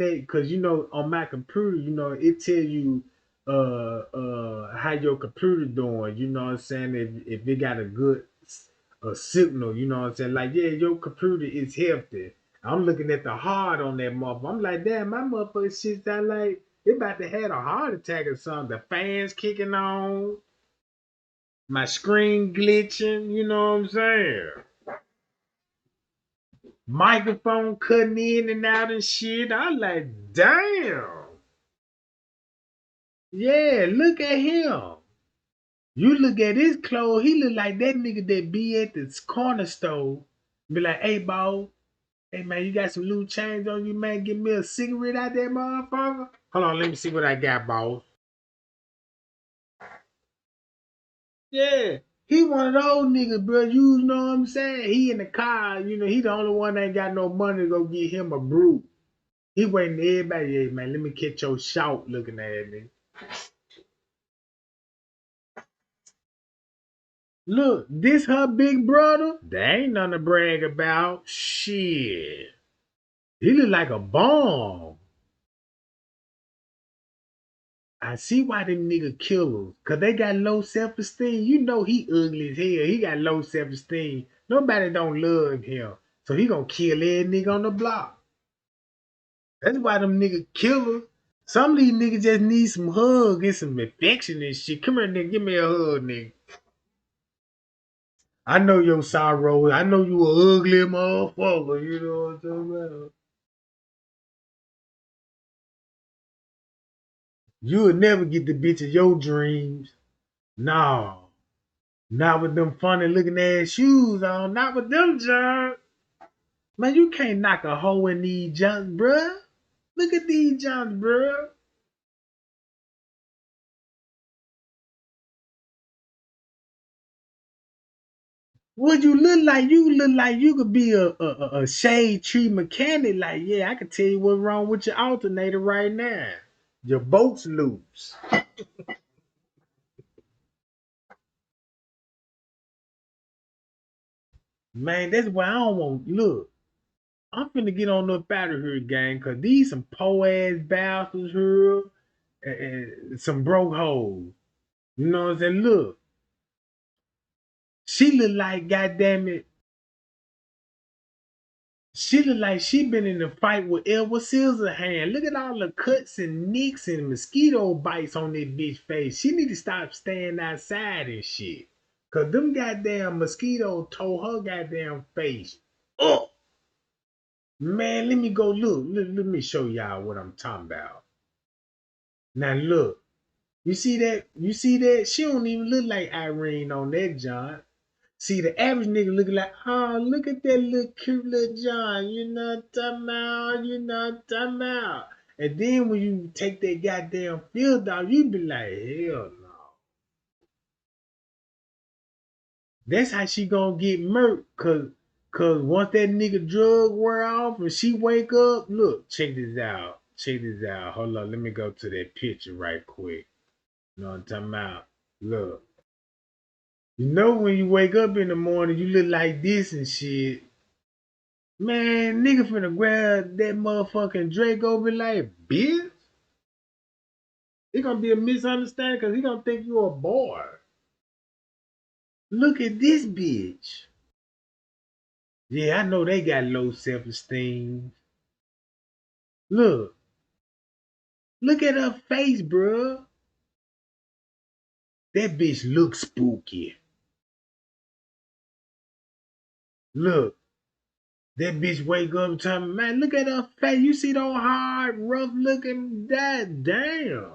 at, cause on my computer, it tell you how your computer doing, you know what I'm saying, if it got a good signal, you know what I'm saying, like, yeah, your computer is healthy. I'm looking at the heart on that motherfucker. I'm like, damn, my motherfucker shit sound like it about to have a heart attack or something. The fans kicking on, my screen glitching, you know what I'm saying? Microphone cutting in and out and shit. I like, damn. Yeah, look at him. You look at his clothes, he look like that nigga that be at the corner store. Be like, hey, boss. Hey, man, you got some loose change on you, man? Give me a cigarette out there, motherfucker. Hold on, let me see what I got, boss. Yeah. He one of those niggas, bro. You know what I'm saying? He in the car, he the only one that ain't got no money to go get him a brew. He waiting to everybody, hey, man, let me catch your shout looking at me. Look, this her big brother? There ain't nothing to brag about. Shit. He look like a bomb. I see why them niggas killers. Cause they got low self-esteem. You know he ugly as hell. He got low self-esteem. Nobody don't love him. So he gonna kill every nigga on the block. That's why them niggas killers. Some of these niggas just need some hug and some affection and shit. Come here, nigga. Give me a hug, nigga. I know your sorrow. I know you a ugly motherfucker. You know what I'm talking about? You would never get the bitch of your dreams. No. Not with them funny looking ass shoes on. Not with them, John. Man, you can't knock a hoe in these jumps, bruh. Look at these jumps, bruh. What you look like? You look like you could be a shade tree mechanic. Like, yeah, I can tell you what's wrong with your alternator right now. Your bolt's loose. Man, that's why I don't want. Look, I'm finna get on up out of here, gang, cause these some po ass bastards here, and some broke hoes. You know what I'm saying? Look, She look like, goddamn it, she look like she been in a fight with Edward Scissorhands. Look at all the cuts and nicks and mosquito bites on that bitch face. She need to stop staying outside and shit. Cause them goddamn mosquitoes tore her goddamn face up. Man, let me go look. Let me show y'all what I'm talking about. Now look. You see that? You see that? She don't even look like Irene on that John. See, the average nigga looking like, oh, look at that little cute little John. You know what I'm talking about? You know what I'm talking about? And then when you take that goddamn field off, you be like, hell no. That's how she gonna get murked. Cause once that nigga drug wear off and she wake up, look, check this out. Check this out. Hold on, let me go to that picture right quick. You know what I'm talking about? Look. You know when you wake up in the morning, you look like this and shit. Man, nigga finna grab that motherfucking Draco be like, bitch. It gonna be a misunderstanding because he gonna think you a boy. Look at this bitch. Yeah, I know they got low self-esteem. Look. Look at her face, bruh. That bitch looks spooky. Look. That bitch wake up and tell me, man, look at her face. You see those hard, rough looking, that damn.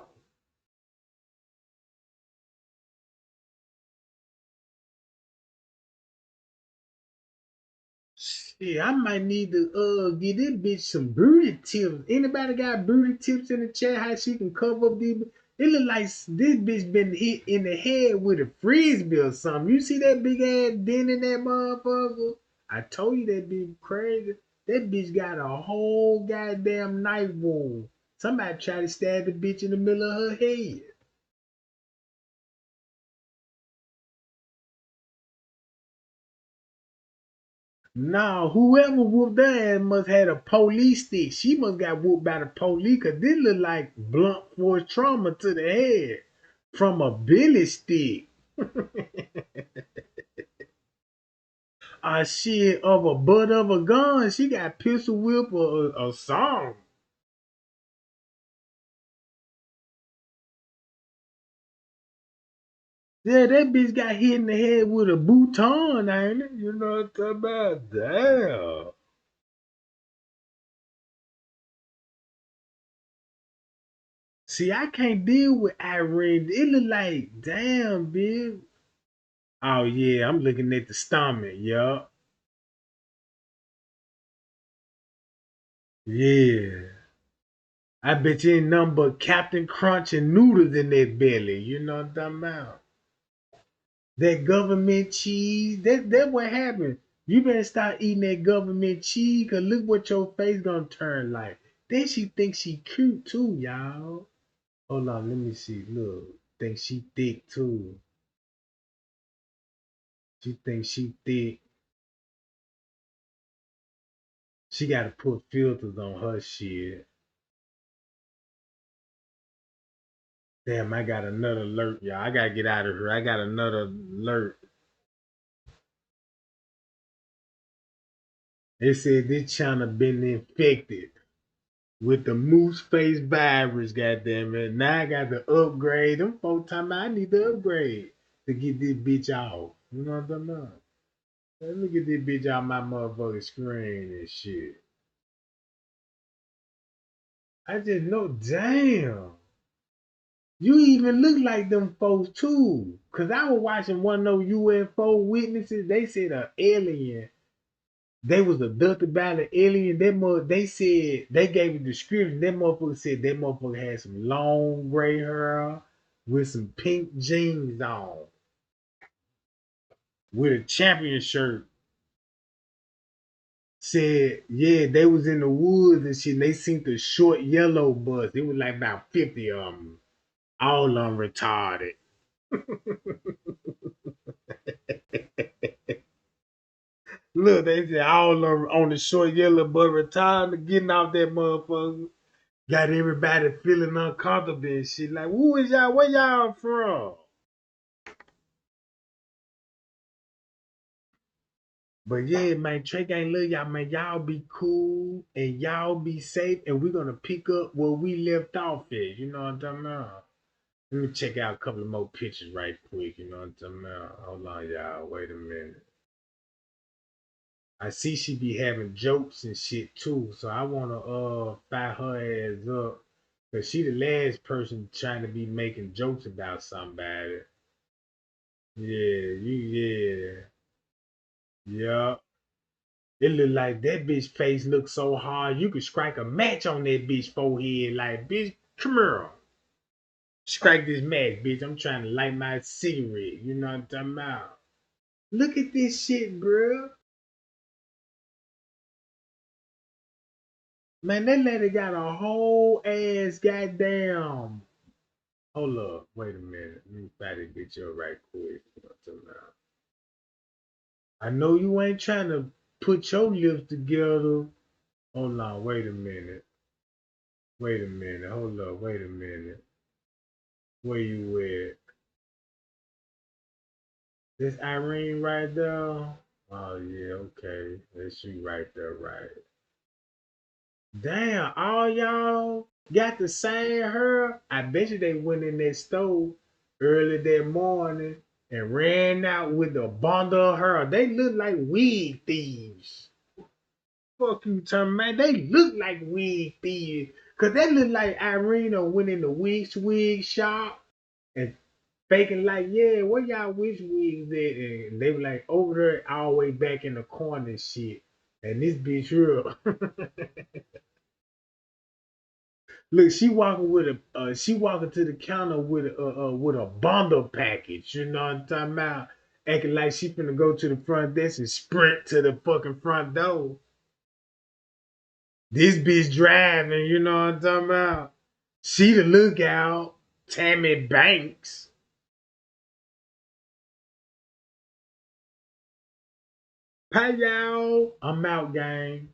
Shit, I might need to give this bitch some booty tips. Anybody got booty tips in the chat? How she can cover up these? It look like this bitch been hit in the head with a frisbee or something. You see that big ass dent in that motherfucker? I told you that bitch crazy. That bitch got a whole goddamn knife wound. Somebody tried to stab the bitch in the middle of her head. No, whoever whooped her ass must have a police stick. She must got whooped by the police because this look like blunt force trauma to the head from a billy stick. Shit of a butt of a gun. She got pistol whip or something. Yeah, that bitch got hit in the head with a bouton, ain't it? You know what I'm talking about? Damn. See, I can't deal with Irene. It look like, damn, bitch. Oh, yeah, I'm looking at the stomach, yup. Yeah. I bet you ain't nothing but Captain Crunch and noodles in that belly. You know what I'm talking about? That government cheese. That's what happened. You better start eating that government cheese, cause look what your face gonna turn like. Then she thinks she cute too, y'all. Hold on, let me see. Look. Think she thick too. She thinks she thick. She gotta put filters on her shit. Damn, I got another alert, y'all. I gotta get out of here. I got another alert. They said this channel been infected with the moose face virus, goddamn it. Now I got to upgrade. Them folks talking about I need to upgrade to get this bitch off. You know what I'm talking about? Let me get this bitch out my motherfucking screen and shit. I just know, damn. You even look like them folks too. Cause I was watching one of those UFO witnesses. They said an alien. They was abducted by the alien. They said they gave a description. That motherfucker said that motherfucker had some long gray hair with some pink jeans on, with a champion shirt. Said, yeah, they was in the woods and shit. And they seen the short yellow bus. It was like about 50 of them. All of them retarded. Look, they said all of them on the short yellow bus retarded, getting off that motherfucker. Got everybody feeling uncomfortable and shit. Like, who is y'all? Where y'all from? But yeah, man, Trey Gang, love y'all, man. Y'all be cool and y'all be safe, and we're gonna pick up where we left off at. You know what I'm talking about? Let me check out a couple of more pictures right quick. You know what I'm talking about? Hold on, y'all. Wait a minute. I see she be having jokes and shit too, so I wanna fire her ass up. Cause she the last person trying to be making jokes about somebody. Yeah. It look like that bitch face looks so hard you could strike a match on that bitch forehead. Like, bitch, come here. Strike this match, bitch. I'm trying to light my cigarette. You know what I'm talking about? Look at this shit, bro. Man, that lady got a whole ass goddamn. Hold up. Wait a minute. Let me try to get you right quick. You know what I'm talking about? I know you ain't trying to put your lips together. Hold on. Wait a minute. Wait a minute. Hold up. Wait a minute. Where you at? This Irene right there? Oh yeah, okay. That's you right there, right. Damn, all y'all got the same hair. I bet you they went in that store early that morning and ran out with a bundle of hair. They look like wig thieves. Fuck you, Tom, man. They look like wig thieves. Cause they look like Irene went in the wig shop and faking like, yeah, where y'all wish wigs at? And they were like over there all the way back in the corner and shit. And this bitch real. Look, she walking with she walking to the counter with a bundle package. You know what I'm talking about? Acting like she finna go to the front desk and sprint to the fucking front door. This bitch driving, you know what I'm talking about? She the lookout, Tammy Banks. Hi y'all, I'm out, gang.